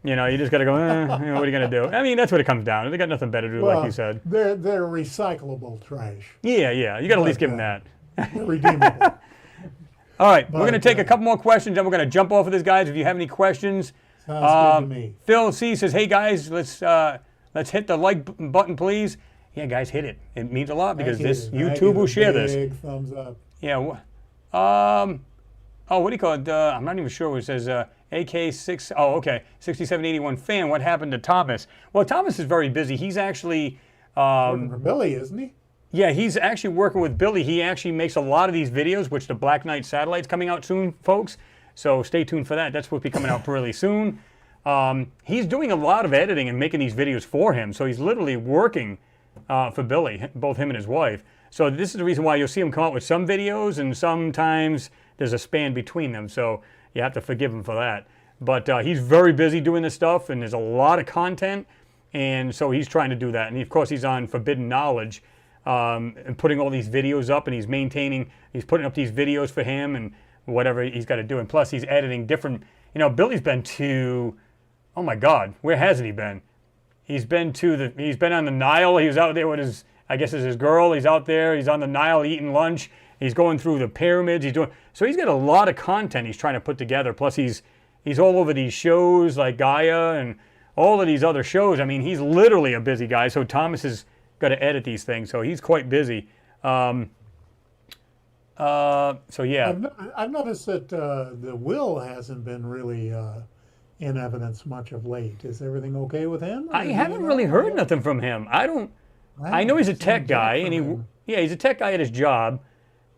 You know, you just got to go, what are you going to do? I mean, that's what it comes down to. They got nothing better to do, like you said. They're recyclable trash. Yeah. You got to at least give them that. They're redeemable. All right, we're going to take a couple more questions, then we're going to jump off of this, guys. If you have any questions. Sounds good to me. Phil C says, hey, guys, let's hit the like button, please. Yeah, guys, hit it. It means a lot because YouTube will share this. Big thumbs up. Yeah. Oh, what do you call it? I'm not even sure what it says. AK6. Oh, okay. 6781 fan. What happened to Thomas? Well, Thomas is very busy. He's actually. Working for Billy, isn't he? Yeah, he's actually working with Billy. He actually makes a lot of these videos, which the Black Knight satellite's coming out soon, folks. So stay tuned for that. That's supposed to be coming out really soon. He's doing a lot of editing and making these videos for him. So he's literally working for Billy, both him and his wife. So this is the reason why you'll see him come out with some videos, and sometimes there's a span between them. So you have to forgive him for that. But he's very busy doing this stuff, and there's a lot of content. And so he's trying to do that. And of course, he's on Forbidden Knowledge and putting all these videos up, and he's putting up these videos for him and whatever he's got to do. And plus, he's editing different. You know, Billy's been to, oh my God, where hasn't he been? He's been on the Nile. He was out there with his, I guess it's his girl. He's out there. He's on the Nile eating lunch. He's going through the pyramids. So he's got a lot of content he's trying to put together. Plus, he's all over these shows like Gaia and all of these other shows. I mean, he's literally a busy guy. So Thomas has got to edit these things. So he's quite busy. So yeah. I've noticed that the Will hasn't been really in evidence much of late. Is everything okay with him? I haven't really heard nothing from him. I know he's a tech guy, and he's a tech guy at his job,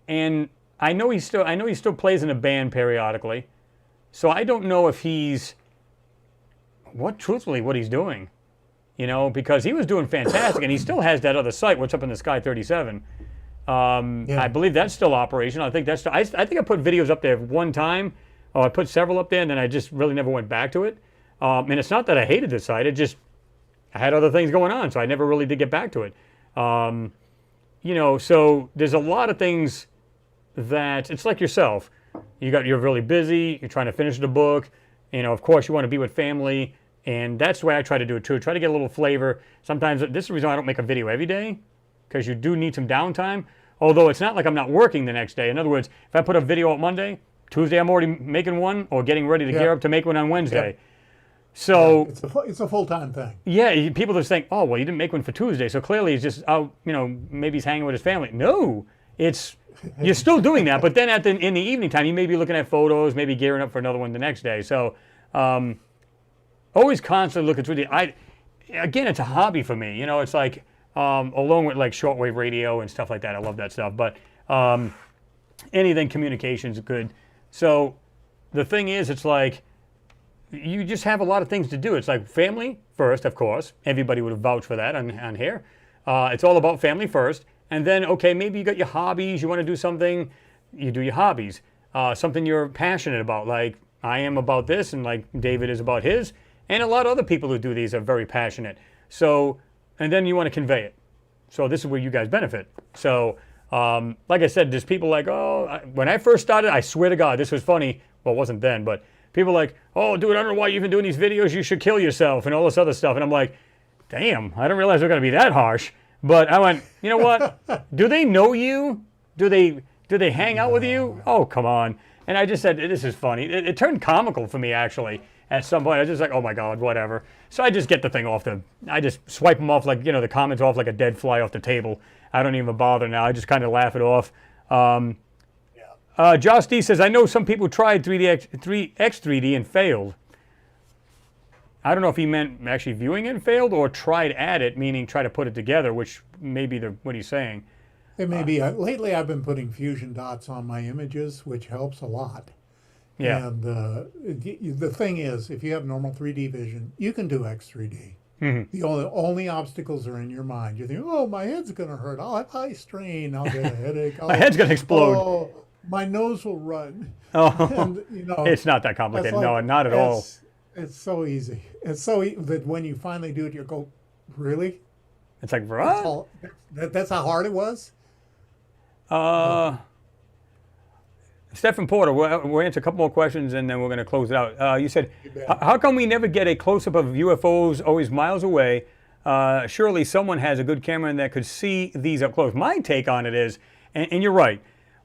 and I know he still plays in a band periodically. So I don't know if truthfully what he's doing, you know, because he was doing fantastic, and he still has that other site, What's Up in the Sky 37. I believe that's still operational. I think I think I put videos up there one time. I put several up there, and then I just really never went back to it. And it's not that I hated the site. It just, I had other things going on, so I never really did get back to it. You know, so there's a lot of things that, it's like yourself. You're really busy. You're trying to finish the book. You know, of course, you want to be with family. And that's the way I try to do it, too. Try to get a little flavor. Sometimes, this is the reason I don't make a video every day, because you do need some downtime. Although it's not like I'm not working the next day. In other words, if I put a video out Monday, Tuesday I'm already making one or getting ready to gear up to make one on Wednesday. So it's a full-time thing. Yeah, people just think, oh, well, you didn't make one for Tuesday, so clearly he's just out, you know, maybe he's hanging with his family. No, you're still doing that, but then in the evening time, you may be looking at photos, maybe gearing up for another one the next day. So always constantly looking through again, it's a hobby for me. You know, it's like, along with like shortwave radio and stuff like that. I love that stuff. But anything communications is good. So the thing is, it's like you just have a lot of things to do. It's like family first, of course. Everybody would vouch for that on here. It's all about family first. And then, okay, maybe you got your hobbies. You want to do something, you do your hobbies. Something you're passionate about, like I am about this, and like David is about his. And a lot of other people who do these are very passionate. So, and then you want to convey it. So this is where you guys benefit. So, like I said, there's people like, when I first started, I swear to God, this was funny. Well, it wasn't then, but people like, oh, dude, I don't know why you've been doing these videos. You should kill yourself and all this other stuff. And I'm like, damn, I didn't realize they're going to be that harsh. But I went, you know what? Do they know you? Do they hang out with you? Oh, come on. And I just said, this is funny. It turned comical for me, actually. At some point, I was just like, oh my God, whatever. So I just get the thing I just swipe them off like, you know, the comments off like a dead fly off the table. I don't even bother now. I just kind of laugh it off. Josh D says, I know some people tried 3D and failed. I don't know if he meant actually viewing it and failed or tried at it, meaning try to put it together, which may be what he's saying. It may be. Lately, I've been putting fusion dots on my images, which helps a lot. Yeah. And the thing is, if you have normal 3D vision, you can do X3D. Hmm. The only obstacles are in your mind. You think, oh, my head's going to hurt. I'll have eye strain. I'll get a headache. My head's gonna explode. Oh, my nose will run. Oh, And, it's not that that's complicated. like, No, not at all. it's so easy. It's so that when you finally do it, you go, really? It's like, That's what? all, that's how hard it was? Uh, Stephen Porter, we'll answer a couple more questions and then we're going to close it out. You said, bet. how come we never get a close-up of UFOs always miles away? Surely someone has a good camera that could see these up close. My take on it is, and you're right,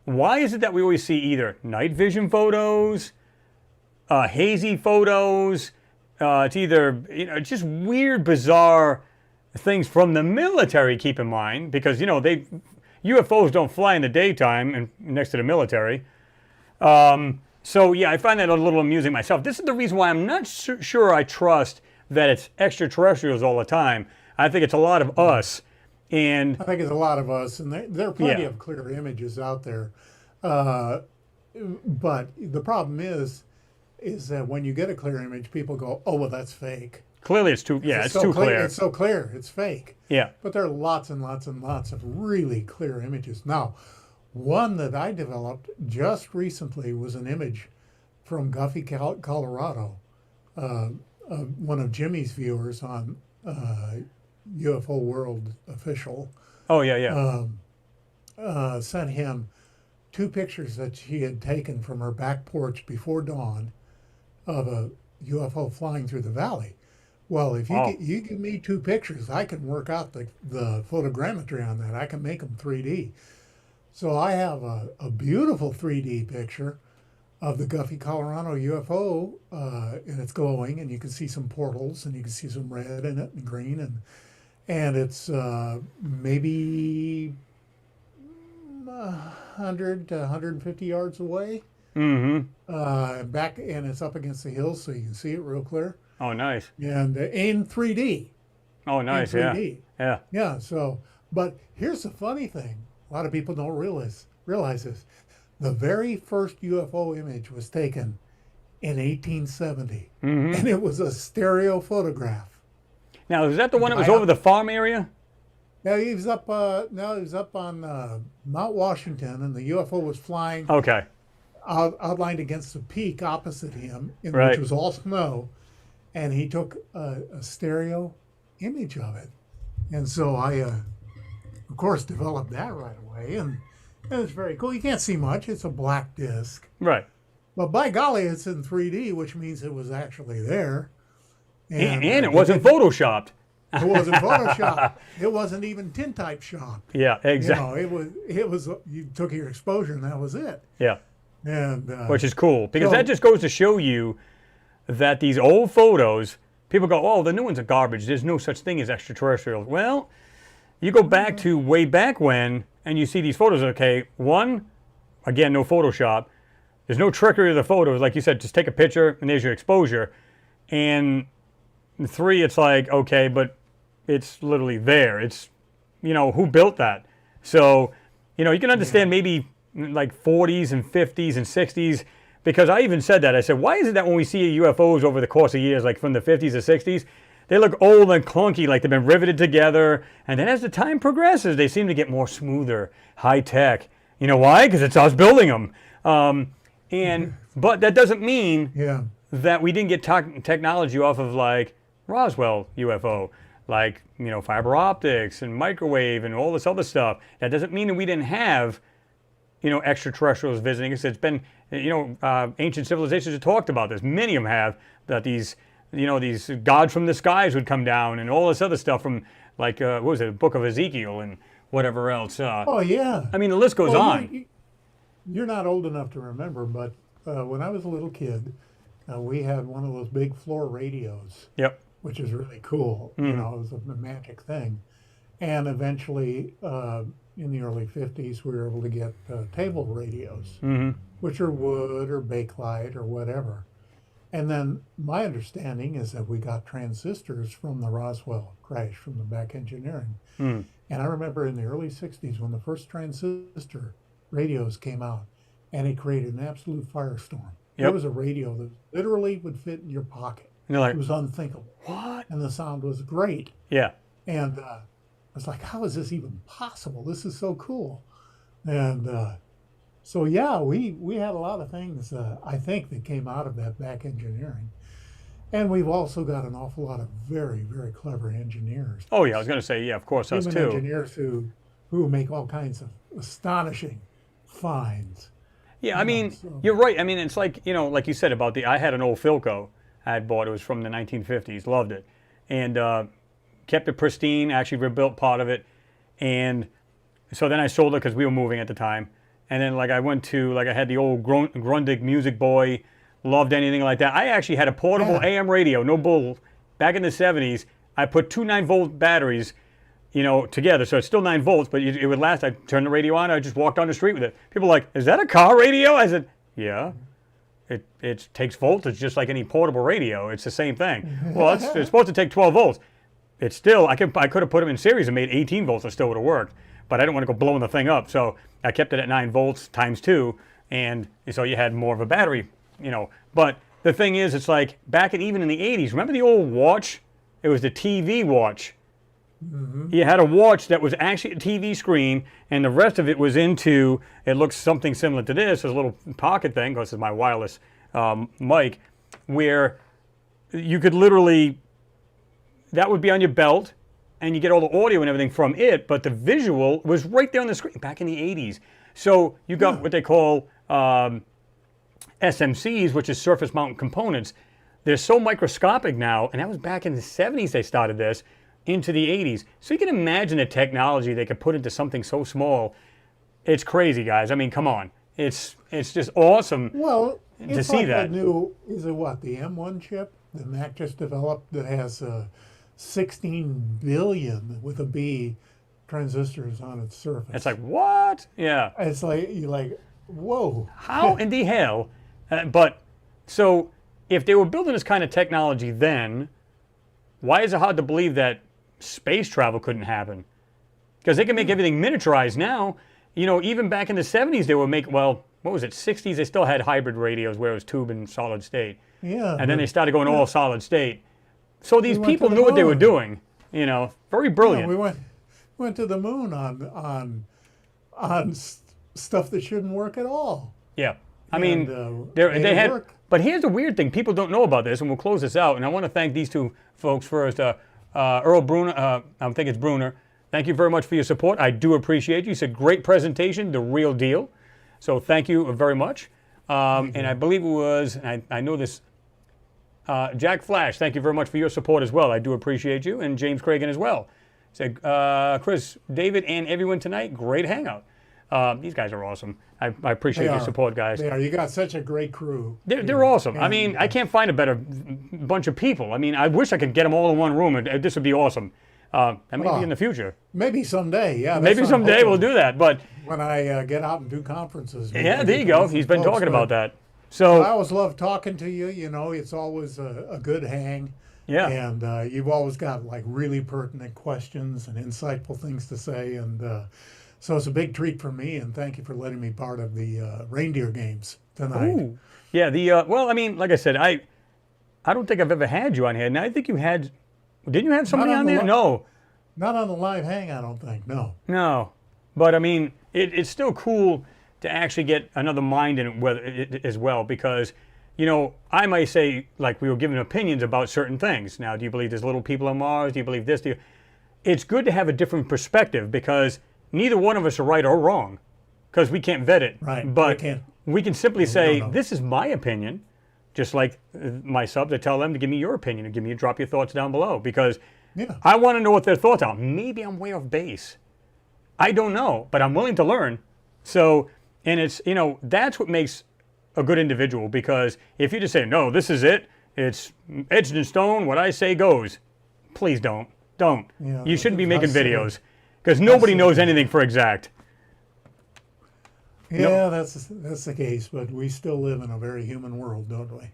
why is it that we always see either night vision photos, hazy photos, it's either, just weird, bizarre things from the military, keep in mind, because, UFOs don't fly in the daytime and next to the military. So yeah, I find that a little amusing myself. This is the reason why I'm not sure I trust that it's extraterrestrials all the time. I think it's a lot of us. And I think it's a lot of us, and there are plenty of clear images out there. But the problem is that when you get a clear image, people go, "Oh, well, that's fake." clearly it's too, it's so too clear. It's so clear, it's fake. Yeah. But there are lots and lots and lots of really clear images. Now, one that I developed just recently was an image from Guffey, Colorado. One of Jimmy's viewers on UFO World Official Oh, yeah. sent him 2 pictures that she had taken from her back porch before dawn of a UFO flying through the valley. Well, if you give me 2 pictures, I can work out the photogrammetry on that. I can make them 3D. So I have a beautiful 3D picture of the Guffey, Colorado UFO, and it's glowing, and you can see some portals, and you can see some red in it and green, and it's maybe 100 to 150 yards away. Mm-hmm. Back, and it's up against the hills, so you can see it real clear. Oh, nice. And in 3D. Oh, nice. In Yeah. 3D. Yeah. Yeah. So, but here's the funny thing: a lot of people don't realize this. The very first UFO image was taken in 1870, and it was a stereo photograph. Now, is that the one that was over the farm area? Now he was up. Now he was up on Mount Washington, and the UFO was flying Okay. outlined against the peak opposite him, Right. which was all snow. And he took a stereo image of it. And so I, of course, developed that right away. And it's very cool. You can't see much. It's a black disc. Right. But by golly, it's in 3D, which means it was actually there. And it wasn't photoshopped. It wasn't Photoshop. It wasn't even tintype shop. Yeah, exactly. It was, you took your exposure and that was it. Yeah. And Which is cool, because so- that just goes to show you that these old photos, people go, oh, the new ones are garbage. There's no such thing as extraterrestrials. Well, you go back to way back when, and you see these photos. Okay, one, again, no Photoshop. There's no trickery of the photos. Like you said, just take a picture, and there's your exposure. And 3, it's like, okay, but it's literally there. It's, who built that? So, you can understand maybe like 40s and 50s and 60s, because I even said that. I said, why is it that when we see UFOs over the course of years, like from the 50s or 60s, they look old and clunky, like they've been riveted together. And then as the time progresses, they seem to get more smoother, high tech. You know why? Because it's us building them. But that doesn't mean that we didn't get technology off of like Roswell UFO, like, fiber optics and microwave and all this other stuff. That doesn't mean that we didn't have, extraterrestrials visiting us. It's been, ancient civilizations have talked about this. Many of them have, that these, these gods from the skies would come down and all this other stuff from, like, what was it, Book of Ezekiel and whatever else. oh, yeah. I mean, the list goes on. You're not old enough to remember, but when I was a little kid, we had one of those big floor radios. Yep. Which is really cool. It was a magic thing. And eventually, in the early 50s, we were able to get table radios, which are wood or bakelite or whatever. And then my understanding is that we got transistors from the Roswell crash, from the back engineering. And I remember in the early 60s when the first transistor radios came out, and it created an absolute firestorm. There was a radio that literally would fit in your pocket. And you're like, it was unthinkable. what? And the sound was great. Yeah. And I was like, how is this even possible? This is so cool. And so, yeah, we had a lot of things, I think, that came out of that back engineering. And we've also got an awful lot of very, very clever engineers. Oh, yeah, I was going to say, yeah, of course, us Human too. engineers who make all kinds of astonishing finds. Yeah, I mean, you're right. I mean, it's like, like you said about I had an old Philco I had bought. It was from the 1950s. Loved it. And kept it pristine, actually rebuilt part of it. And so then I sold it because we were moving at the time. And then, I went to, I had the old Grundig Music Boy. Loved anything like that. I actually had a portable AM radio, no bull. Back in the 70s, I put two 9-volt batteries, together. So it's still 9 volts, but it would last. I turned the radio on. I just walked down the street with it. People were like, is that a car radio? I said, yeah. It takes voltage just like any portable radio. It's the same thing. Well, it's supposed to take 12 volts. It's still, I could have put them in series and made 18 volts. It still would have worked. But I didn't want to go blowing the thing up. So I kept it at 9 volts times 2. And so you had more of a battery. But the thing is, it's like back even in the 80s, remember the old watch? It was the TV watch. Mm-hmm. You had a watch that was actually a TV screen, and the rest of it was it looks something similar to this, a little pocket thing, because it's my wireless mic, where you could literally, that would be on your belt, and you get all the audio and everything from it, but the visual was right there on the screen back in the 80s. So you got what they call SMCs, which is surface mount components. They're so microscopic now, and that was back in the 70s they started this, into the 80s. So you can imagine the technology they could put into something so small. It's crazy, guys. I mean, come on. It's just awesome to see that. Is it what, the M1 chip that Mac just developed that has 16 billion with a B transistors on its surface? It's like, what? Yeah. It's like, you're like, whoa. How in the hell? But so if they were building this kind of technology then, why is it hard to believe that space travel couldn't happen? Because they can make everything miniaturized now. Even back in the 70s, they would make, what was it, 60s, they still had hybrid radios where it was tube and solid state. Yeah. And then they started going all solid state. So these people knew what they were doing. Very brilliant. Yeah, we went to the moon on stuff that shouldn't work at all. Yeah. I mean, they had work. But here's the weird thing. People don't know about this, and we'll close this out. And I want to thank these two folks first. Earl Bruner, I think it's Bruner. Thank you very much for your support. I do appreciate you. It's a great presentation, the real deal. So thank you very much. And I believe it was, I know this, Jack Flash, thank you very much for your support as well. I do appreciate you. And James Cragen as well. Said, Chris, David, and everyone tonight, great hangout. These guys are awesome. I appreciate your support, guys. They are. You got such a great crew. They're awesome. And, I mean, I can't find a better bunch of people. I mean, I wish I could get them all in one room. And this would be awesome. That may be in the future. Maybe someday, yeah. Maybe someday we'll do that. But when I get out and do conferences. Yeah, there you go. He's been talking about that. So I always love talking to you. It's always a good hang. Yeah. And you've always got really pertinent questions and insightful things to say. And so it's a big treat for me. And thank you for letting me part of the reindeer games tonight. Ooh. Yeah. Well, I mean, like I said, I don't think I've ever had you on here. Now I think you had. Didn't you have somebody on there? No. Not on the live hang, I don't think. No. No. But I mean, it's still cool to actually get another mind in it as well, because, I might say, we were giving opinions about certain things. Now, do you believe there's little people on Mars? Do you believe this? It's good to have a different perspective, because neither one of us are right or wrong, because we can't vet it. Right. But we can simply say, this is my opinion, just like my subs. I tell them to give me your opinion and drop your thoughts down below, because I want to know what their thoughts are. Maybe I'm way off base. I don't know, but I'm willing to learn. So, and it's, that's what makes a good individual, because if you just say, no, this is it, it's etched in stone, what I say goes, please don't. Yeah, you shouldn't be making videos, because nobody knows anything for exact. Yeah, that's the case, but we still live in a very human world, don't we?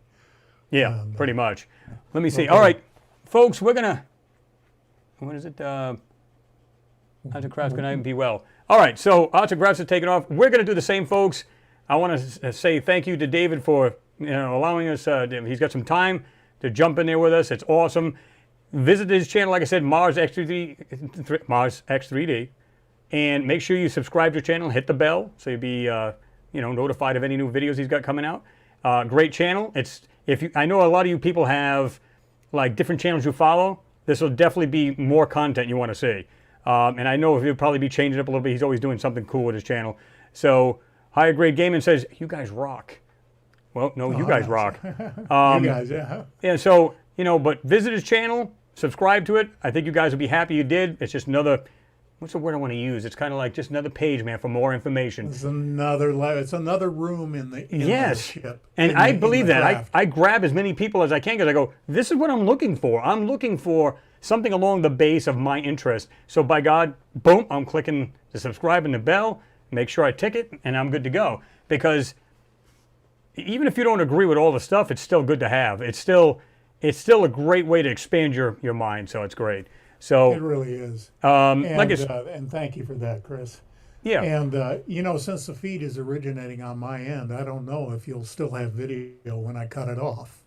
Yeah, pretty much. Let me see. Okay. All right, folks, we're going to, what is it? Autographs, good night and be well. All right, so autographs are taken off. We're going to do the same, folks. I want to say thank you to David for allowing us. He's got some time to jump in there with us. It's awesome. Visit his channel, like I said, Mars X3D, and make sure you subscribe to the channel, hit the bell, so you'll be notified of any new videos he's got coming out. Great channel. I know a lot of you people have like different channels you follow. This will definitely be more content you want to see. And I know he'll probably be changing up a little bit. He's always doing something cool with his channel. So Higher Grade Gaming says, you guys rock. Well, no, you guys rock. You guys, yeah. Yeah, so, but visit his channel, subscribe to it. I think you guys will be happy you did. It's just another, what's the word I want to use? It's kind of like just another page, man, for more information. It's another room in the ship. And I believe that. I grab as many people as I can because I go, this is what I'm looking for. I'm looking for something along the base of my interest. So by God, boom, I'm clicking the subscribe and the bell, make sure I tick it, and I'm good to go. Because even if you don't agree with all the stuff, it's still good to have. It's still a great way to expand your mind, so it's great. So it really is. And thank you for that, Chris. Yeah. And since the feed is originating on my end, I don't know if you'll still have video when I cut it off.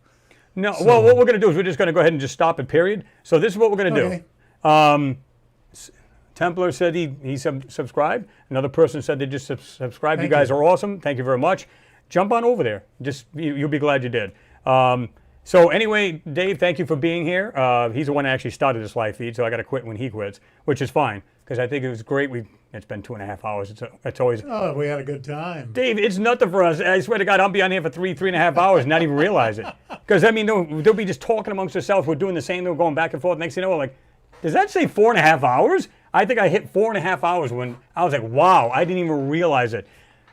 No. So, well, what we're going to do is we're just going to go ahead and just stop it. Period. So this is what we're going to do. Templar said he subscribed. Another person said they just subscribed. You guys are awesome. Thank you very much. Jump on over there. You'll be glad you did. So anyway, Dave, thank you for being here. He's the one that actually started this live feed, so I got to quit when he quits, which is fine because I think it was great. It's been 2.5 hours. It's always. Oh, we had a good time. Dave, it's nothing for us. I swear to God, I'll be on here for 3.5 hours and not even realize it. Because they'll be just talking amongst themselves. We're doing the same. They're going back and forth. Next thing you know, we're like, does that say 4.5 hours? I think I hit 4.5 hours when I was like, wow, I didn't even realize it.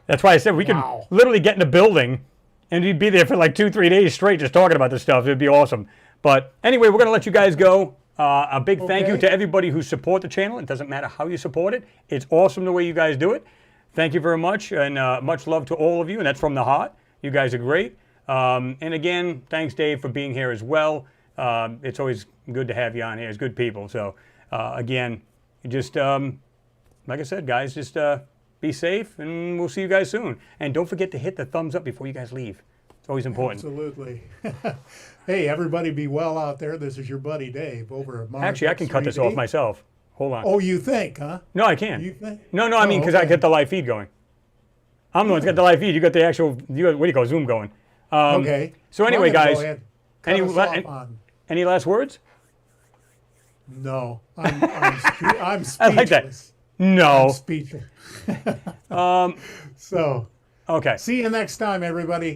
That's why I said we could literally get in the building and you'd be there for like 2-3 days straight just talking about this stuff. It'd be awesome. But anyway, we're going to let you guys go. A big thank you to everybody who support the channel. It doesn't matter how you support it. It's awesome the way you guys do it. Thank you very much, and much love to all of you, and that's from the heart. You guys are great. And again, thanks, Dave, for being here as well. It's always good to have you on here. It's good people. So again, just like I said, guys, just be safe, and we'll see you guys soon. And don't forget to hit the thumbs up before you guys leave. It's always important. Absolutely. Hey, everybody be well out there. This is your buddy Dave over at Mars. Actually, I can cut this off myself. Hold on. Oh, you think, huh? No, I can't. You think? No, I mean, because I get the live feed going. I'm the one that's got the live feed. You got the actual, what do you call Zoom going. Okay. So anyway, guys, any last words? No, I'm speechless. I like that. No. I'm speechless. So. Okay. See you next time, everybody.